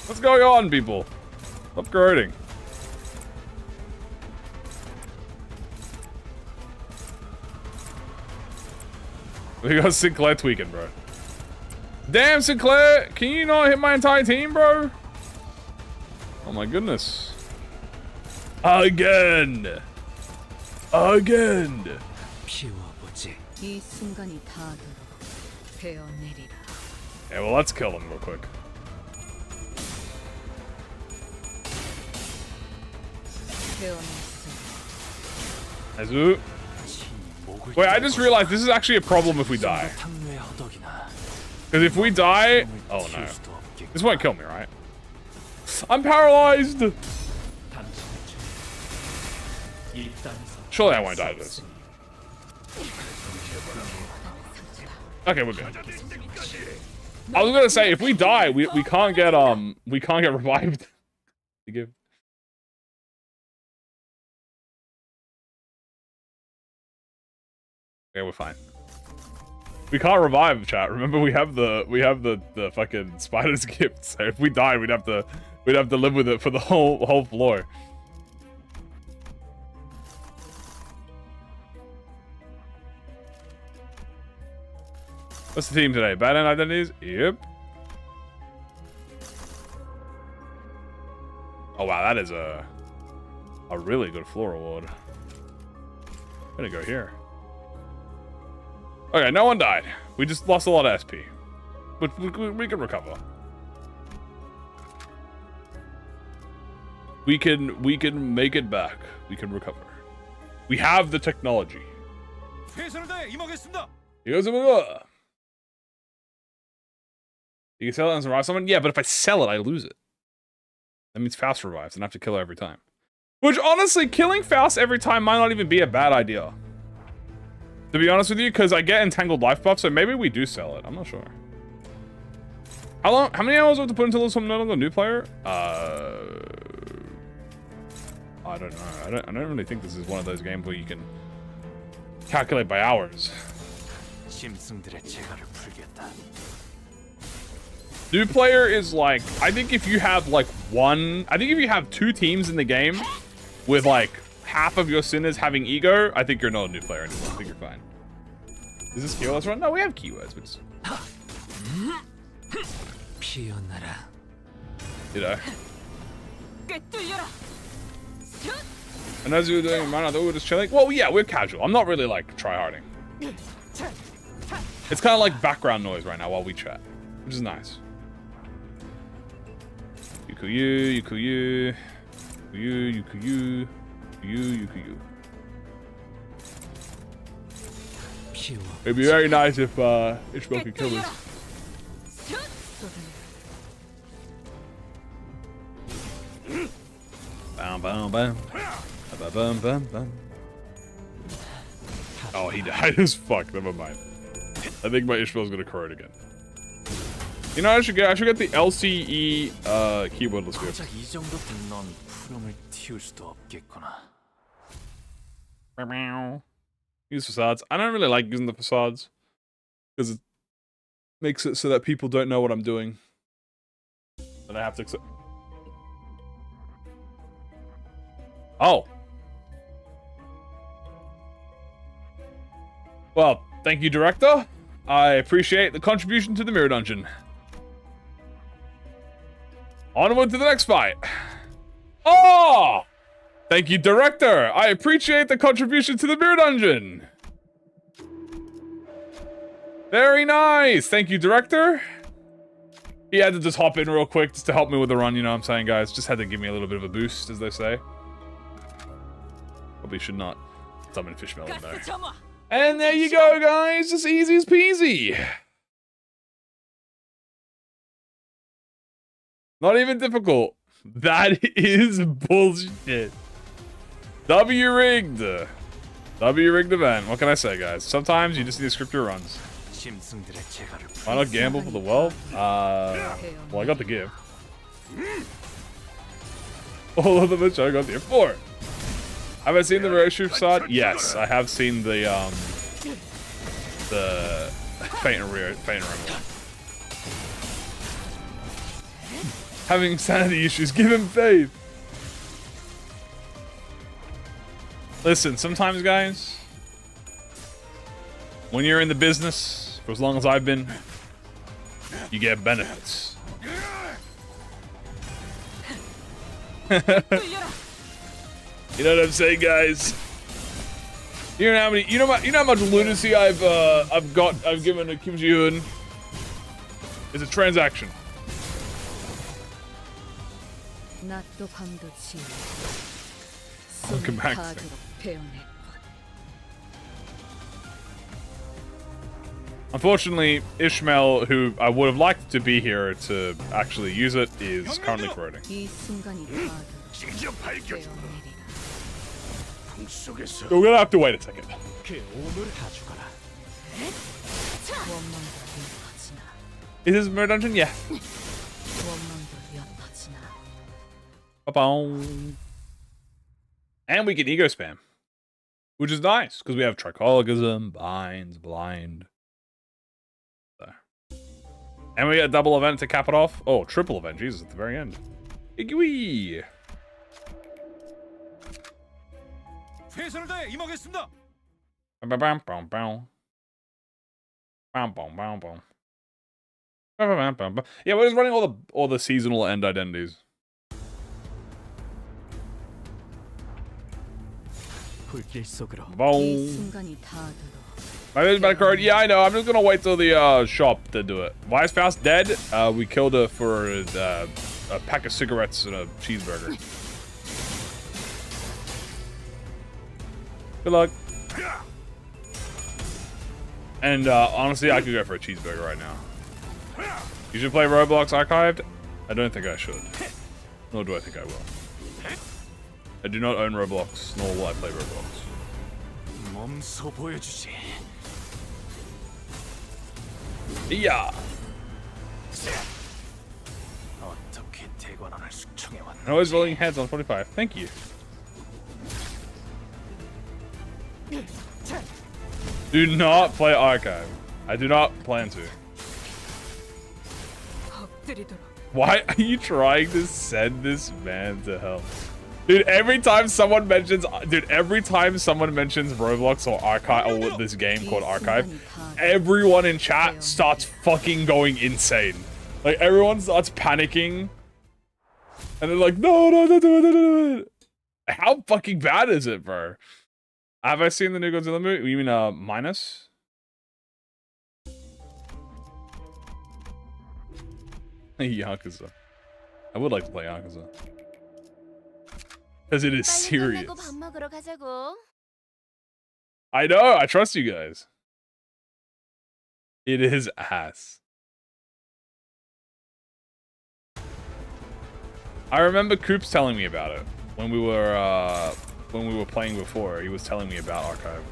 What's going on, people? Stop corroding. We got Sinclair tweaking, bro. Damn, Sinclair! Can you not hit my entire team, bro? Oh my goodness. Again! Again! Yeah, well, let's kill them real quick. Azu. Wait, I just realized this is actually a problem if we die. Because if we die... Oh no. This won't kill me, right? I'm paralyzed! Surely I won't die to this. Okay, we're good. I was gonna say, if we die, we can't get revived. Okay, we're fine. We can't revive, chat. Remember, we have the fucking spider's gift. So if we died, we'd have to live with it for the whole floor. What's the team today? Bad end identities? Yep. Oh wow, that is a really good floor award. I'm gonna go here. Okay, no one died. We just lost a lot of SP. But we can recover. We can make it back. We can recover. We have the technology. You can sell it and survive someone? Yeah, but if I sell it, I lose it. That means Faust revives and I have to kill her every time. Which, honestly, killing Faust every time might not even be a bad idea. To be honest with you, because I get entangled life buff, so maybe we do sell it. I'm not sure. How many hours do I have to put into this one on a new player? I don't know. I don't really think this is one of those games where you can calculate by hours. New player is like, I think if you have like if you have 2 teams in the game with like half of your sinners having ego, I think you're not a new player anymore. I think you're fine. Is this keyword run? No, we have keywords, but just... You know. And as you were doing, man, I thought we were just chilling. Well, yeah, we're casual. I'm not really like try-harding. It's kind of like background noise right now while we chat, which is nice. Yukuyu, Yukuyu, Yukuyu, Yukuyu, Yukuyu. It'd be very nice if Ishmael could kill this. Bam, bam, bam. Bam, bam, bam, bam. Oh, he died as fuck. Never mind. I think my Ishmael's gonna corrode again. You know, I should get the LCE keyboard. Let's go. 이 정도면 넌 푸름을 틔울 수도 없겠구나. Use facades. I don't really like using the facades because it makes it so that people don't know what I'm doing. And I have to accept. Oh. Well, thank you, director. I appreciate the contribution to the mirror dungeon. Onward to the next fight. Oh! Thank you, director. I appreciate the contribution to the mirror dungeon. Very nice. Thank you, director. He had to just hop in real quick just to help me with the run, you know what I'm saying, guys? Just had to give me a little bit of a boost, as they say. Probably should not summon Fishmail in there. And there you go, guys. Just easy as peasy. Not even difficult. That is bullshit. W-rigged. W-rigged event. What can I say, guys? Sometimes you just need to script your runs. Why not gamble for the wealth? Well, I got the gift. All of them which I got the four. Have I seen the Ryoshu facade? Yes, I have seen the Faint and Removal. Having sanity issues, give him faith. Listen, sometimes, guys, when you're in the business, for as long as I've been, you get benefits. You know what I'm saying, guys? You know how many? You know how much lunacy I've given to Kim Ji-hoon? It's a transaction. Welcome back. Unfortunately, Ishmael, who I would have liked to be here to actually use it, is currently corroding. We're gonna have to wait a second. Is this mirror dungeon? Yeah. And we can ego spam, which is nice because we have trichologism, binds, blind. There. And we get a double event to cap it off. Oh, triple event, Jesus, at the very end. Igui. Yeah, we're just running all the seasonal end identities. Boom. Maybe it's better card. Yeah, I know. I'm just gonna wait till the shop to do it. Why is Faust dead? We killed her for a pack of cigarettes and a cheeseburger. Good luck. And honestly, I could go for a cheeseburger right now. You should play Roblox Archived? I don't think I should. Nor do I think I will. I do not own Roblox, nor will I play Roblox. Yeah. I'm always rolling heads on 45. Thank you. Do not play Archive. I do not plan to. Why are you trying to send this man to hell? Dude, every time someone mentions Roblox or Archive, or this game called Archive, everyone in chat starts fucking going insane. Like, everyone starts panicking. And they're like, no. How fucking bad is it, bro? Have I seen the new Godzilla movie? You mean, Minus? Yakuza. I would like to play Yakuza. Because it is serious. I know, I trust you guys. It is ass. I remember Coops telling me about it when we were playing before. He was telling me about Archived.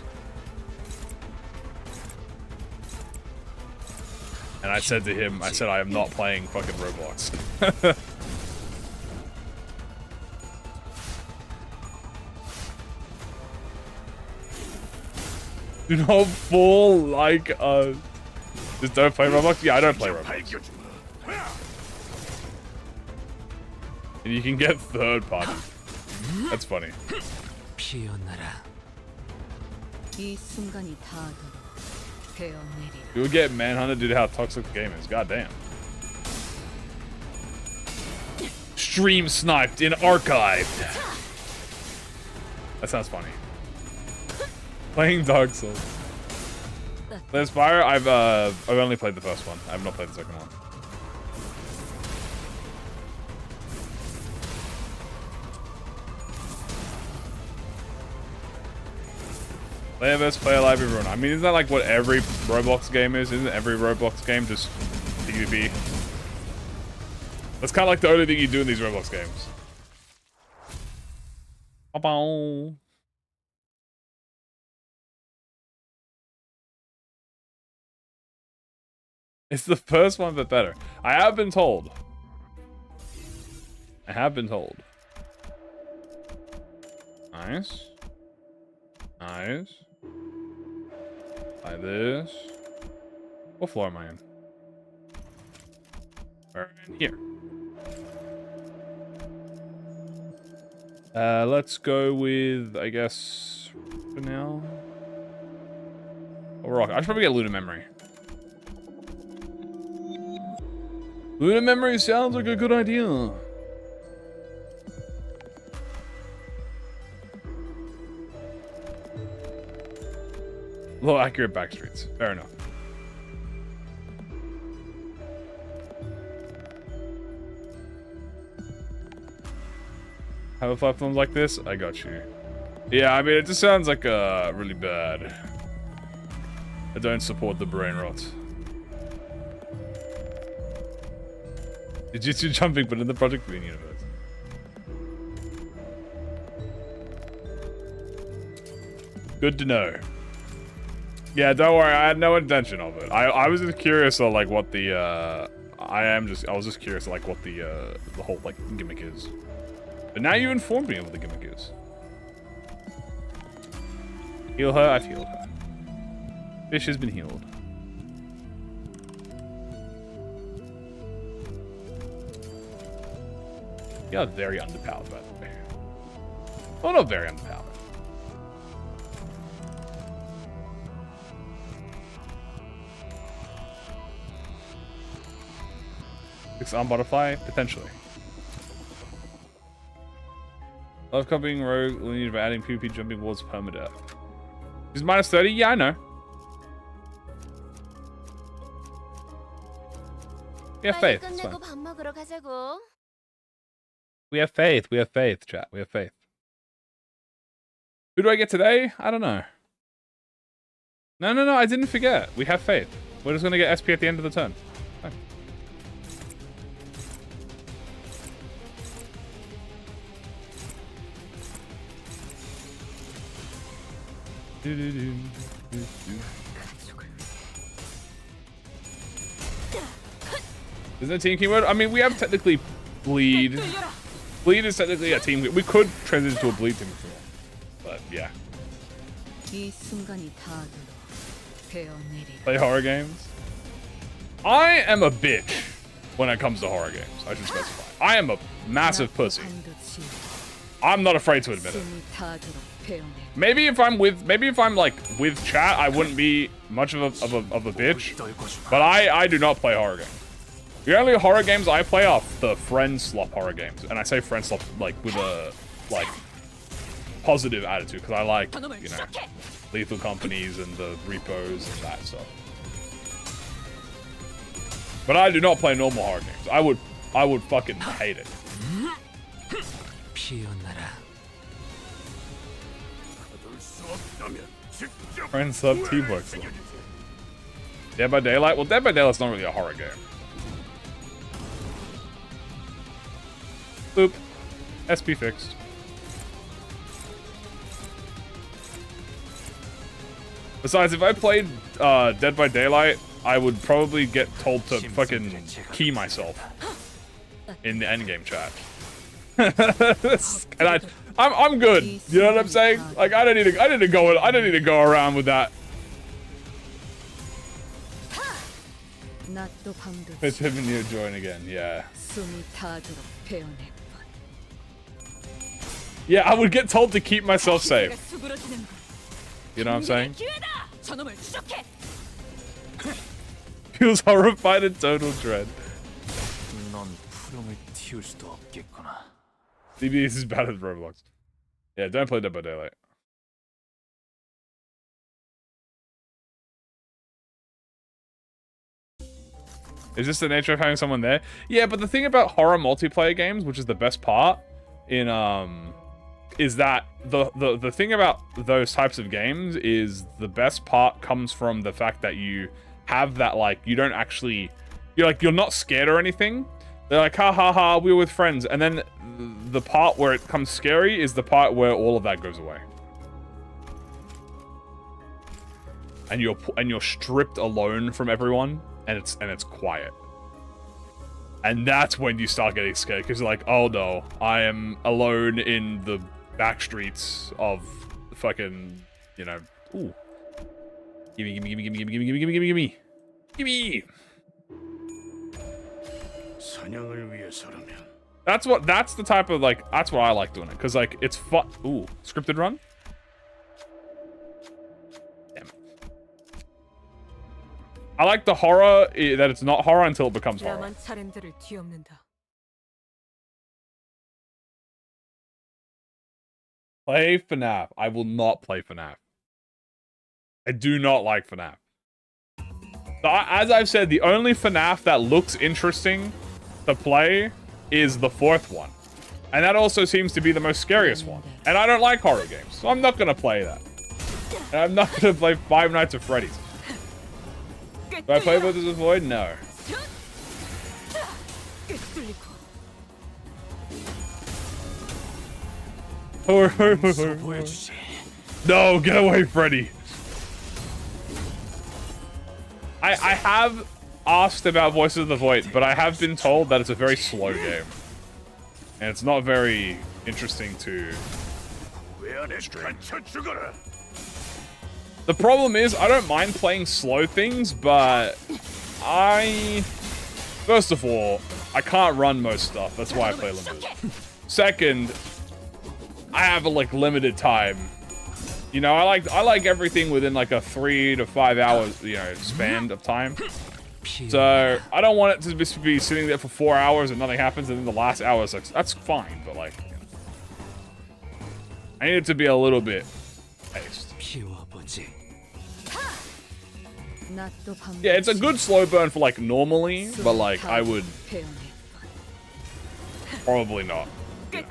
And I said to him, I said I am not playing fucking Roblox. Do not fall like us. Just don't play Roblox? Yeah, I don't play Roblox. And you can get third party. That's funny. 이 순간이 닿도록 베어내리라. You will get manhunted due to how toxic the game is. God damn. Stream sniped in archived. That sounds funny. Playing Dark Souls. The Aspire, I've only played the first one. I have not played the second one. Player vs. player live everyone. I mean, isn't that like what every Roblox game is? Isn't every Roblox game just PvP? That's kind of like the only thing you do in these Roblox games. Ba-bow. It's the first one, but better. I have been told. I have been told. Nice. Nice. Like this. What floor am I in? We're in here. Let's go with, I guess, for now. Oh, rock. I should probably get Luna Memory. Luna Memory sounds like a good idea. Low accurate backstreets. Fair enough. Have a platform like this? I got you. Yeah, I mean, it just sounds like really bad. I don't support the brain rot. Jujutsu jumping, but in the ProjectMoon universe. Good to know. Yeah, don't worry. I had no intention of it. I was just curious of like what the I was just curious of like what the whole like gimmick is. But now you informed me of what the gimmick is. Heal her. I've healed her. Fish has been healed. You are very underpowered, by the way. Well, not very underpowered. Six-arm butterfly? Potentially. Love copying rogue lineage by adding PvP jumping walls permadeath. Is minus 30? Yeah, I know. We have faith. It's fine. We have faith. We have faith, chat. We have faith. Who do I get today? I don't know. No. I didn't forget. We have faith. We're just going to get SP at the end of the turn. Fine. Isn't it team keyword? I mean, we have technically bleed. Bleed is technically a team. We could transition to a bleed team if we want. But yeah. Play horror games. I am a bitch when it comes to horror games. I should specify. I am a massive pussy. I'm not afraid to admit it. Maybe if I'm like with chat, I wouldn't be much of a bitch. But I do not play horror games. The only horror games I play are the friend slop horror games, and I say friend slop like with a like positive attitude because I like, you know, Lethal Companies and the repos and that stuff. But I do not play normal horror games. I would fucking hate it. Friend sub teamwork. Dead by Daylight? Well, Dead by Daylight's not really a horror game. Boop. SP fixed. Besides, if I played Dead by Daylight I would probably get told to fucking key myself in the endgame chat. And I'm good. You know what I'm saying? Like I don't need to go around with that. It's him and you join again, yeah. Yeah, I would get told to keep myself safe. You know what I'm saying? Feels horrified and total dread. DBS is bad at Roblox. Yeah, don't play Dead by Daylight. Is this the nature of having someone there? Yeah, but the thing about horror multiplayer games, which is the best part, in is that the thing about those types of games is the best part comes from the fact that you have that, like, you don't actually, you're not scared or anything. They're like, ha ha ha, we're with friends. And then the part where it becomes scary is the part where all of that goes away. And you're stripped alone from everyone, and it's quiet. And that's when you start getting scared, because you're like, oh no, I am alone in the back streets of fucking, you know, ooh. Gimme. That's the type of, like, that's what I like doing it, because, like, it's fun. Ooh, scripted run? Damn it. I like the horror, that it's not horror until it becomes horror. Play FNAF. I will not play FNAF. I do not like FNAF. So, as I've said, the only FNAF that looks interesting to play is the 4th one. And that also seems to be the most scariest one. And I don't like horror games, so I'm not going to play that. And I'm not going to play Five Nights at Freddy's. Do I play Blizzard's Void? No. No, get away, Freddy. I have asked about Voices of the Void, but I have been told that it's a very slow game. And it's not very interesting to stream. The problem is, I don't mind playing slow things, but first of all, I can't run most stuff. That's why I play Limbus. Second, I have a, like, limited time. You know, I like everything within, like, a 3 to 5 hours, you know, span of time. So I don't want it to just be sitting there for 4 hours and nothing happens, and then the last hour is like, that's fine, but, like, you know, I need it to be a little bit paced. Yeah, it's a good slow burn for, like, normally, but, like, I would probably not. You know.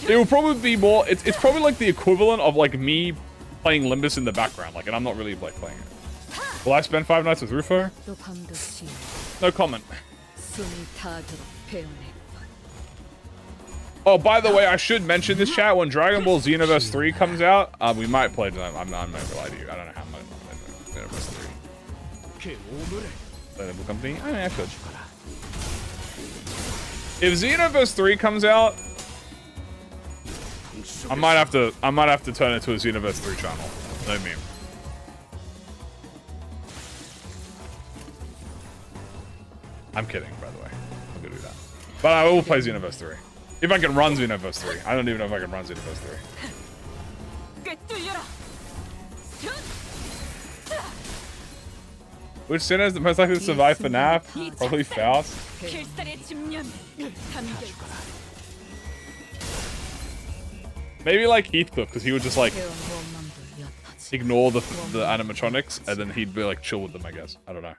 It will probably be more, it's probably like the equivalent of, like, me playing Limbus in the background, like, and I'm not really, like, playing it. Will I spend 5 nights with Rufo? No comment. Oh, by the way, I should mention this, chat. When Dragon Ball Xenoverse 3 comes out, we might play tonight. I'm not gonna lie to you. I don't know how much I'm playing Xenoverse 3. Playable company? I mean, I could. If Xenoverse 3 comes out, I might have to turn it to a Xenoverse 3 channel. No meme. I'm kidding, by the way. I'm gonna do that. But I will play Xenoverse 3. If I can run Xenoverse 3. I don't even know if I can run Xenoverse 3. Which sinner is the most likely to survive FNAF? Probably Faust. Maybe like Heathcliff, because he would just, like, ignore the animatronics, and then he'd be, like, chill with them, I guess. I don't know.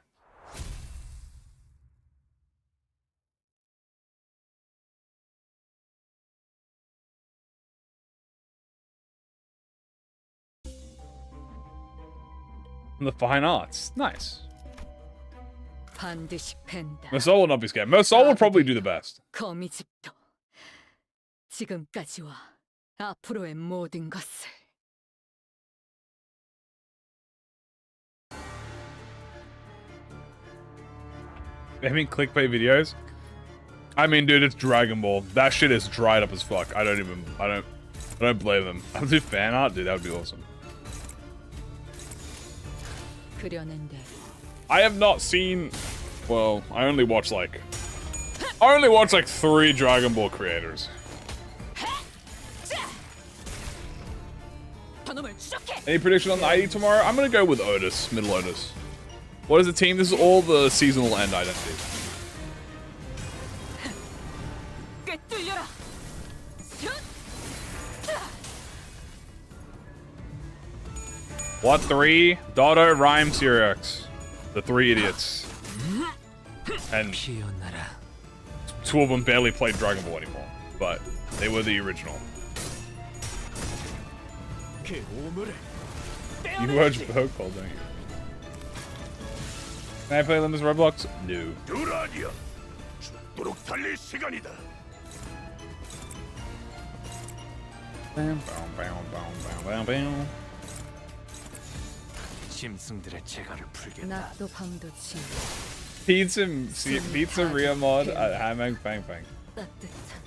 And the fine arts. Nice. Mersault will not be scared. Mersault will probably do the best. I mean, clickbait videos. I mean, dude, it's Dragon Ball. That shit is dried up as fuck. I don't blame them. I'll do fan art, dude. That would be awesome. 그려낸 대로 I have not seen. Well, I only watch like 3 Dragon Ball creators. Any prediction on the ID tomorrow? I'm gonna go with Otis, Middle Otis. What is the team? This is all the seasonal end identities. What 3? Dotto, Rhyme, Siriox. The 3 idiots. And 2 of them barely played Dragon Ball anymore, but they were the original. You watch Pokeball, don't you? Can I play Limbus Roblox? No. Bam, bam, bam, bam, bam, bam. 짐승들의 재갈을 풀겠다. 낮도 밤도 지우 Pizzeria mod at Hamang Bang Bang. 따뜻한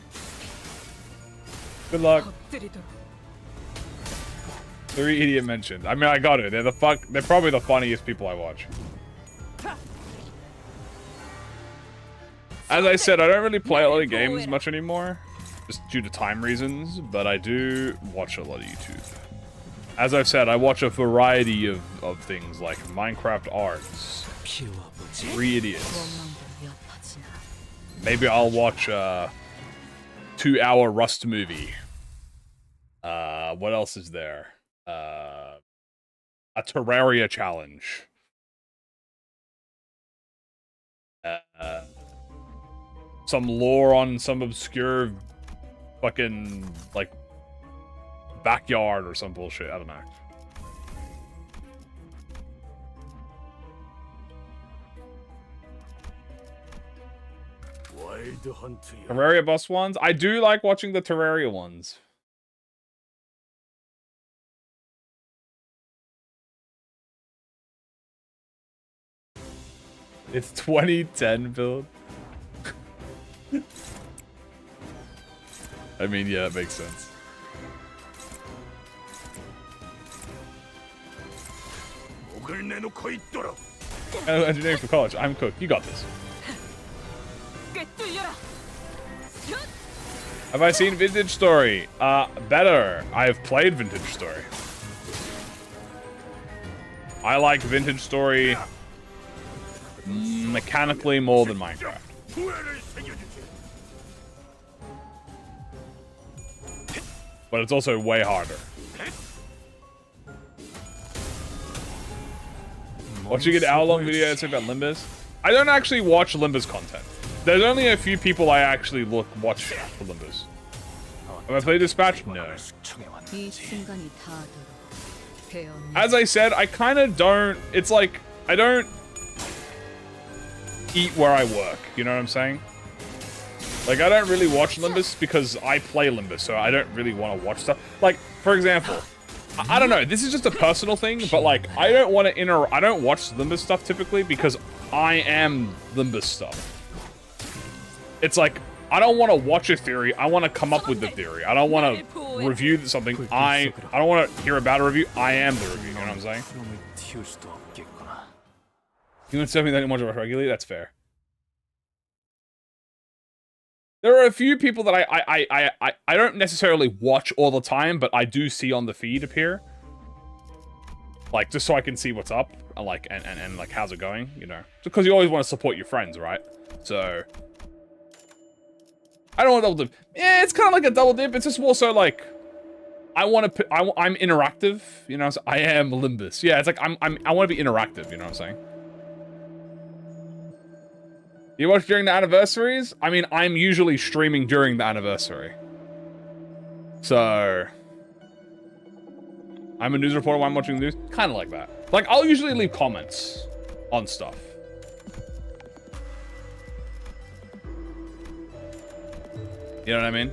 Good luck. 엎드리도록 3 idiot mentioned. I mean, I got it. They're probably the funniest people I watch. As I said, I don't really play a lot of games much anymore, just due to time reasons, but I do watch a lot of YouTube. As I've said, I watch a variety of things like Minecraft arts, 3 idiots. 원망도 엿하지나 Maybe I'll watch a 2-hour Rust movie. What else is there? A Terraria challenge. Some lore on some obscure fucking like backyard or some bullshit. I don't know. Terraria boss ones? I do like watching the Terraria ones. It's 2010 build. I mean, yeah, it makes sense. Engineering for college. I'm Cook. You got this. Have I seen Vintage Story? Better. I have played Vintage Story. I like Vintage Story mechanically more than Minecraft. But it's also way harder. Watching an hour-long video about Limbus? I don't actually watch Limbus content. There's only a few people I actually watch for Limbus. Have I played Dispatch? No. 이 순간이 닿도록 배웠네. As I said, I kind of don't... It's like, I don't eat where I work. You know what I'm saying? Like, I don't really watch Limbus because I play Limbus, so I don't really want to watch stuff. Like, for example, I don't know, this is just a personal thing, but like, I don't want to I don't watch Limbus stuff typically because I am Limbus stuff. It's like, I don't want to watch a theory, I want to come up with the theory. I don't want to review something, I don't want to hear about a review, I am the review, you know what I'm saying? You want something that I didn't watch regularly? That's fair. There are a few people that I don't necessarily watch all the time, but I do see on the feed appear. Like, just so I can see what's up, and like, and like, how's it going, you know? Because you always want to support your friends, right? So, I don't want to double dip. Yeah, it's kind of like a double dip. It's just more so like, I'm interactive, you know? So I am Limbus. Yeah, it's like I want to be interactive, you know what I'm saying? You watch during the anniversaries? I mean, I'm usually streaming during the anniversary. So, I'm a news reporter while I'm watching the news. Kind of like that. Like, I'll usually leave comments on stuff. You know what I mean?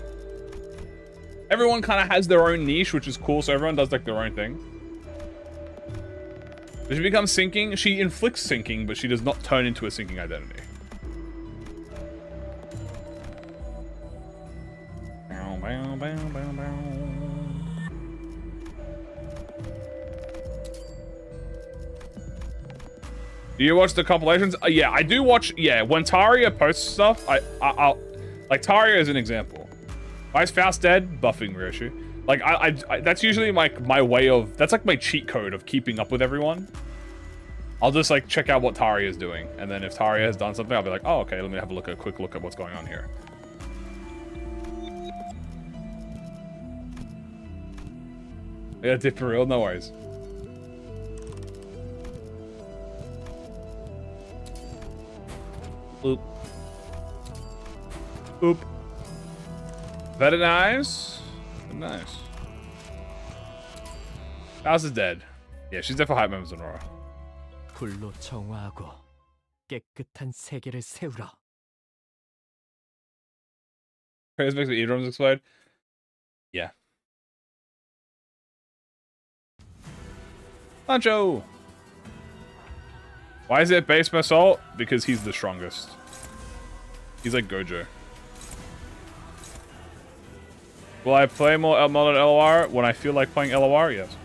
Everyone kind of has their own niche, which is cool, so everyone does like their own thing. Does she become sinking? She inflicts sinking, but she does not turn into a sinking identity. Do you watch the compilations? Yeah, I do watch. Yeah, when Taria posts stuff, I'll like Taria is an example. Why is Faust dead? Buffing Ryoshu. Like I that's usually my way of, that's like my cheat code of keeping up with everyone. I'll just like check out what Taria is doing, and then if Taria has done something, I'll be like, oh okay, let me have a quick look at what's going on here. Yeah, dip for real, no worries. Boop. Boop. Very nice. Nice. House is dead. Yeah, she's dead for hype members on Aurora. 불로 정화하고 깨끗한 세계를 세우라. Praise makes the eardrums explode. Yeah. Sancho! Why is it base assault? Because he's the strongest. He's like Gojo. Will I play more modded LOR when I feel like playing LOR? Yes.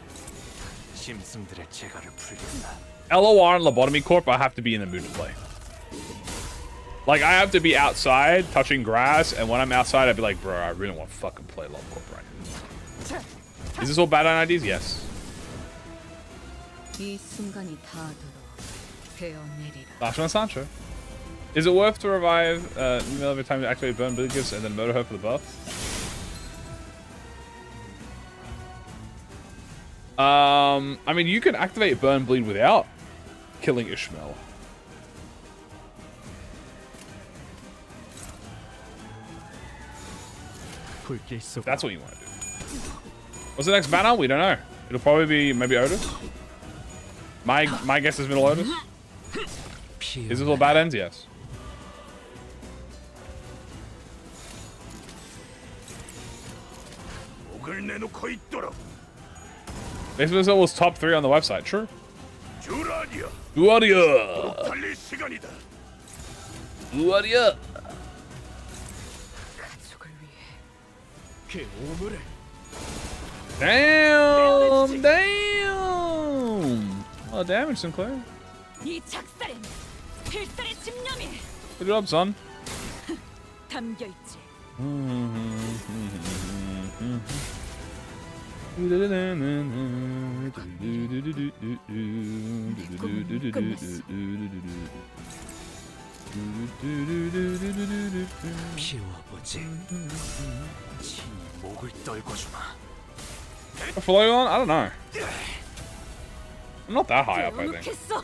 짐승들의 재갈을 풀겠다. LOR and Lobotomy Corp, I have to be in the mood to play. Like, I have to be outside, touching grass, and when I'm outside, I'd be like, bro, I really want to fucking play Lob Corp right now. Is this all bad IDs? Yes. 이 순간이 닿도록 베어내리라. Lashman Sancho. Is it worth to revive every time you activate Burn Bleed Gifts and then murder her for the buff? I mean, you can activate Burn Bleed without killing Ishmael. That's what you want to do. What's the next banner? We don't know. It'll probably be maybe Otis. My guess is middle Otis. Is this all bad ends? Yes. Base Missile was top 3 on the website. True. Duadia. Duadia. Damn! Damn! Oh, damage, Sinclair. 이 작살엔 필살의 집념이 Good job, son. 담겨 있지. 피워보지. 지 목을 떨궈주마. Follow you on? I don't know. I'm not that high up, I think. 개운했어.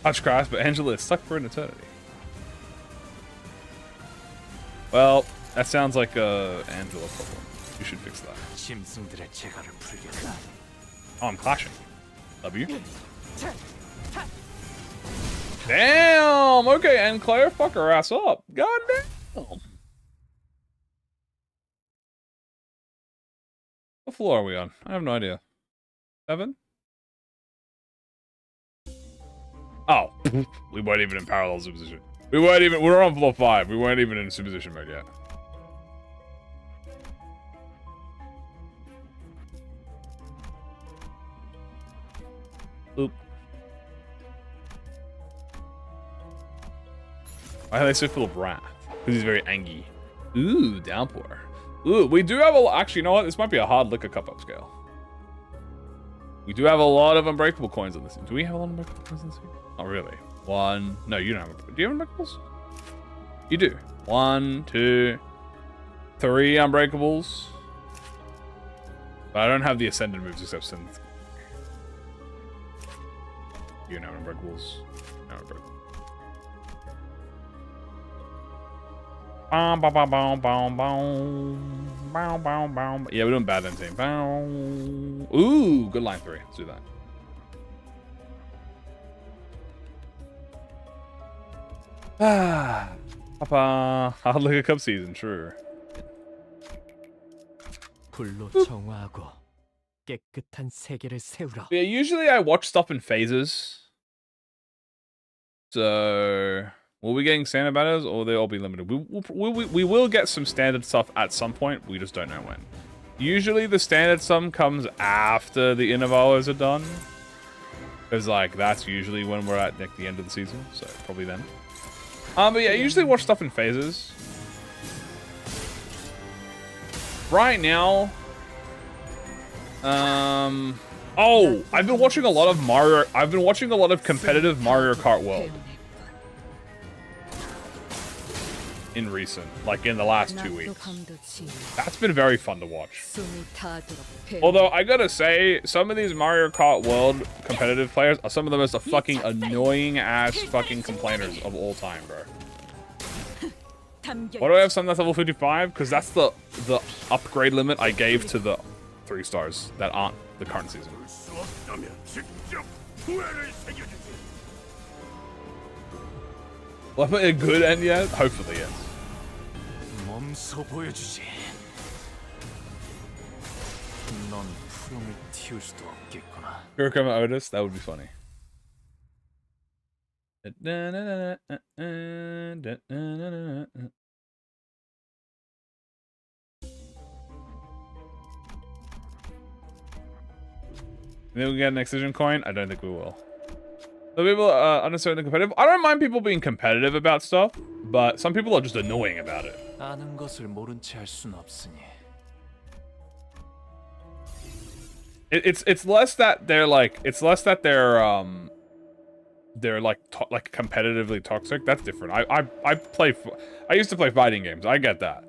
Touch Christ, but Angela is stuck for an eternity. Well, that sounds like a Angela problem. You should fix that. 짐승들의 재갈을 풀겠다. Oh, I'm clashing. W? Damn! Okay, and Claire, fuck her ass up. God damn! What floor are we on? I have no idea. 7? Oh. We weren't even in parallel superposition. We were on floor 5. We weren't even in superposition mode yet. Oop. Why are they so full of wrath? Because he's very angry. Ooh, downpour. Ooh, we do have a lot. Actually, you know what? This might be a hard liquor cup upscale. We do have a lot of unbreakable coins on this. Do we have a lot of unbreakable coins on this? Oh, really? 1. No, you don't have. Do you have unbreakables? You do. 1, 2, 3 unbreakables. But I don't have the ascended moves except synth. You know unbreakables. No unbreakables. Yeah, we're doing bad then team. Ooh, good line 3. Let's do that. Ah, Papa, hard liquor cup season, true. 불로 정화하고 깨끗한 세계를 세우라. Yeah, usually I watch stuff in phases. So Will we getting standard banners, or will they all be limited? We will get some standard stuff at some point. We just don't know when. Usually the standard sum comes after the intervals are done. Because, like, that's usually when we're at like, the end of the season. So, probably then. But yeah, I usually watch stuff in phases. Right now... Oh! I've been watching a lot of Mario... I've been watching a lot of competitive Mario Kart World. In recent, like in the last 2 weeks. That's been very fun to watch. Although, I gotta say, some of these Mario Kart World competitive players are some of the most fucking annoying ass fucking complainers of all time, bro. Why do I have some that's level 55? Because that's the upgrade limit I gave to the 3 stars that aren't the current season. Will I play a good end yet? Hopefully, yes. Kurokoma Otis, that would be funny. Then we get an Excision coin? I don't think we will. The people are unnecessarily competitive. I don't mind people being competitive about stuff, but some people are just annoying about it. It's less that they're like they're like competitively toxic. That's different. I used to play fighting games. I get that.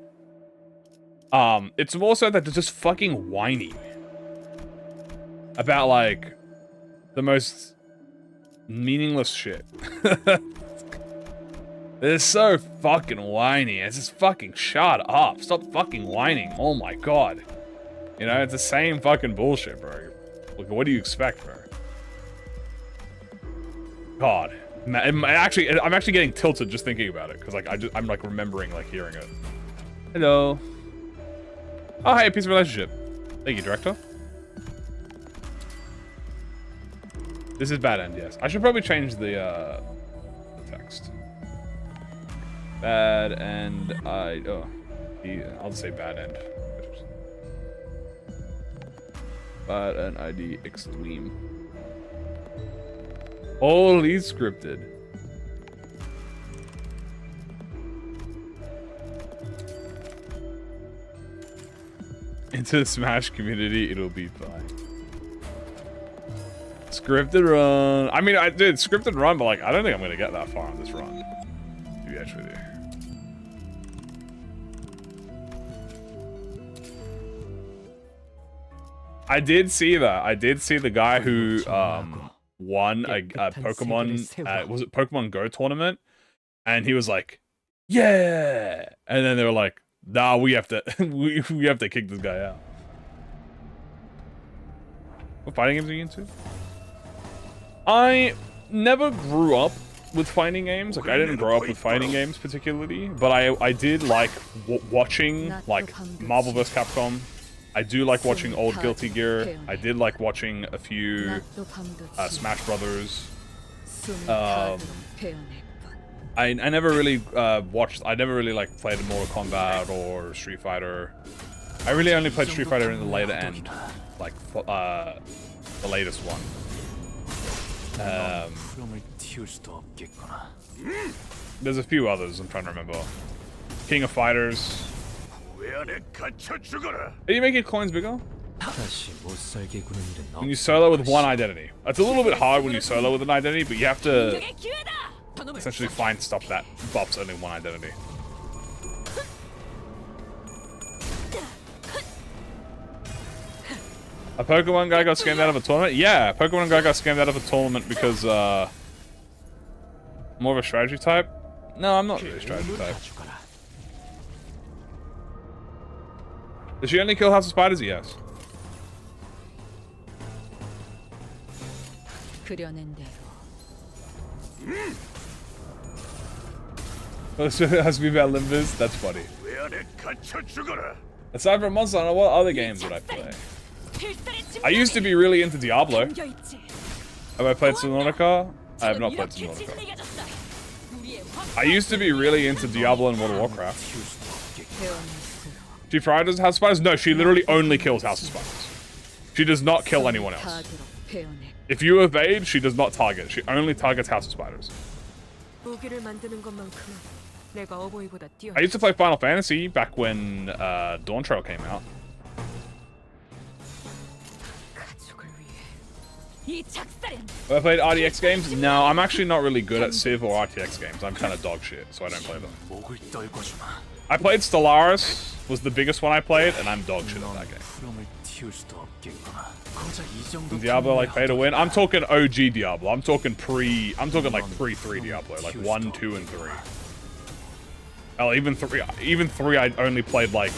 It's more so that they're just fucking whiny about like the most meaningless shit. They're so fucking whiny. It's just fucking shut up. Stop fucking whining. Oh my god. You know, it's the same fucking bullshit, bro. Like, what do you expect, bro? God. I'm actually getting tilted just thinking about it, because like I'm like remembering like hearing it. Hello. Oh hey, peace of relationship. Thank you, director. This is bad end, yes. I should probably change the text. Bad end. I'll just say bad end. Bad end ID extreme. Holy scripted. Into the Smash community, it'll be fine. Scripted run. I mean, I did scripted run, but like, I don't think I'm gonna get that far on this run. To be honest with you. I did see that. I did see the guy who won a Pokemon. Was it Pokemon Go tournament? And he was like, "Yeah!" And then they were like, "Nah, we have to, we have to kick this guy out." What fighting games are you into? I never grew up with fighting games. Like, I didn't grow up with fighting games particularly, but I did like watching like Marvel vs. Capcom. I do like watching old Guilty Gear. I did like watching a few Smash Brothers. I never really I never really like played Mortal Kombat or Street Fighter. I really only played Street Fighter in the later end, like the latest one. There's a few others I'm trying to remember. King of Fighters. Are you making coins bigger? When you solo with one identity. It's a little bit hard when you solo with an identity, but you have to essentially find stuff that buffs only one identity. A Pokemon guy got scammed out of a tournament? Yeah, a Pokemon guy got scammed out of a tournament because, more of a strategy type? No, I'm not really a strategy type. Does she only kill House of Spiders? Yes. It has to be about Limbus? That's funny. Aside from Monster Hunter, what other games would I play? I used to be really into Diablo. Have I played Subnautica? I have not played Subnautica. I used to be really into Diablo and World of Warcraft. 튀울 수도 없겠구나. 배웠으로 She prioritizes House of Spiders? No, she literally only kills House of Spiders. She does not kill anyone else. 타도록 배워내. If you evade, she does not target. She only targets House of Spiders. 무기를 만드는 것만큼은 내가 어버이보다 뛰어. I used to play Final Fantasy back when Dawn Trail came out. 가족을 위해 이 작살엔 Have I played RDX games? No, I'm actually not really good at Civ or RTX games. I'm kind of dog shit, so I don't play them. 목을 떨궈주마. I played Stellaris, was the biggest one I played, and I'm dog shit at 넌 that game. 푸름을 틔울 수도 없겠구나. 고작 이 정도 Diablo like pay to win. I'm talking OG Diablo. I'm talking like 넌 pre-3 Diablo, like 틔울 1, 수도 2, and 3. 없겠구나. Hell, even 3 I only played like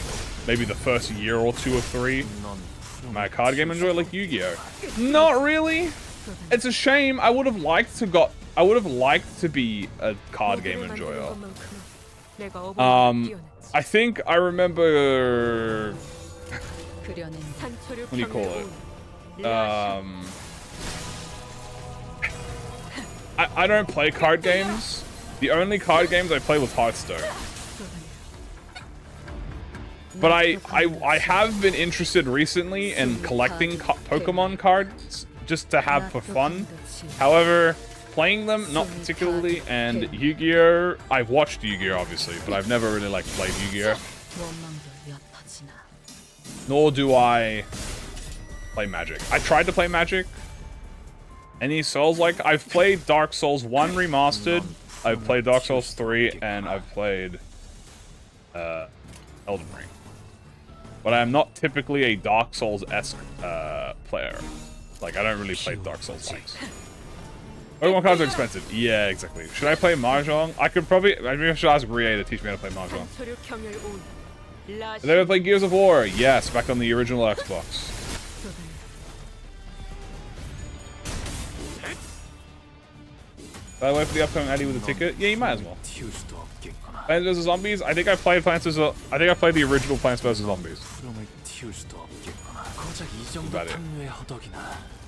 maybe the first year or two of 3. 넌 푸름을 My card game 틔울 enjoy 수도 like Yu-Gi-Oh. Not really. It's a shame. I would have liked to be a card game enjoyer. 내가 어버이보다 뛰어났지. I think I remember 그려낸 산초를 what do you call it? I don't play card games. The only card games I play was Hearthstone. But I have been interested recently in collecting Pokemon cards just to have for fun. However, playing them, not particularly, and Yu-Gi-Oh! I've watched Yu-Gi-Oh! Obviously, but I've never really like played Yu-Gi-Oh! 원망도 옅어지나. Nor do I play Magic. I tried to play Magic. Any Souls, like, I've played Dark Souls 1 Remastered, I've played Dark Souls 3, and I've played Elden Ring. But I'm not typically a Dark Souls-esque player. Like, I don't really play Dark Souls likes. Pokemon cards are expensive. Yeah, exactly. Should I play Mahjong? Maybe I should ask Rie to teach me how to play Mahjong. 산초를 경멸 온. Have they ever played Gears of War? Yes, back on the original Xbox. By the way, for the upcoming Addy with a ticket? Yeah, you might as well. 틔울 수도 없겠구나. Plants vs Zombies? I think I played the original Plants vs Zombies. 푸름을 틔울 수도 없겠구나. 고작 이 정도 About it. 탐욕에 허덕이나.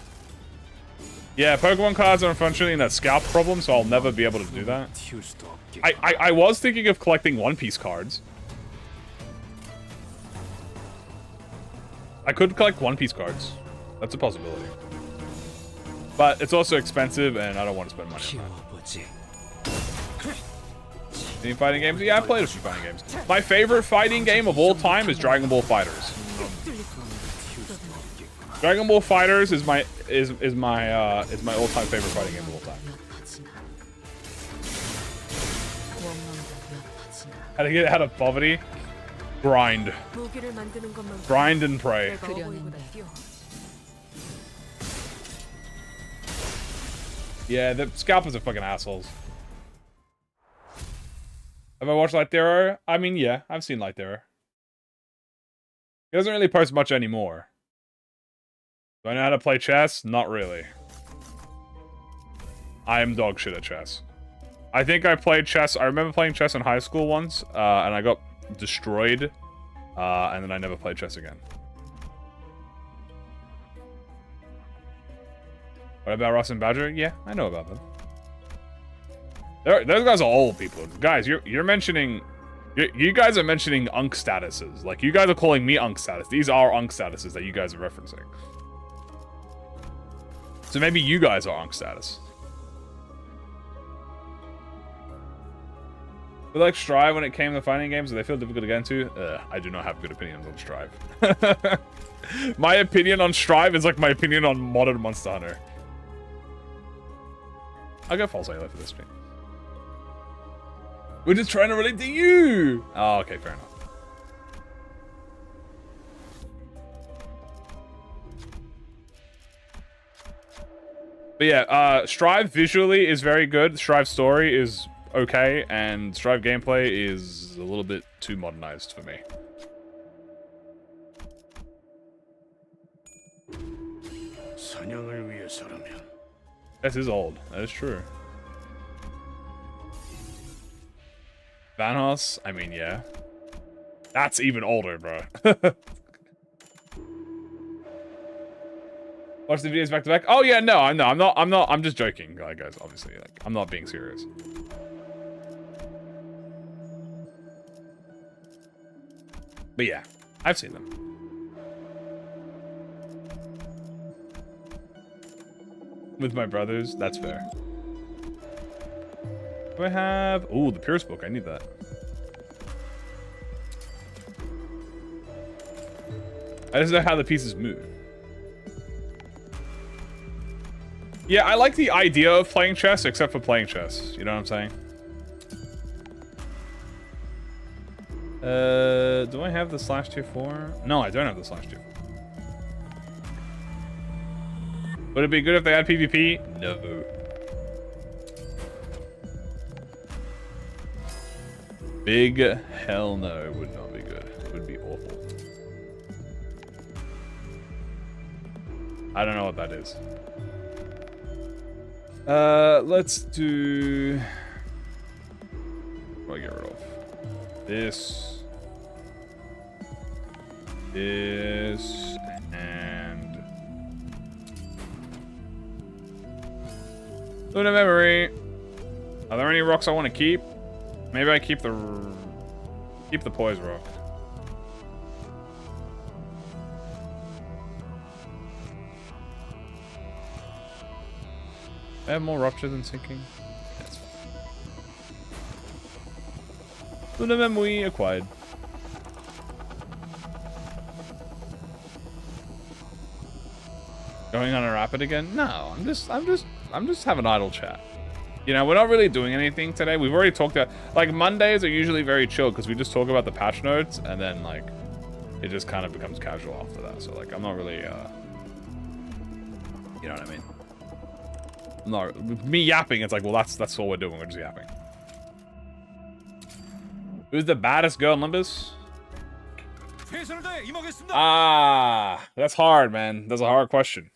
Yeah, Pokemon cards are unfortunately in that scalp problem, so I'll never be able to do that. 틔울 수도 없겠구나. I was thinking of collecting One Piece cards. I could collect One Piece cards. That's a possibility. But it's also expensive, and I don't want to spend money on that. 키워보지. Any fighting games? Yeah, I played a few fighting games. My favorite fighting game of all time is Dragon Ball Fighters. Dragon Ball Fighters is my all-time favorite fighting game of all time. 옅어지나. 원망도 옅어지나. How to get out of poverty? Grind. 무기를 만드는 것만큼 Grind and pray. 내가 어버이보다 뛰어. Yeah, the scalpers are fucking assholes. Have I watched Light Arrow? I mean, yeah, I've seen Light Arrow. He doesn't really post much anymore. Do I know how to play chess? Not really. I am dog shit at chess. I think I played chess. I remember playing chess in high school once, and I got destroyed, and then I never played chess again. What about Ross and Badger? Yeah, I know about them. Those guys are old people. Guys, you're mentioning... You guys are mentioning Unk statuses. Like, you guys are calling me Unk status. These are Unk statuses that you guys are referencing. So maybe you guys are Unk status. We like Strive when it came to fighting games. Do they feel difficult to get into? I do not have good opinions on Strive. My opinion on Strive is like my opinion on modern Monster Hunter. I'll go false Halo for this stream. We're just trying to relate to you! Oh, okay, fair enough. But yeah, Strive visually is very good. Strive story is okay, and Strive gameplay is a little bit too modernized for me. 사냥을 위해서라면. This is old. That is true. Vanos? I mean, yeah. That's even older, bro. Watch the videos back to back. Oh yeah, no, I'm not. I'm just joking, guys. Obviously, like, I'm not being serious. But yeah, I've seen them. With my brothers, that's fair. Do I have... Ooh, the Pierce book. I need that. I just know how the pieces move. Yeah, I like the idea of playing chess, except for playing chess. You know what I'm saying? Do I have the /24? No, I don't have the /24. Would it be good if they had PvP? No. Big hell no, it would not be good. It would be awful. I don't know what that is. Let's do... What do I get rid of? This, and Luna memory. Are there any rocks I want to keep? Maybe I keep the poise rock. I have more rupture than sinking. That's fine. Luna memory acquired. Going on a rapid again? No, I'm just having idle chat. You know, we're not really doing anything today. We've already talked about, like, Mondays are usually very chill because we just talk about the patch notes and then, like, it just kind of becomes casual after that. So, like, I'm not really, you know what I mean? No, me yapping, it's like, well, that's all we're doing. We're just yapping. Who's the baddest girl in Limbus? Ah, that's hard, man. That's a hard question.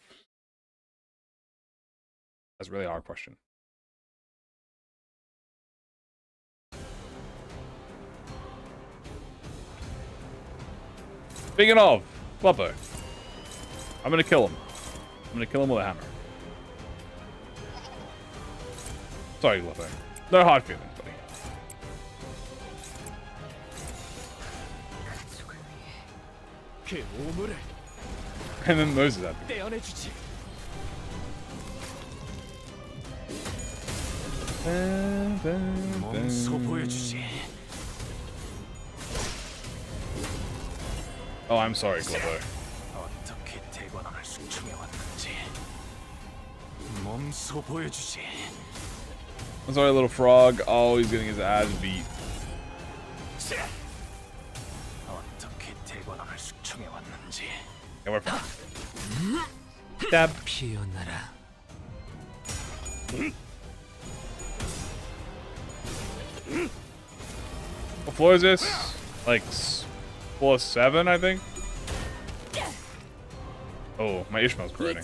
That's a really hard question. Speaking of, Floppo. I'm gonna kill him. I'm gonna kill him with a hammer. Sorry, Floppo. No hard feelings, buddy. And then Moses at me. Oh, I'm sorry, Globo. I'm sorry, little frog. Oh, he's getting his ass beat. Yeah, we're fine. Stab. What floor is this? Like, floor 7, I think? Oh, my Ishmael's corroding.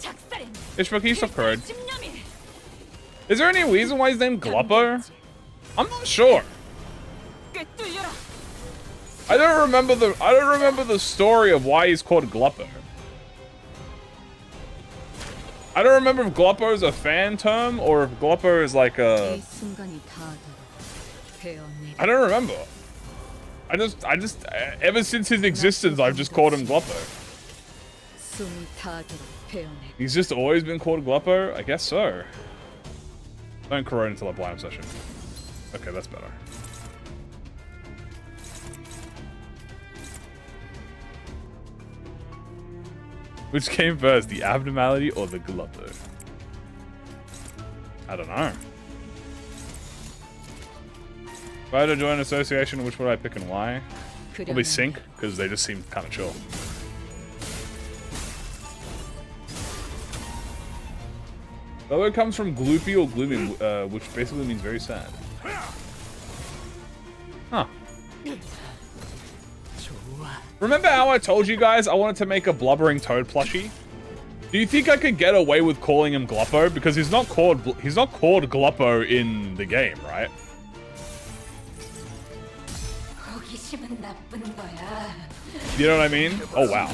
Ishmael, can you stop corroding? Is there any reason why he's named Gluppo? I'm not sure. I don't remember the story of why he's called Gluppo. I don't remember if Gluppo is a fan term or if Gluppo is like a... I don't remember. I just ever since his existence, I've just called him Gluppo. He's just always been called Gluppo? I guess so. Don't corrode until I blind session. Okay, that's better. Which came first, the abnormality or the Gluppo? I don't know. If I had to join an association, which would I pick and why? Probably Sync, because they just seem kind of chill. The word comes from gloopy or gloomy, which basically means very sad. Huh. Remember how I told you guys I wanted to make a blubbering toad plushie? Do you think I could get away with calling him Gluppo? Because he's not called Gluppo in the game, right? You know what I mean? Oh wow.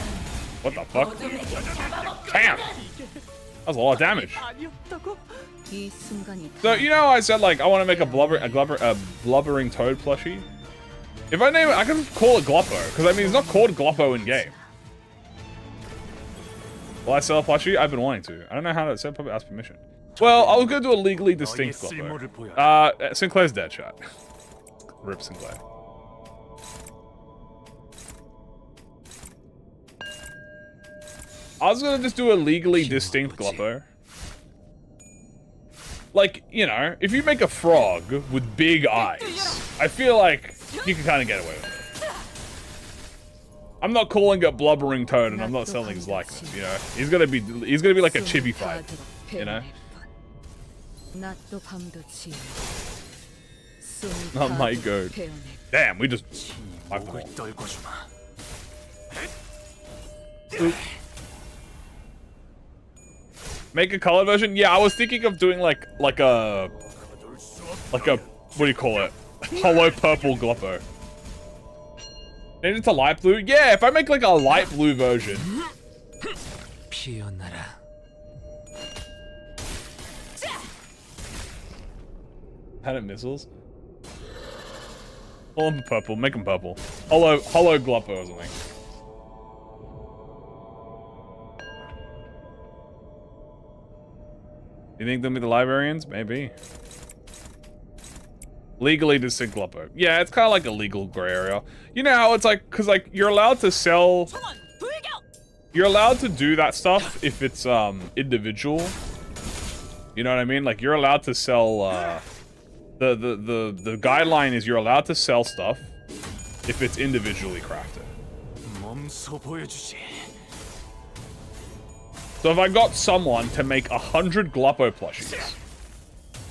What the fuck? Damn! That was a lot of damage. So, you know, I said, like, I want to make a blubbering toad plushie. If I name it, I can call it Gloppo, because I mean, it's not called Gloppo in game. Will I sell a plushie? I've been wanting to. I don't know how to sell. Probably ask permission. Well, I was gonna do a legally distinct Gloppo. Sinclair's dead, chat. Rip Sinclair. I was gonna just do a legally distinct Gloppo. Like, you know, if you make a frog with big eyes, I feel like you can kind of get away with it. I'm not calling it Blubbering Toad, and I'm not selling his likeness. You know, he's gonna be like a chibi fight. You know. Not my goat. Damn, we just. Make a colored version? Yeah, I was thinking of doing like a what do you call it? Hollow purple Gloppo. Maybe it's a light blue? Yeah, if I make like a light blue version. Had it missiles? Call them purple, make them purple. Hollow Gloppo or something. You think they'll be the librarians? Maybe. Legally distinct Gloppo. Yeah, it's kind of like a legal gray area. You know how it's like, because like you're allowed to sell. You're allowed to do that stuff if it's individual. You know what I mean? Like you're allowed to sell. The guideline is you're allowed to sell stuff if it's individually crafted. So if I got someone to make 100 Gloppo plushies,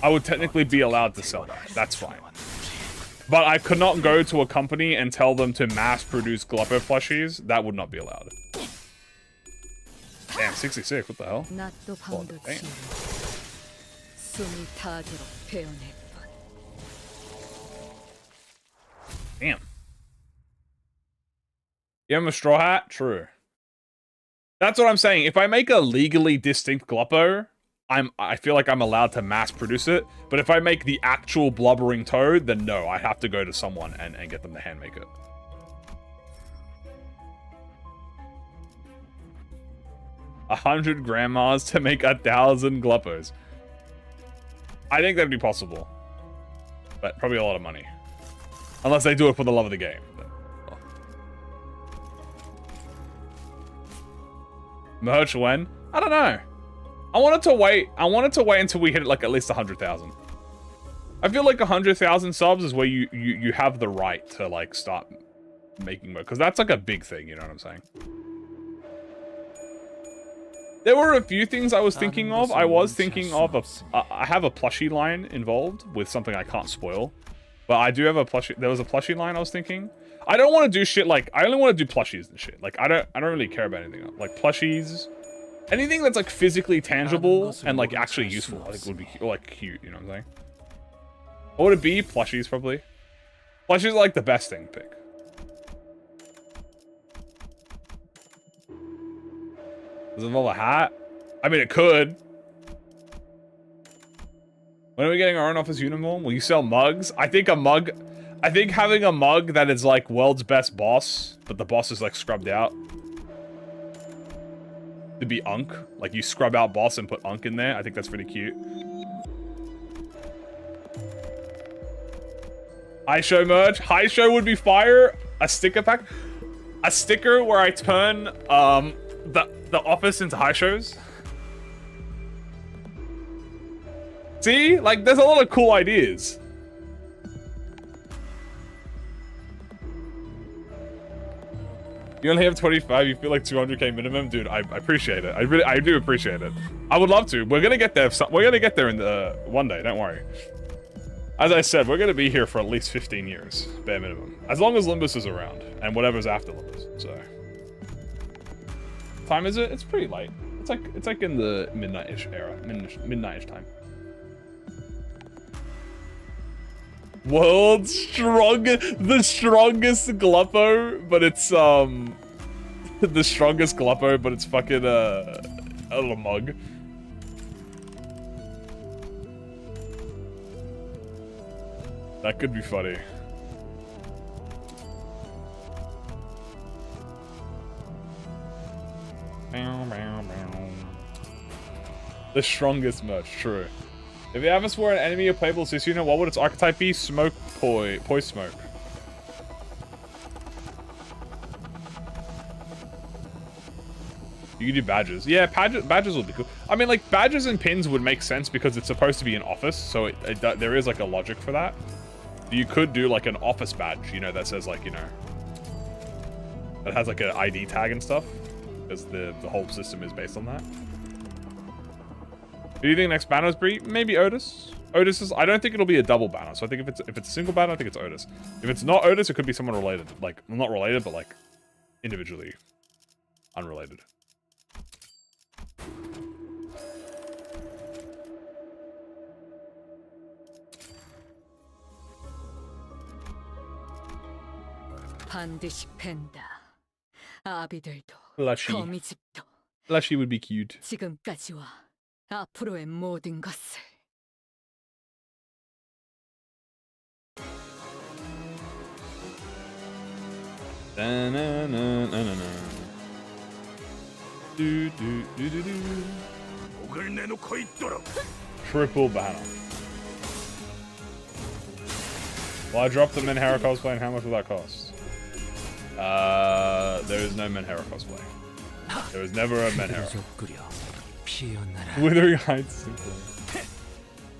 I would technically be allowed to sell that. That's fine. But I could not go to a company and tell them to mass produce Gloppo plushies. That would not be allowed. Damn, 66, what the hell? Oh, damn. You have a straw hat? True. That's what I'm saying. If I make a legally distinct Gloppo, I feel like I'm allowed to mass produce it. But if I make the actual Blubbering Toad, then no, I have to go to someone and get them to hand make it. $100 grandmas to make 1,000 Gloppos. I think that'd be possible. But probably a lot of money. Unless they do it for the love of the game. Merch when? I don't know. I wanted to wait until we hit like at least 100,000. I feel like 100,000 subs is where you have the right to like start making merch, because that's like a big thing, you know what I'm saying? There were a few things I was thinking of. I was thinking of I have a plushie line involved with something I can't spoil. But I do have a plushie. There was a plushie line I was thinking. I don't want to do shit like, I only want to do plushies and shit. Like I don't really care about anything else. Like plushies, anything that's like physically tangible and like actually useful. I think would be like cute. You know what I'm saying? What would it be? Plushies probably. Plushies are like the best thing to pick. Does it involve a hat? I mean, it could. When are we getting our own office uniform? Will you sell mugs? I think having a mug that is like world's best boss, but the boss is like scrubbed out. To be Unk. Like you scrub out boss and put Unk in there. I think that's pretty cute. High show merch. High show would be fire. A sticker pack. A sticker where I turn the office into high shows. See? Like, there's a lot of cool ideas. You only have 25, you feel like 200k minimum? Dude, I appreciate it. I do appreciate it. I would love to. We're gonna get there. We're gonna get there in the one day, don't worry. As I said, we're gonna be here for at least 15 years, bare minimum. As long as Limbus is around, and whatever's after Limbus, so. What time is it? It's pretty late. It's like in the midnight-ish era. Midnight-ish time. The strongest Gloppo, but it's the strongest Gloppo, but it's fucking a little mug. That could be funny. The strongest merch, true. If the Avis were an enemy of playable cis unit, what would its archetype be? Smoke poi smoke. You can do badges. Yeah, badges would be cool. I mean, like, badges and pins would make sense because it's supposed to be an office, so there is, like, a logic for that. You could do, like, an office badge, you know, that says, like, you know, that has, like, an ID tag and stuff, because the whole system is based on that. Do you think next banner is Bree? Maybe Otis. Otis is... I don't think it'll be a double banner, so I think if it's a single banner, I think it's Otis. If it's not Otis, it could be someone related. Like, well, not related, but, like, individually unrelated. 반드시 팬다. 아비들도 Lushy. 거미집도 Lushy would be cute. 지금까지와 앞으로의 모든 것을. Triple banner. Well, I dropped the Menhera cosplay, and how much will that cost? There is no Menhera cosplay. There was never a Menhera. Withering Heights. Do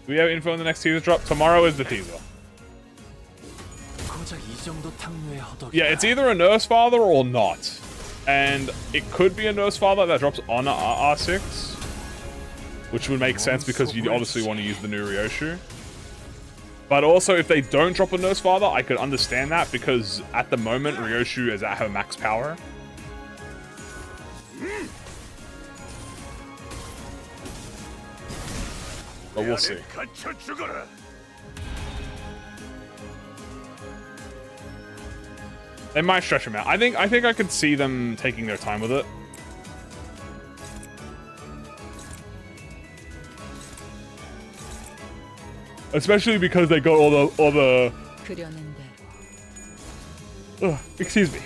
we have info on the next teaser drop? Tomorrow is the teaser. Yeah, it's either a Nurse Father or not. And it could be a Nurse Father that drops on a RR6. Which would make sense because you obviously want to use the new Ryoshu. But also, if they don't drop a Nurse Father, I could understand that because at the moment, Ryoshu is at her max power. But we'll see. They might stretch him out. I think I could see them taking their time with it. Especially because they got all the excuse me.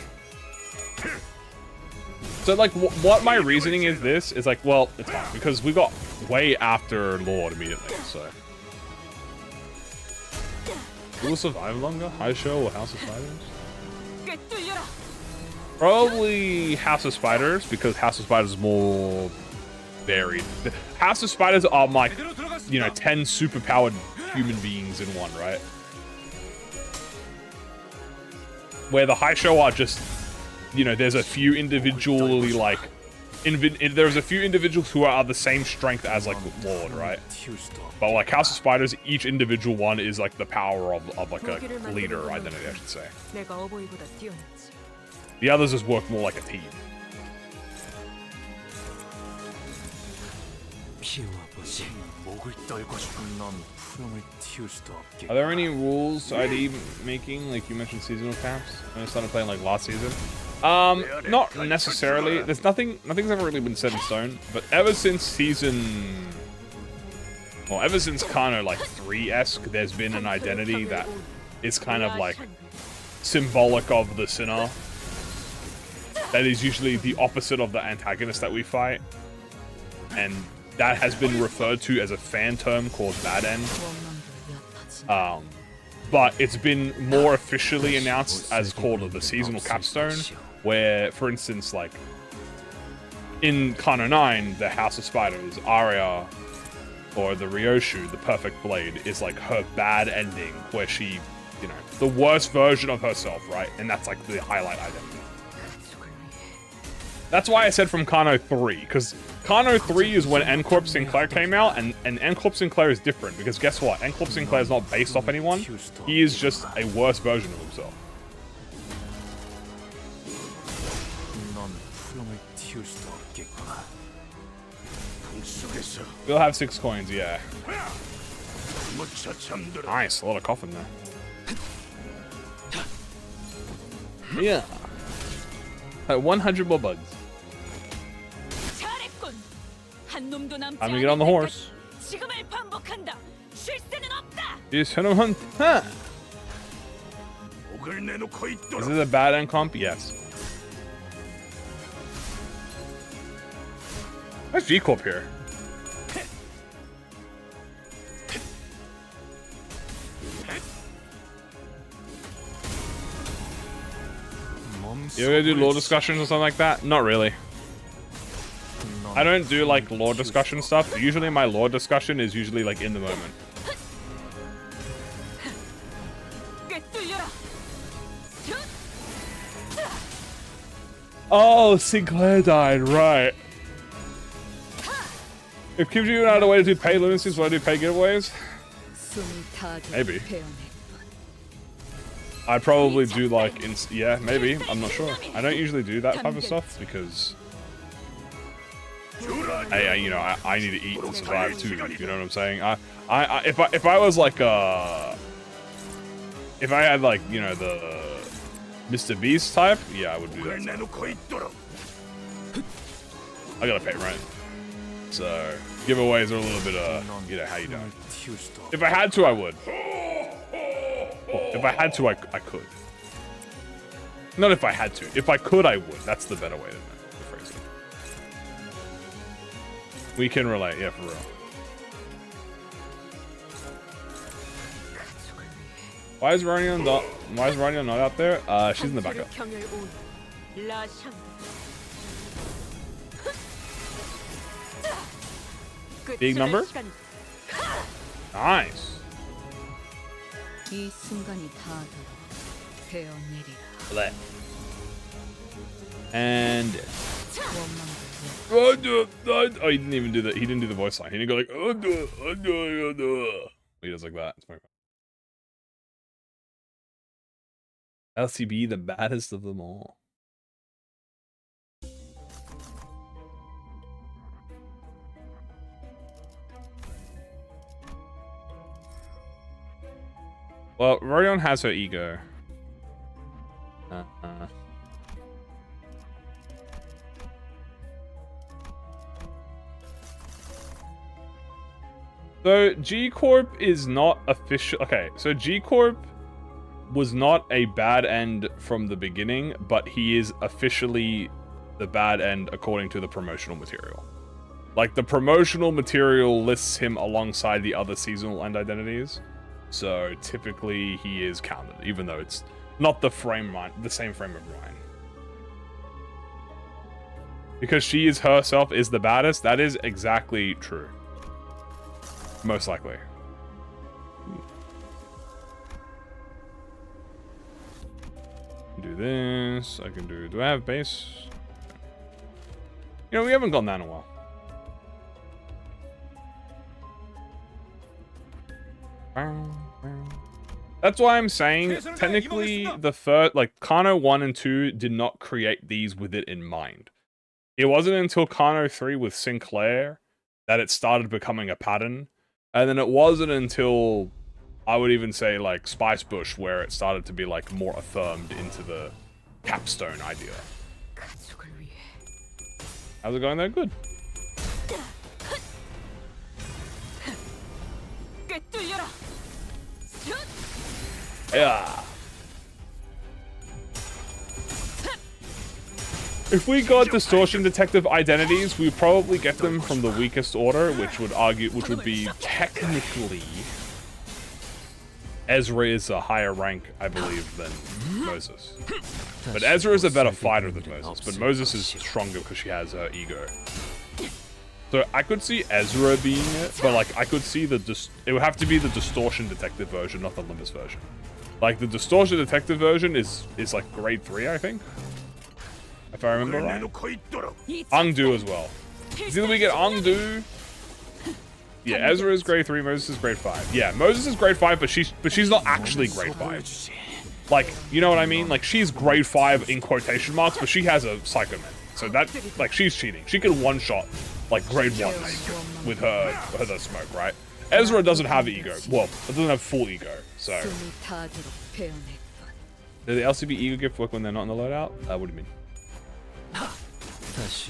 So like what my reasoning is this is like, well, it's fine because we got way after Lord immediately, so who will survive longer? High Show or House of Spiders? Probably House of Spiders because House of Spiders is more varied. House of Spiders are like, you know, 10 superpowered human beings in one, right? Where the High Show are just, you know, there's a few individually like, there's a few individuals who are the same strength as like Lord, right? But like House of Spiders, each individual one is like the power of like a leader identity, I should say. The others just work more like a team. Are there any rules to ID making? Like you mentioned seasonal caps. I started playing like last season. Not necessarily. There's nothing's ever really been set in stone. But ever since season, well, ever since kind of like 3-esque, there's been an identity that is kind of like symbolic of the sinner. That is usually the opposite of the antagonist that we fight, and that has been referred to as a fan term called Bad End. But it's been more officially announced as called the seasonal capstone, where, for instance, like in Kano 9, the House of Spiders, Arya, or the Ryoshu, the Perfect Blade, is like her bad ending, where she, you know, the worst version of herself, right? And that's like the highlight identity. That's why I said from Kano 3, because Kano 3 is when N-Corp Sinclair came out, and N-Corp Sinclair is different, because guess what? N-Corp Sinclair is not based off anyone. He is just a worse version of himself. We'll have 6 coins, yeah. Nice, a lot of coffin there. Yeah. 100 more bugs. I'm gonna get on the horse. Is this a bad end comp? Yes. Why is G Corp here? You gonna do lore discussions or something like that? Not really. I don't do like lore discussion stuff. Usually my lore discussion is usually like in the moment. Oh, Sinclair died, right. If Kim Ji had a way to do pay lunacies, would I do pay giveaways? Maybe. I'd probably do like, yeah, maybe. I'm not sure. I don't usually do that type of stuff because I need to eat and survive too. You know what I'm saying? If I was like if I had like, you know, the Mr. Beast type, yeah, I would do that stuff. I gotta pay rent, so giveaways are a little bit you know, how you doing? If I had to, I would. Well, if I had to, I could. Not if I had to. If I could, I would. That's the better way to phrase it. We can relate, yeah, for real. Why is Rania not out there? She's in the backup. Big number? Nice. And oh, he didn't even do that. He didn't do the voice line. He didn't go like he does like that. It's funny. LCB, the baddest of them all. Well, Rodion has her ego. So G Corp is not official. Okay, so G Corp was not a bad end from the beginning, but he is officially the bad end according to the promotional material. Like, the promotional material lists him alongside the other seasonal end identities. So typically he is counted, even though it's not the same frame of mind. Because she is herself is the baddest, that is exactly true. Most likely. Do this. I can do I have base? You know, we haven't gone that in a while. That's why I'm saying, technically, the first, like, Kano 1 and 2 did not create these with it in mind. It wasn't until Kano 3 with Sinclair that it started becoming a pattern. And then it wasn't until, I would even say, like, Spice Bush, where it started to be, like, more affirmed into the capstone idea. How's it going there? Good. Yeah. If we got distortion detective identities, we would probably get them from the weakest order, which would be technically Ezra is a higher rank, I believe, than Moses. But Ezra is a better fighter than Moses, but Moses is stronger because she has her ego. So I could see Ezra being it, but like I could see it would have to be the distortion detective version, not the Limbus version. Like the distortion detective version is like grade 3, I think. If I remember right. Angdu as well. It's either we get Angdu. Yeah, Ezra is grade 3, Moses is grade 5. Yeah, Moses is grade 5, but she's not actually grade 5. Like, you know what I mean? Like she's grade 5 in quotation marks, but she has a Psycho Man. So that, like, she's cheating. She can one-shot like grade 1 with her smoke, right? Ezra doesn't have ego. Well, it doesn't have full ego, so. Did the LCB ego gift work when they're not in the loadout? What do you mean?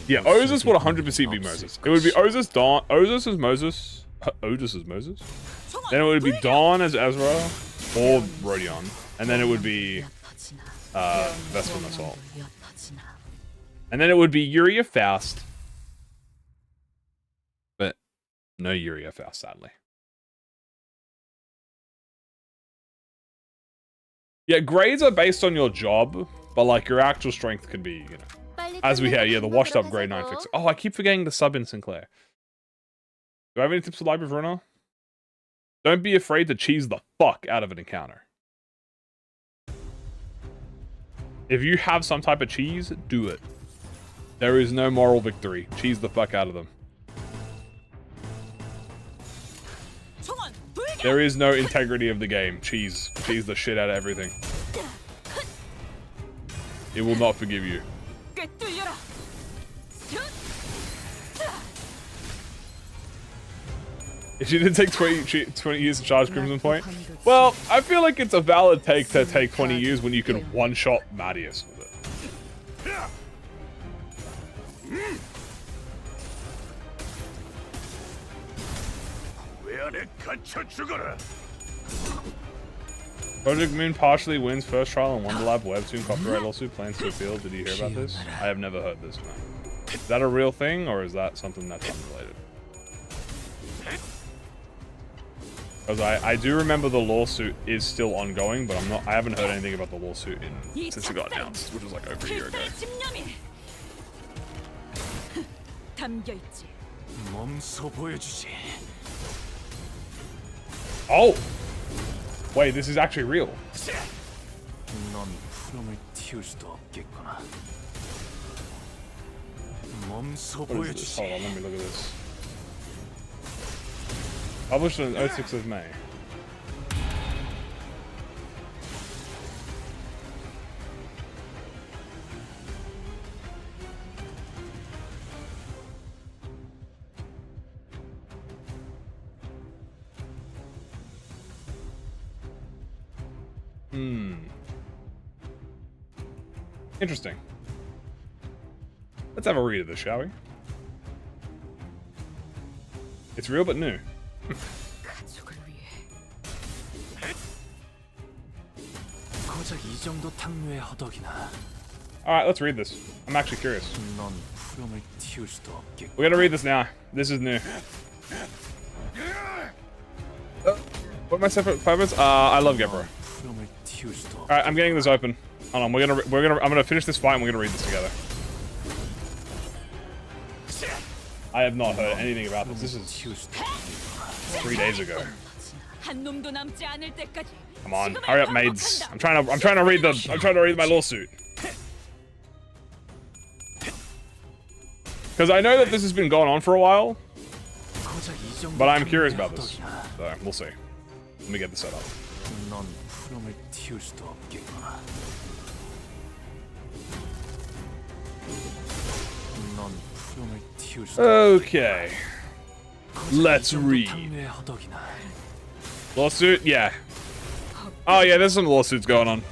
Yeah, Ozus would 100% be Moses. It would be Ozus, Dawn. Ozus is Moses. Ozus is Moses. Then it would be Dawn as Ezra or Rodion. And then it would be Vespin Assault. And then it would be Yuri of Faust. No Yuri FR, sadly. Yeah, grades are based on your job, but like your actual strength can be, you know. As we hear, yeah, the washed up grade 9 fix. Oh, I keep forgetting the sub in Sinclair. Do I have any tips for Library of Runner? Don't be afraid to cheese the fuck out of an encounter. If you have some type of cheese, do it. There is no moral victory. Cheese the fuck out of them. There is no integrity of the game. Cheese the shit out of everything. It will not forgive you. If she did take 20 years to charge Crimson Point, well, I feel like it's a valid take to take 20 years when you can one-shot Madius with it. Project Moon partially wins first trial on Wonderlab Webtoon copyright lawsuit plans to appeal. Did you hear about this? I have never heard this, man. Is that a real thing, or is that something that's unrelated? Because I do remember the lawsuit is still ongoing, but I haven't heard anything about the lawsuit since it got announced, which was like over a year ago. Oh! Wait, this is actually real. What is this? Hold on, let me look at this. Published on 06th of May. Interesting. Let's have a read of this, shall we? It's real but new. Alright, let's read this. I'm actually curious. We're gonna read this now. This is new. What am I separate favorites? I love Gebra. Alright, I'm getting this open. Hold on, I'm gonna finish this fight and we're gonna read this together. I have not heard anything about this. This is 3 days ago. Come on, hurry up, maids. I'm trying to read my lawsuit. Because I know that this has been going on for a while, but I'm curious about this. So we'll see. Let me get this set up. Okay. Let's read. Lawsuit? Yeah. Oh yeah, there's some lawsuits going on.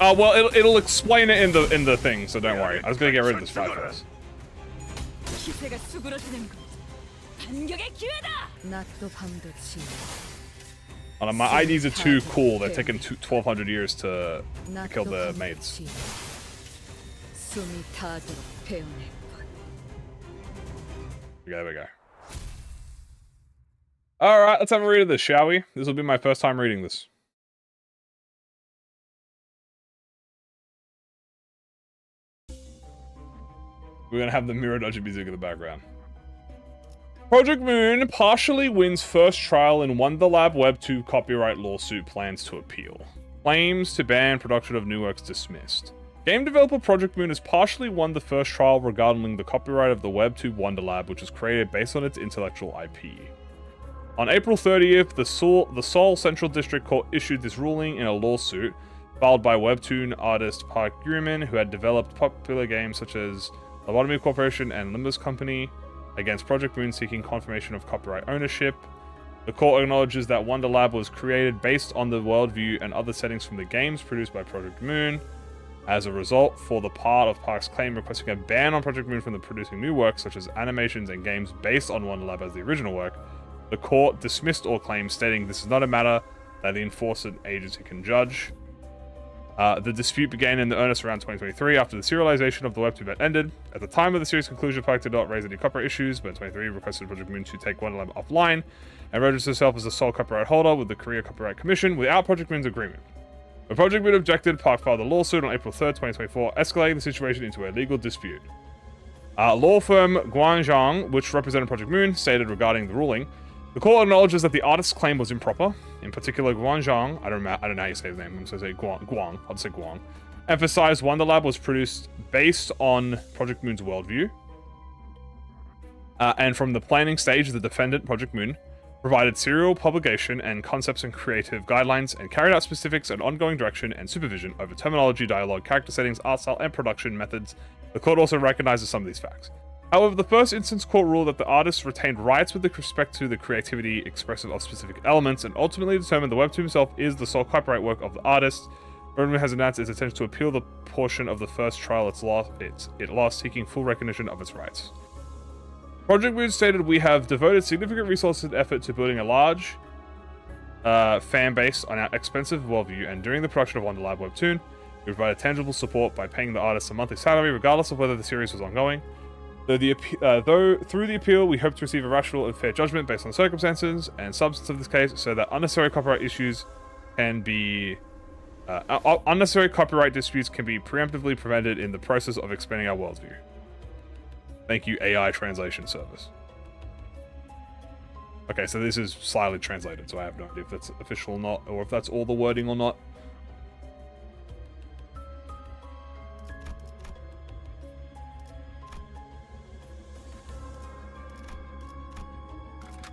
Oh well, it'll explain it in the thing, so don't worry. I was gonna get rid of this fight first. Oh, my IDs are too cool. They're taking 1,200 years to kill the maids. There we go. Alright, let's have a read of this, shall we? This will be my first time reading this. We're gonna have the Mirror Dodgy music in the background. Project Moon partially wins first trial in Wonderlab Web 2 copyright lawsuit plans to appeal. Claims to ban production of new works dismissed. Game developer Project Moon has partially won the first trial regarding the copyright of the Web 2 Wonderlab, which was created based on its intellectual IP. On April 30th, the Seoul Central District Court issued this ruling in a lawsuit filed by Webtoon artist Park Yuman, who had developed popular games such as Lobotomy Corporation and Limbus Company, against Project Moon seeking confirmation of copyright ownership. The court acknowledges that Wonderlab was created based on the worldview and other settings from the games produced by Project Moon. As a result, for the part of Park's claim requesting a ban on Project Moon from producing new works such as animations and games based on Wonderlab as the original work, the court dismissed all claims, stating this is not a matter that the enforcement agency can judge. The dispute began in earnest around 2023 after the serialization of the Web 2 bet ended. At the time of the series conclusion, Project did not raise any copyright issues, but in 2023 requested Project Moon to take Wonderlab offline and register itself as the sole copyright holder with the Korea Copyright Commission without Project Moon's agreement. When Project Moon objected, Park filed a lawsuit on April 3rd, 2024, escalating the situation into a legal dispute. Law firm Guangzhong, which represented Project Moon, stated regarding the ruling, the court acknowledges that the artist's claim was improper. In particular, Guangzhong, I don't know how you say his name, I'm going to say Guang, I'll say Guang, emphasized Wonderlab was produced based on Project Moon's worldview. And from the planning stage, the defendant, Project Moon, provided serial publication and concepts and creative guidelines, and carried out specifics and ongoing direction and supervision over terminology, dialogue, character settings, art style, and production methods. The court also recognizes some of these facts. However, the first instance court ruled that the artist retained rights with respect to the creativity expressive of specific elements, and ultimately determined the Webtoon himself is the sole copyright work of the artist. Redmond has announced its intention to appeal the portion of the first trial it lost, seeking full recognition of its rights. Project Moon stated, "We have devoted significant resources and effort to building a large fan base on our expensive worldview, and during the production of Wonderlab Webtoon, we provided tangible support by paying the artist a monthly salary, regardless of whether the series was ongoing. Through the appeal, we hope to receive a rational and fair judgment based on the circumstances and substance of this case, so that unnecessary copyright issues can be unnecessary copyright disputes can be preemptively prevented in the process of expanding our worldview. Thank you, AI translation service." Okay, so this is slightly translated, so I have no idea if that's official or not, or if that's all the wording or not.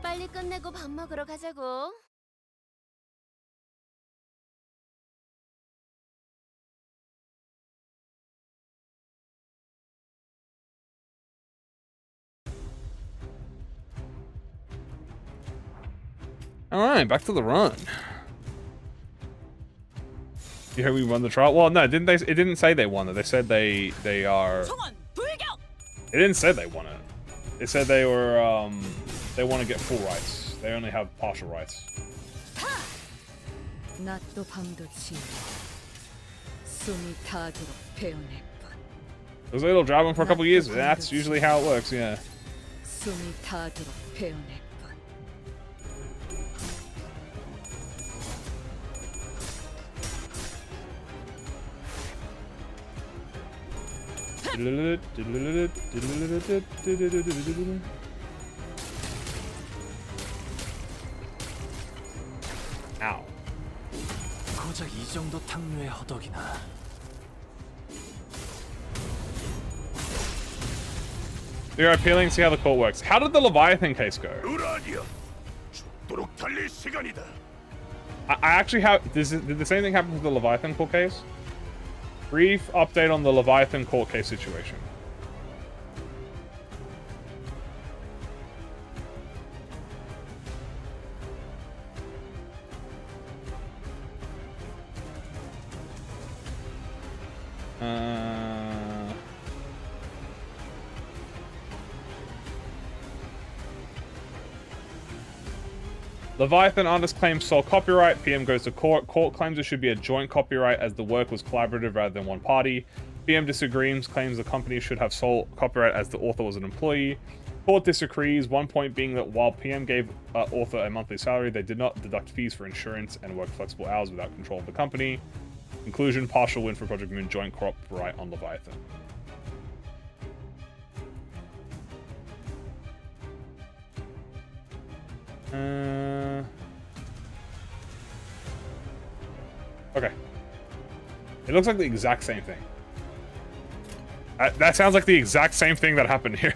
빨리 끝내고 밥 먹으러 가자고. Alright, back to the run. You heard we won the trial? Well, no, didn't they? It didn't say they won it. They said they are. It didn't say they won it. It said they were they want to get full rights. They only have partial rights. 낮도 밤도 지우고 숨이 닿도록 베어낼 뿐. It was a little driving for a couple of years. That's usually how it works, yeah. 숨이 닿도록 베어낼 뿐. Ow. 고작 이 정도 탕류의 허덕이나. You're appealing, see how the court works. How did the Leviathan case go? I actually have. Did the same thing happen with the Leviathan court case? Brief update on the Leviathan court case situation. Leviathan artist claims sole copyright. PM goes to court. Court claims it should be a joint copyright as the work was collaborative rather than one party. PM disagrees, claims the company should have sole copyright as the author was an employee. Court disagrees, one point being that while PM gave author a monthly salary, they did not deduct fees for insurance and work flexible hours without control of the company. Conclusion, partial win for Project Moon, joint copyright on Leviathan. Okay. It looks like the exact same thing. That sounds like the exact same thing that happened here.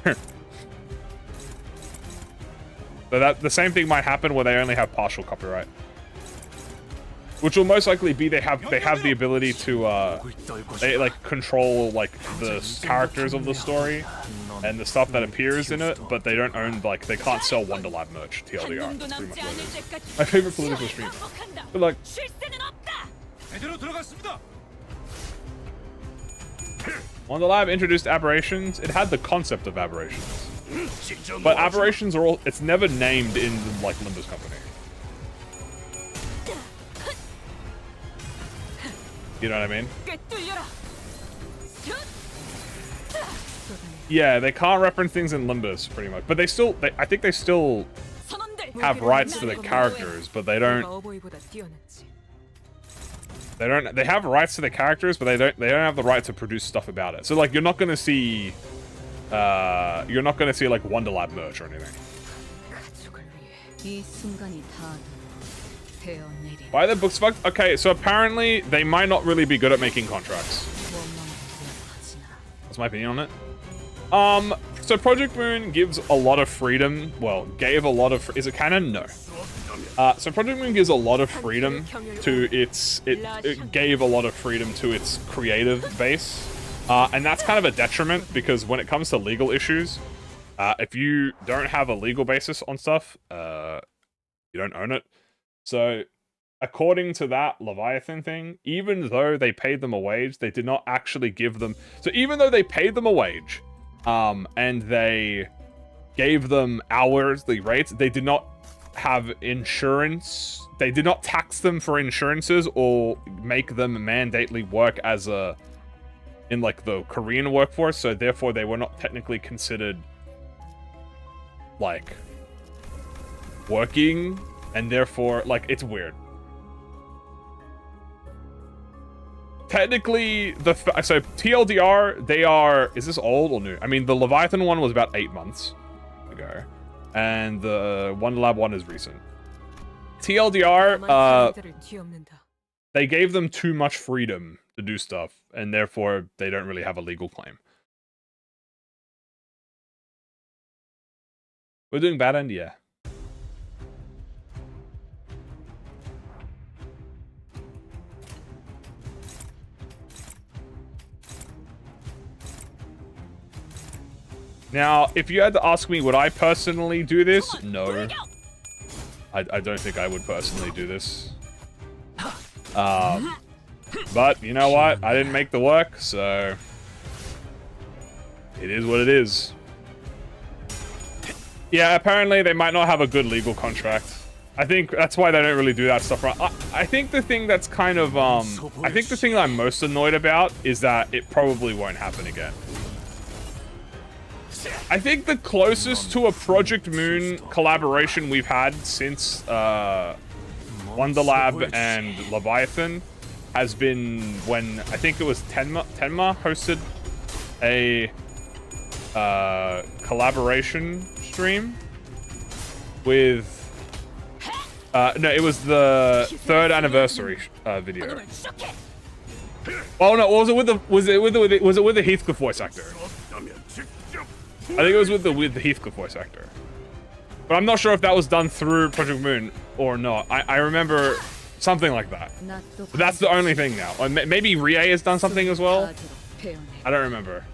So the same thing might happen where they only have partial copyright. Which will most likely be they have the ability to they like control like the characters of the story and the stuff that appears in it, but they don't own, like, they can't sell Wonderlab merch. TLDR. That's pretty much what it is. My favorite political stream. But like, Wonderlab introduced aberrations. It had the concept of aberrations, but aberrations are all. It's never named in like Limbus company. You know what I mean? Yeah, they can't reference things in Limbus, pretty much. But I think they still have rights to the characters, but they don't have rights to the characters, but they don't have the right to produce stuff about it. So like you're not gonna see like Wonderlab merch or anything. Why the books fucked? Okay, so apparently they might not really be good at making contracts. That's my opinion on it. So Project Moon gives a lot of freedom. Well, gave a lot of. Is it canon? No. So Project Moon gives a lot of freedom to its. It gave a lot of freedom to its creative base, and that's kind of a detriment because when it comes to legal issues, if you don't have a legal basis on stuff, you don't own it. So, according to that Leviathan thing, even though they paid them a wage, they did not actually give them. So even though they paid them a wage, and they gave them hourly rates, they did not have insurance. They did not tax them for insurances or make them mandately work as in like the Korean workforce. So therefore, they were not technically considered like working, and therefore, like, it's weird. Technically, so TLDR, they are. Is this old or new? I mean, the Leviathan one was about 8 months ago, and the Wonderlab one is recent. TLDR, they gave them too much freedom to do stuff, and therefore they don't really have a legal claim. We're doing bad end, yeah. Now, if you had to ask me, would I personally do this? No. I don't think I would personally do this. But, you know what? I didn't make the work, so... It is what it is. Yeah, apparently they might not have a good legal contract. I think that's why they don't really do that stuff. I think the thing that's kind of, I think the thing that I'm most annoyed about is that it probably won't happen again. I think the closest to a Project Moon collaboration we've had since Wonderlab and Leviathan has been when I think it was Tenma hosted a collaboration stream with no, it was the 3rd anniversary video. Oh no, was it with the Heathcliff voice actor? I think it was with the Heathcliff voice actor. But I'm not sure if that was done through Project Moon or not. I remember something like that. But that's the only thing now. Or maybe Rie has done something as well. I don't remember.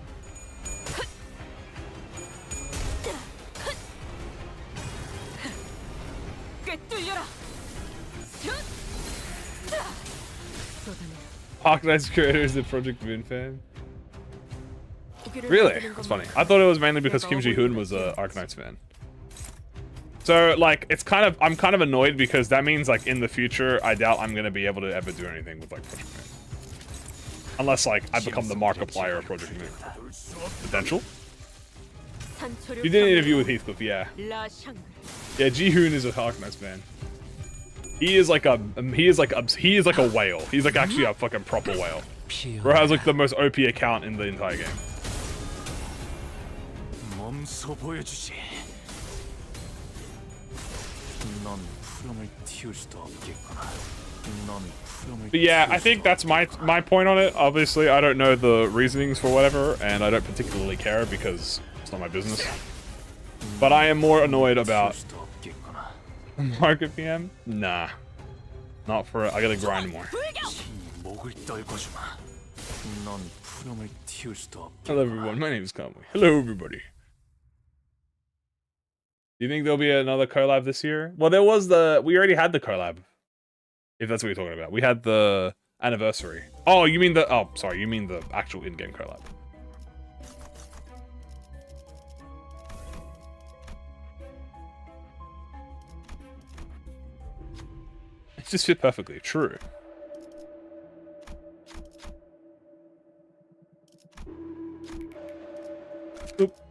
Hawk Knight's creator is a Project Moon fan. Really? That's funny. I thought it was mainly because Kim Ji-hoon was a Arknights fan. So, like, it's kind of... I'm kind of annoyed because that means, like, in the future, I doubt I'm going to be able to ever do anything with, like, Project Moon. Unless, like, I become the Markiplier of Project Moon. Potential? You did an interview with Heathcliff, yeah. Yeah, Ji-hoon is a Arknights fan. He is like a... He is like a whale. He's, like, actually a fucking proper whale. Bro has, like, the most OP account in the entire game. But yeah, I think that's my point on it. Obviously, I don't know the reasonings for whatever, and I don't particularly care because it's not my business. But I am more annoyed about Market PM? Nah. Not for... I gotta grind more. Hello everyone, my name is Kamui. Hello everybody. Do you think there'll be another collab this year? Well, there was we already had the collab. If that's what you're talking about. We had the anniversary. Oh, you mean the... Oh, sorry, you mean the actual in-game collab. It just fit perfectly. True.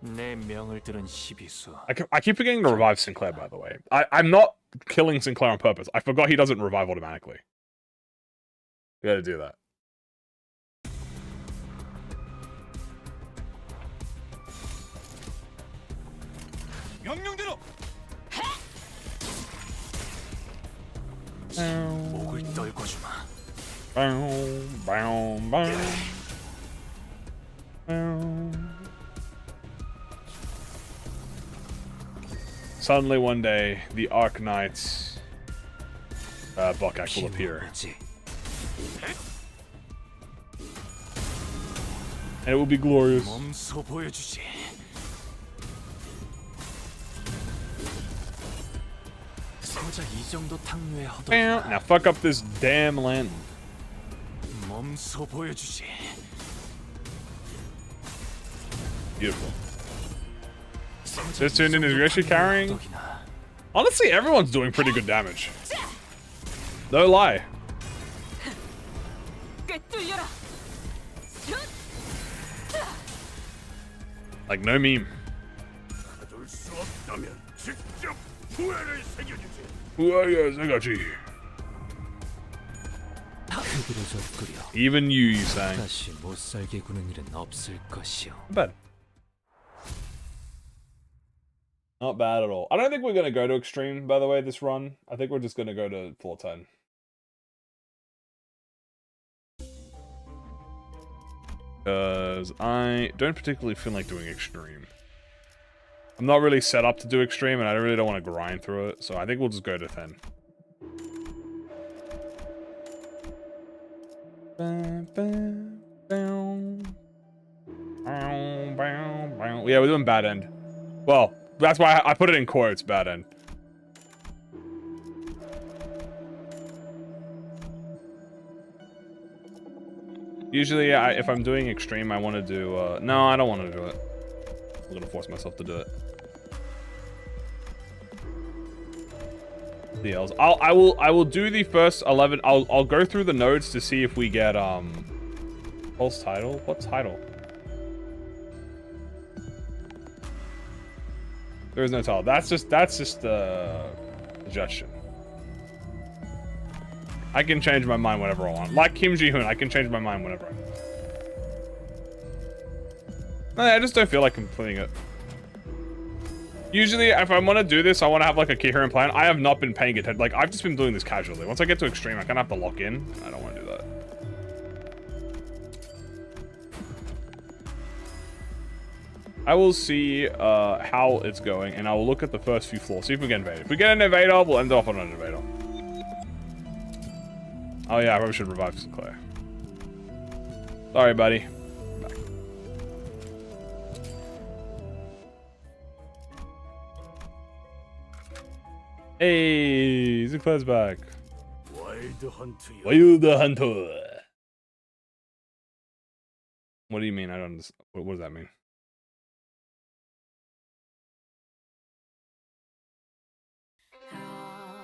내 명을 들은 시비수. I keep forgetting to revive Sinclair, by the way. I'm not killing Sinclair on purpose. I forgot he doesn't revive automatically. You gotta do that. 명령대로. 목을 떨궈 주마. Suddenly one day, the Arc Knight's Buckak will appear. And it will be glorious. 몸소 보여주지. 고작 이 정도 탕류에 허덕이나. Now fuck up this damn lantern. 몸소 보여주지. Beautiful. This Tunin is actually carrying. Honestly, everyone's doing pretty good damage. No lie. Like, no meme. Even you sang. 다시 못 살게 구는 일은 없을 것이오. Not bad. Not bad at all. I don't think we're gonna go to extreme, by the way, this run. I think we're just gonna go to floor 10. Because I don't particularly feel like doing extreme. I'm not really set up to do extreme, and I really don't want to grind through it, so I think we'll just go to 10. Yeah, we're doing bad end. Well, that's why I put it in quotes, bad end. Usually, if I'm doing extreme, I want to do... no, I don't want to do it. I'm going to force myself to do it. DLs. I will do the first 11. I'll go through the nodes to see if we get false title. What title? There is no title. That's just suggestion. I can change my mind whenever I want. Like Kim Ji-hoon, I can change my mind whenever I want. I just don't feel like completing it. Usually, if I want to do this, I want to have like a coherent plan. I have not been paying attention. Like, I've just been doing this casually. Once I get to extreme, I kind of have to lock in. I don't want to do that. I will see how it's going, and I will look at the first few floors. See if we get invaded. If we get an invader, we'll end off on an invader. Oh yeah, I probably should revive Sinclair. Sorry, buddy. Back. Hey, Sinclair's back. Wild Hunter. What do you mean? I don't understand. What does that mean?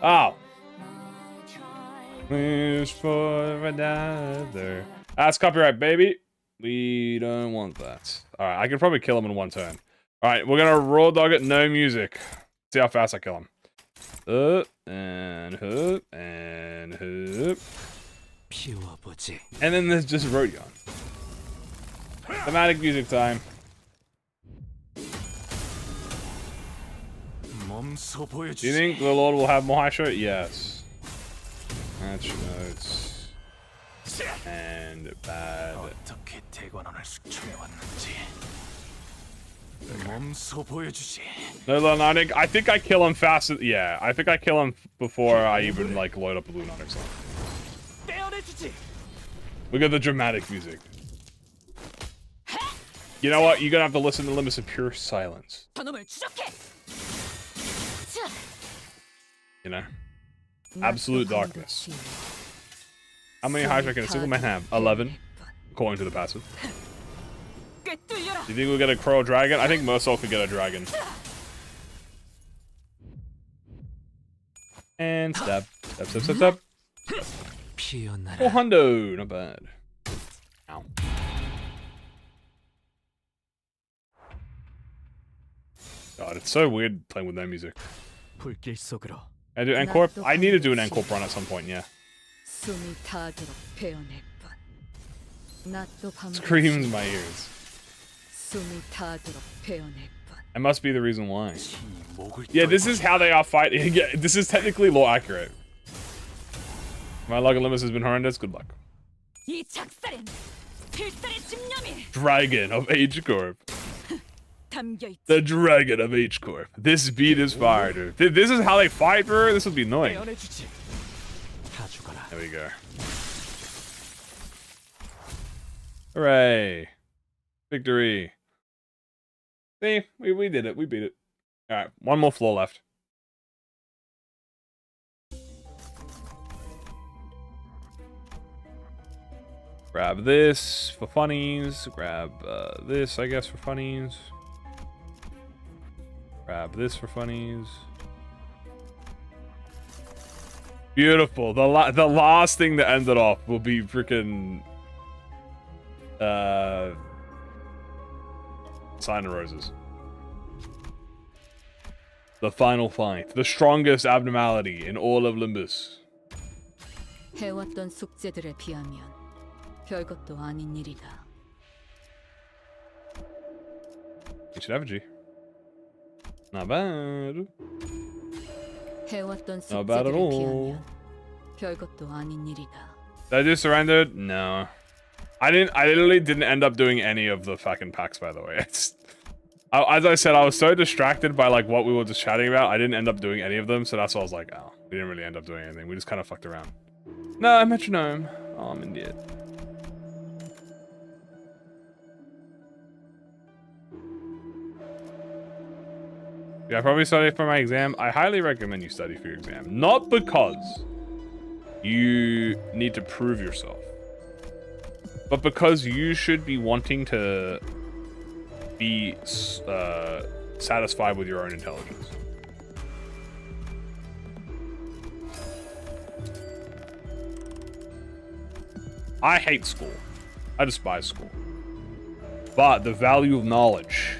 Oh. Wish for another. That's copyright, baby. We don't want that. Alright, I can probably kill him in one turn. Alright, we're gonna raw dog it, no music. See how fast I kill him. And hoop, and hoop. And then there's just Rodion. Thematic music time. Do you think the Lord will have more high shot? Yes. Match notes. And bad. No Lunatic. I think I kill him faster. Yeah, I think I kill him before I even like load up the Lunatic song. We got the dramatic music. You know what? You're gonna have to listen to Limbus in pure silence. You know? Absolute darkness. How many highs can a single man have? 11, according to the passive. Do you think we'll get a crow dragon? I think Mersault could get a dragon. And stab. Stab, stab, stab, stab. Oh, hundo. Not bad. Ow. God, it's so weird playing with no music. 불길 속으로 I do Encore? I need to do an Encore run at some point, yeah. 숨이 닿도록 베어낼 뿐. 낮도 밤도 Screams in my ears. 숨이 닿도록 베어낼 뿐. That must be the reason why. 지 목을 Yeah, this is how they are fighting. Yeah, this is technically law accurate. My luck at Limbus has been horrendous. Good luck. 이 작살엔 필살의 집념이 Dragon of H Corp. 담겨 있지. The Dragon of H Corp. This beat is fire, dude. This is how they fight, bro. This would be annoying. 베어내주지. 다 죽어라. There we go. Hooray. Victory. See, we did it. We beat it. Alright, one more floor left. Grab this for funnies. Grab this, I guess, for funnies. Grab this for funnies. Beautiful. The last thing that ended off will be freaking Sign of Roses. The final fight. The strongest abnormality in all of Limbus. 해왔던 숙제들에 비하면 별것도 아닌 일이다. Ancient Effigy. Not bad. 해왔던 Not bad at 숙제들에 all. 비하면 별것도 아닌 일이다. Did I do surrendered? No. I literally didn't end up doing any of the fucking packs, by the way. As I said, I was so distracted by like what we were just chatting about. I didn't end up doing any of them, so that's why I was like, oh, we didn't really end up doing anything. We just kind of fucked around. No, metronome. Oh, I'm an idiot. Yeah, I probably study for my exam. I highly recommend you study for your exam. Not because you need to prove yourself, but because you should be wanting to be satisfied with your own intelligence. I hate school. I despise school. But the value of knowledge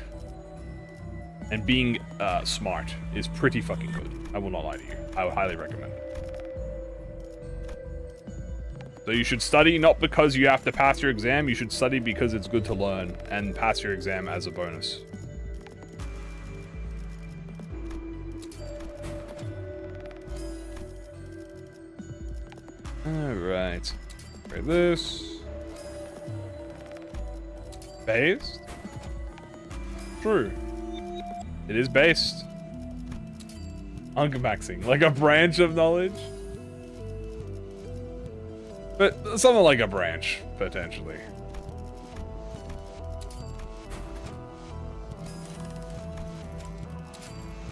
and being smart is pretty fucking good. I will not lie to you. I would highly recommend it. So you should study not because you have to pass your exam, you should study because it's good to learn and pass your exam as a bonus. Alright. Right, this. Based? True. It is based. Uncompaxing. Like a branch of knowledge? But something like a branch, potentially.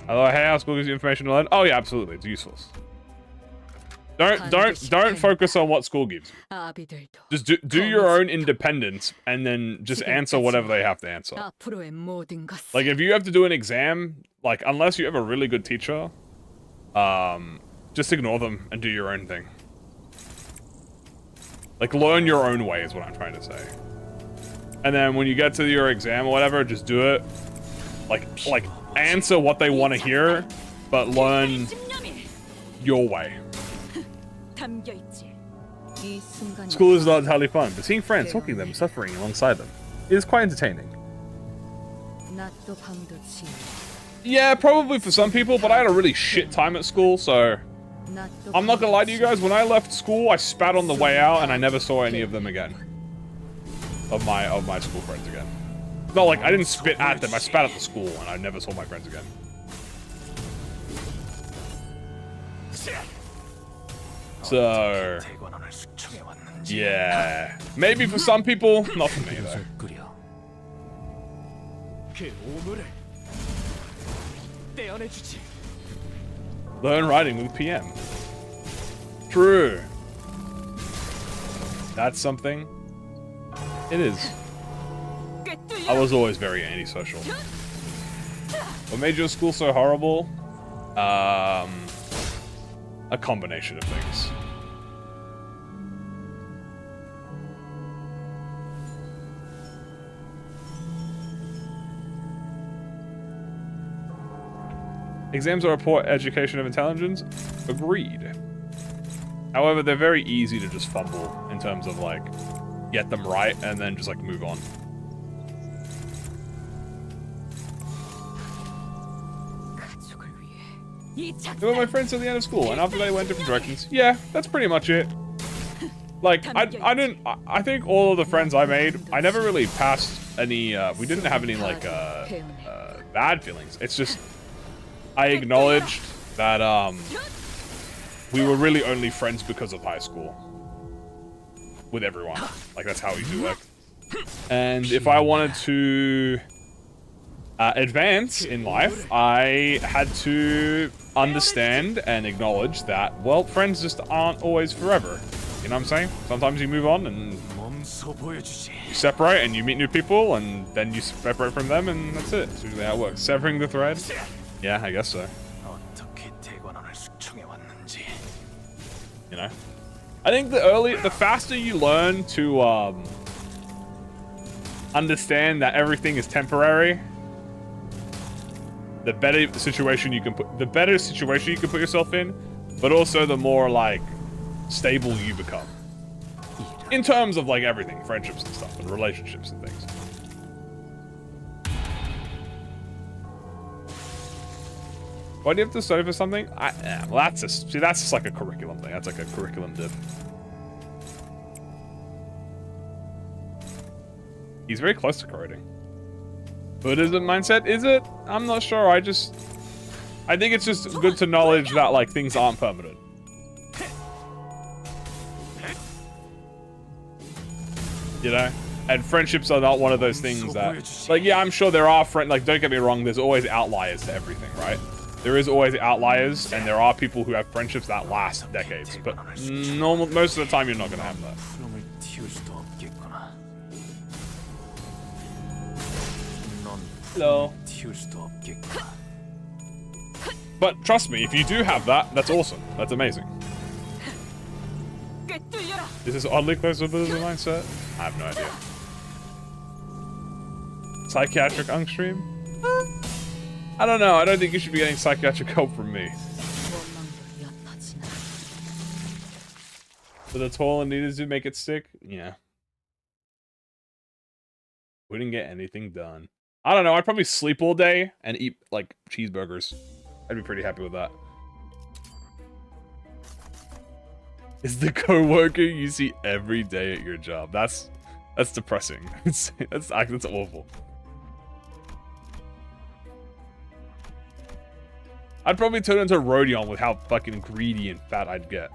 Although, hey, our school gives you information to learn. Oh yeah, absolutely, it's useless. Don't focus on what school gives you. 아비들도 Just do your own independence and then just answer whatever they have to answer. 앞으로의 모든 것을 Like if you have to do an exam, like unless you have a really good teacher, just ignore them and do your own thing. Like learn your own way is what I'm trying to say. And then when you get to your exam or whatever, just do it. Like answer what they want to hear, but learn your way. 담겨 있지. 이 순간이 School is not entirely fun, but seeing friends, talking to them, suffering alongside them is quite entertaining. 낮도 밤도 지루. Yeah, probably for some people, but I had a really shit time at school, so 낮도 I'm not gonna lie to you 밤도 guys, when I left school, I spat on the way out and I never saw any of them again. Of my school friends again. Not like I didn't spit at them, I spat at the school and I never saw my friends again. So 대관원을 숙청해 왔는지. yeah. Maybe for some people, not for me though. 끓여. 그 오물을 떼어내주지. Learn writing with PM. True. That's something. It is. I was always very antisocial. What made your school so horrible? A combination of things. Exams are a poor education of intelligence. Agreed. However, they're very easy to just fumble in terms of like get them right and then just like move on. They were my friends at the end of school, and after they went different directions. Yeah, that's pretty much it. Like, I think all of the friends I made, I never really passed any, we didn't have any, like, bad feelings. It's just, I acknowledged that, we were really only friends because of high school. With everyone. Like, that's how it usually worked. And if I wanted to advance in life, I had to understand and acknowledge that, well, friends just aren't always forever. You know what I'm saying? Sometimes you move on and you separate and you meet new people and then you separate from them and that's it. That's usually how it works. Severing the thread? Yeah, I guess so. You know? I think the faster you learn to understand that everything is temporary, the better situation you can put yourself in, but also the more like stable you become. In terms of like everything, friendships and stuff, and relationships and things. Why do you have to study for something? Well, that's just like a curriculum thing. That's like a curriculum dip. He's very close to corroding. Buddhism mindset, is it? I'm not sure. I think it's just good to acknowledge that like things aren't permanent. You know? And friendships are not one of those things that, like, yeah, I'm sure there are like, don't get me wrong, there's always outliers to everything, right? There is always outliers, and there are people who have friendships that last decades, but most of the time you're not gonna have that. Hello. But trust me, if you do have that, that's awesome. That's amazing. Is this oddly close to Buddhism mindset? I have no idea. Psychiatric Ungstream? I don't know. I don't think you should be getting psychiatric help from me. So the toilet needed to make it stick? Yeah. Wouldn't get anything done. I don't know. I'd probably sleep all day and eat, like, cheeseburgers. I'd be pretty happy with that. Is the coworker you see every day at your job? That's depressing. That's awful. I'd probably turn into Rodion with how fucking greedy and fat I'd get.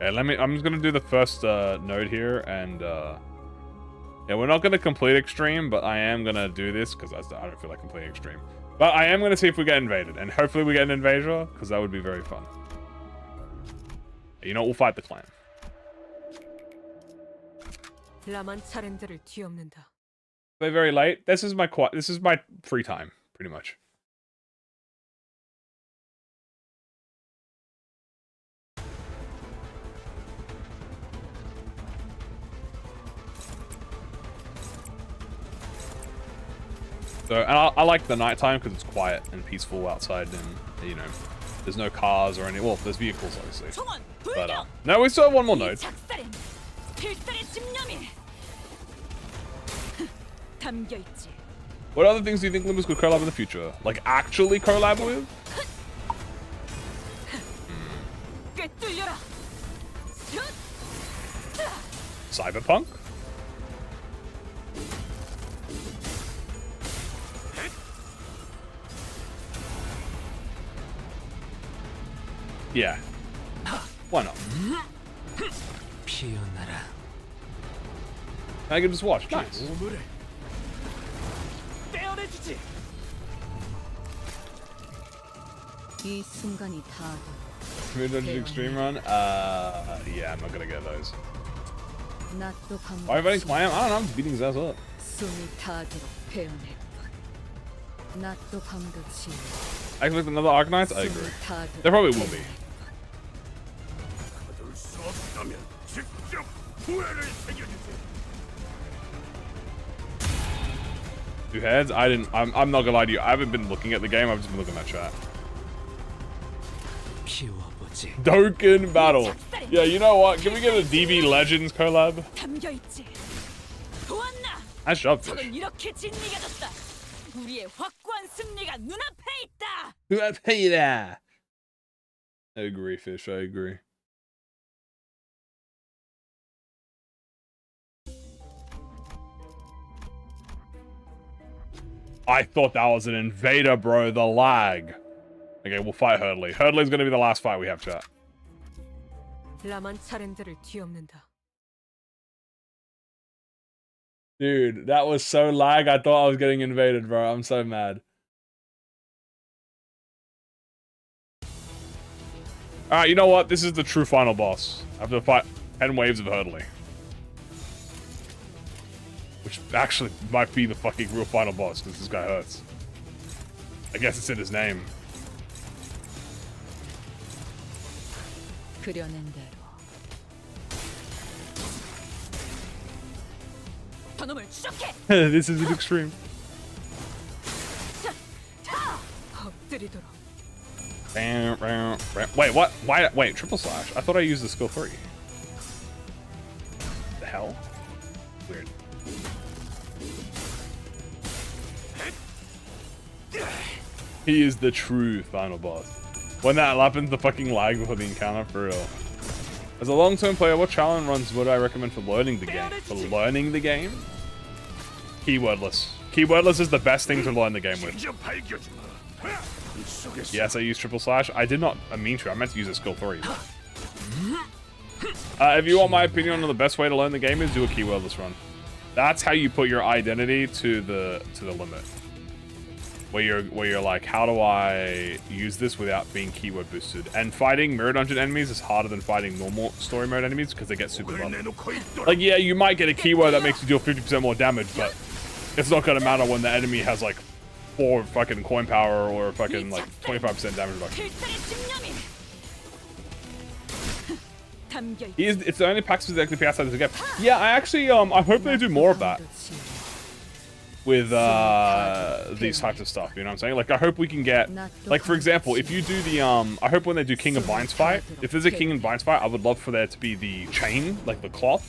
Okay, I'm just gonna do the first node here, and yeah, we're not gonna complete extreme, but I am gonna do this because I don't feel like completing extreme. But I am gonna see if we get invaded, and hopefully we get an invader, because that would be very fun. You know, we'll fight the clan. They're very late. This is my free time, pretty much. So, and I like the nighttime because it's quiet and peaceful outside, and you know, there's no cars or any. Well, there's vehicles obviously. But no, we still have one more node. What other things do you think Limbus could collab in the future? Like actually collab with? Cyberpunk? Yeah. Why not? I can just watch. Nice. Mid-dungeon extreme run? Yeah, I'm not gonna get those. Why are you fighting Clam? I don't know, I'm just beating his ass up. I expect another Arcanines? I agree. There probably will be. 2 heads? I didn't. I'm not gonna lie to you. I haven't been looking at the game. I've just been looking at chat. 키워보지. Dokkan battle. Yeah, you know what? Can we get a DB Legends collab? 담겨있지. 보았나? Nice job, 적은 Fish. 이렇게 진리가졌다. 우리의 확고한 승리가 눈앞에 있다. Who I pay that? I agree, Fish. I agree. I thought that was an invader, bro. The lag. Okay, we'll fight Hurdley. Hurdley's gonna be the last fight we have, chat. 라만 차렌들을 뒤엎는다. Dude, that was so lag. I thought I was getting invaded, bro. I'm so mad. Alright, you know what? This is the true final boss. I have to fight 10 waves of Hurdley. Which actually might be the fucking real final boss, because this guy hurts. I guess it's in his name. 그려낸 대로. 저놈을 추적해. This is an extreme. 엎드리도록. Wait, what? Why? Wait, triple slash? I thought I used the skill 3. The hell? Weird. He is the true final boss. When that happens, the fucking lag before the encounter, for real. As a long-term player, what challenge runs would I recommend for learning the game? For learning the game? Keywordless. Keywordless is the best thing to learn the game with. Yes, I use triple slash. I did not mean to. I meant to use a skill 3. If you want my opinion on the best way to learn the game is do a keywordless run. That's how you put your identity to the limit. Where you're like, how do I use this without being keyword boosted? And fighting mirror dungeon enemies is harder than fighting normal story mode enemies because they get super buffed. Like, yeah, you might get a keyword that makes you deal 50% more damage, but it's not gonna matter when the enemy has like 4 fucking coin power or fucking like 25% damage reduction. It's the only packs physically outside of the game. Yeah, I actually I hope they do more of that with these types of stuff, you know what I'm saying? Like, I hope we can get, like, for example, if you do the I hope when they do King of Vines fight, if there's a King of Vines fight, I would love for there to be the chain, like the cloth.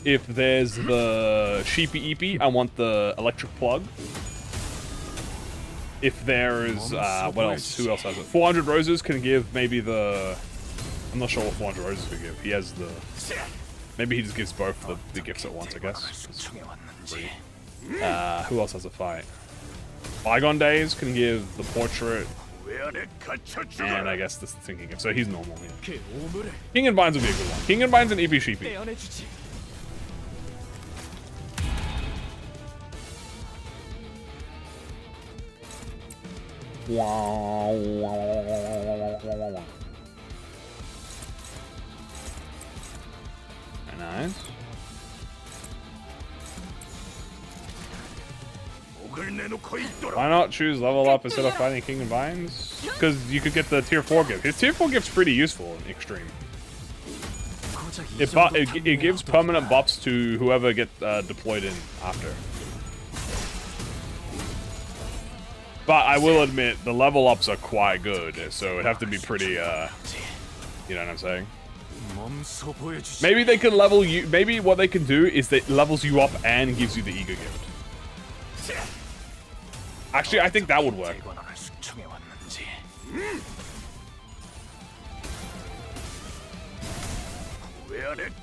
If there's the Sheepy Eepy, I want the electric plug. If there's what else? Who else has it? 400 Roses can give maybe the, I'm not sure what 400 Roses can give. He has the, maybe he just gives both the gifts at once, I guess. Who else has a fight? Bygone Days can give the portrait, and I guess this is thinking of. So he's normal. Yeah. King and Vines would be a good one. King and Vines and EP Sheepy. Nice. Why not choose level up instead of fighting King and Vines? Because you could get the tier 4 gift. His tier 4 gift's pretty useful in Extreme. It gives permanent buffs to whoever gets deployed in after. But I will admit, the level ups are quite good, so it'd have to be pretty, you know what I'm saying? Maybe they can level you, maybe what they can do is that levels you up and gives you the Ego gift. Actually, I think that would work.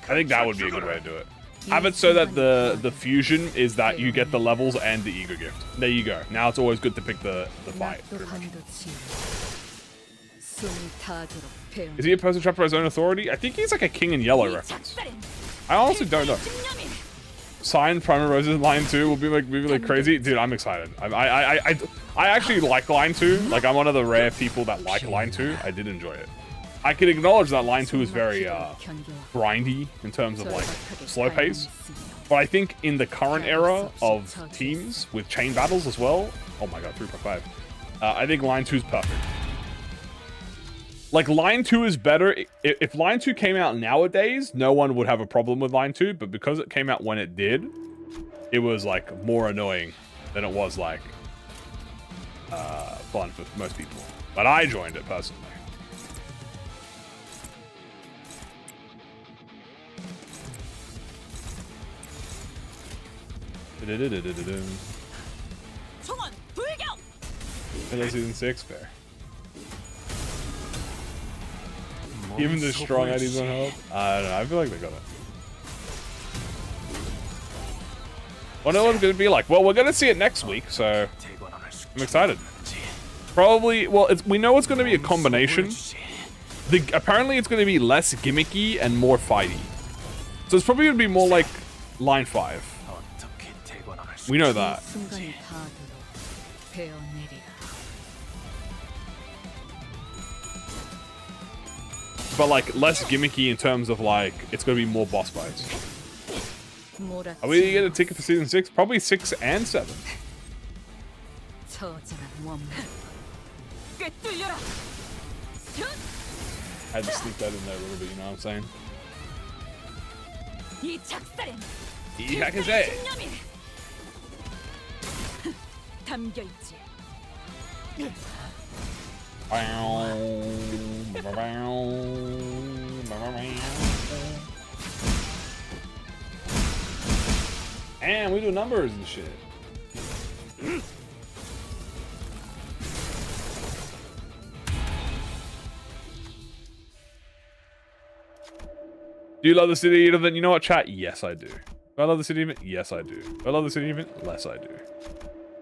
I think that would be a good way to do it. Have it so that the fusion is that you get the levels and the Ego gift. There you go. Now it's always good to pick the fight. Is he opposed to trap for his own authority? I think he's like a King in Yellow reference. I honestly don't know. Signed Primal Roses line 2 will be like really crazy. Dude, I'm excited. I actually like line 2. Like, I'm one of the rare people that like line 2. I did enjoy it. I can acknowledge that line 2 is very grindy in terms of like slow pace. But I think in the current era of teams with chain battles as well, oh my god, 3.5. I think line 2 is perfect. Like, line 2 is better. If line 2 came out nowadays, no one would have a problem with line 2, but because it came out when it did, it was like more annoying than it was like fun for most people. But I joined it personally. 총원 불격. Hello, season 6, fair. Even the strong IDs won't help. I don't know. I feel like they got it. What no one's gonna be like? Well, we're gonna see it next week, so I'm excited. Probably. Well, we know it's gonna be a combination. Apparently, it's gonna be less gimmicky and more fighty. So it's probably gonna be more like line 5. We know that. 순간의 파도로 베어내리라. But like less gimmicky in terms of like it's gonna be more boss fights. Are we gonna get a ticket for season 6? Probably 6 and 7. 처절한 원망. 꿰뚫려라. I had to sneak that in there a little bit, you know what I'm saying? 이 작살엔 이 작살에. 신념이 담겨 있지. And we do numbers and shit. Do you love the city event? You know what, chat? Yes, I do. Do I love the city event? Yes, I do. Do I love the city event? Less, I do.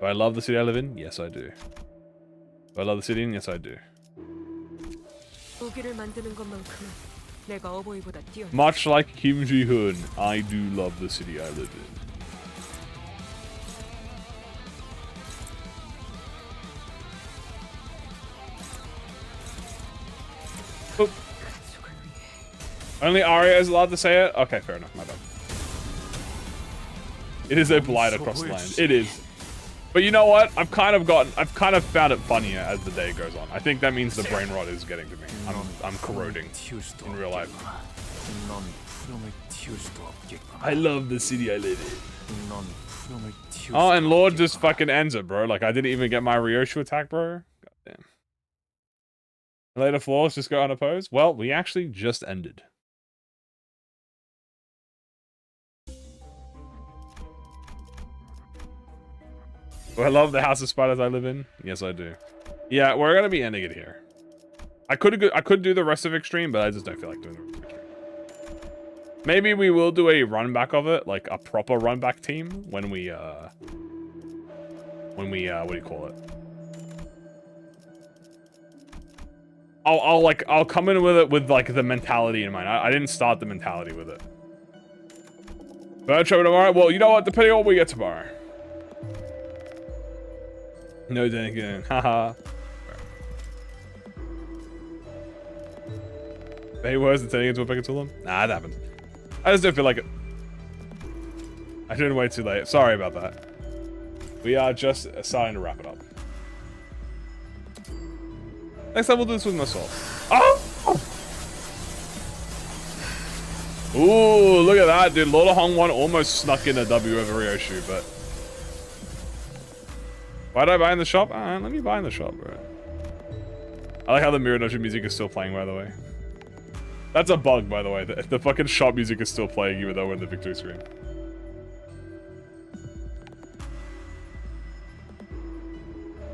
Do I love the city I live in? Yes, I do. Do I love the city? Yes, I do. 무기를 만드는 것만큼은 내가 어버이보다 뛰어. Much like Kim Ji-hoon, I do love the city I live in. Oop. Only Arya is allowed to say it? Okay, fair enough, my bad. It is a blight across the land. It is. But you know what? I've kind of found it funnier as the day goes on. I think that means the brain rot is getting to me. I'm corroding in real life. I love the city I live in. Oh, and Lord just fucking ends it, bro. Like, I didn't even get my Ryoshu attack, bro. Goddamn. Later floors just go unopposed? Well, we actually just ended. Do I love the House of Spiders I live in? Yes, I do. Yeah, we're gonna be ending it here. I could do the rest of Extreme, but I just don't feel like doing the rest of Extreme. Maybe we will do a run back of it, like a proper run back team when we what do you call it? I'll come in with it with like the mentality in mind. I didn't start the mentality with it. Bird show tomorrow? Well, you know what? Depending on what we get tomorrow. No again. Haha. Hey, worse than turning into a Pegatulum? Nah, it happens. I just don't feel like it. I didn't wait too late. Sorry about that. We are just starting to wrap it up. Next time we'll do this with myself. Oh! Ooh, look at that, dude. Lord of Hong 1 almost snuck in a W over Ryoshu, but... Why did I buy in the shop? Let me buy in the shop, bro. I like how the Miradoshu music is still playing, by the way. That's a bug, by the way. The fucking shop music is still playing even though we're in the victory screen.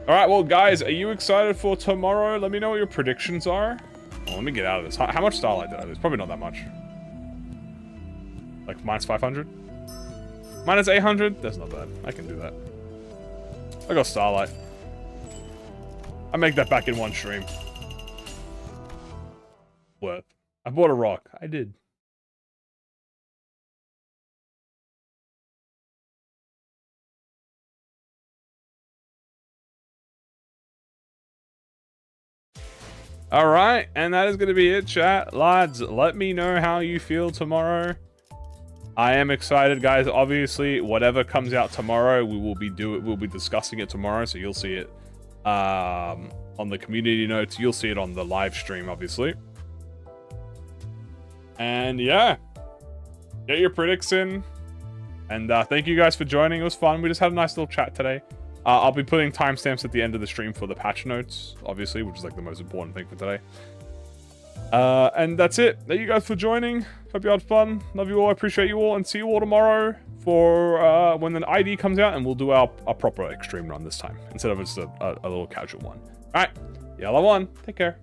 Alright, well, guys, are you excited for tomorrow? Let me know what your predictions are. Well, let me get out of this. How much Starlight did I lose? Probably not that much. Like, minus 500? Minus 800? That's not bad. I can do that. I got Starlight. I make that back in one stream. Worth. I bought a rock. I did. Alright, and that is going to be it, chat. Lads, let me know how you feel tomorrow. I am excited, guys. Obviously, whatever comes out tomorrow, we'll be discussing it tomorrow, so you'll see it on the community notes. You'll see it on the live stream, obviously. And yeah, get your predicts in, And thank you guys for joining. It was fun. We just had a nice little chat today. I'll be putting timestamps at the end of the stream for the patch notes, obviously, which is like the most important thing for today. And that's it. Thank you guys for joining. Hope you had fun. Love you all. I appreciate you all. And see you all tomorrow for when the ID comes out. And we'll do our proper extreme run this time instead of just a little casual one. All right. Yellow one. Take care.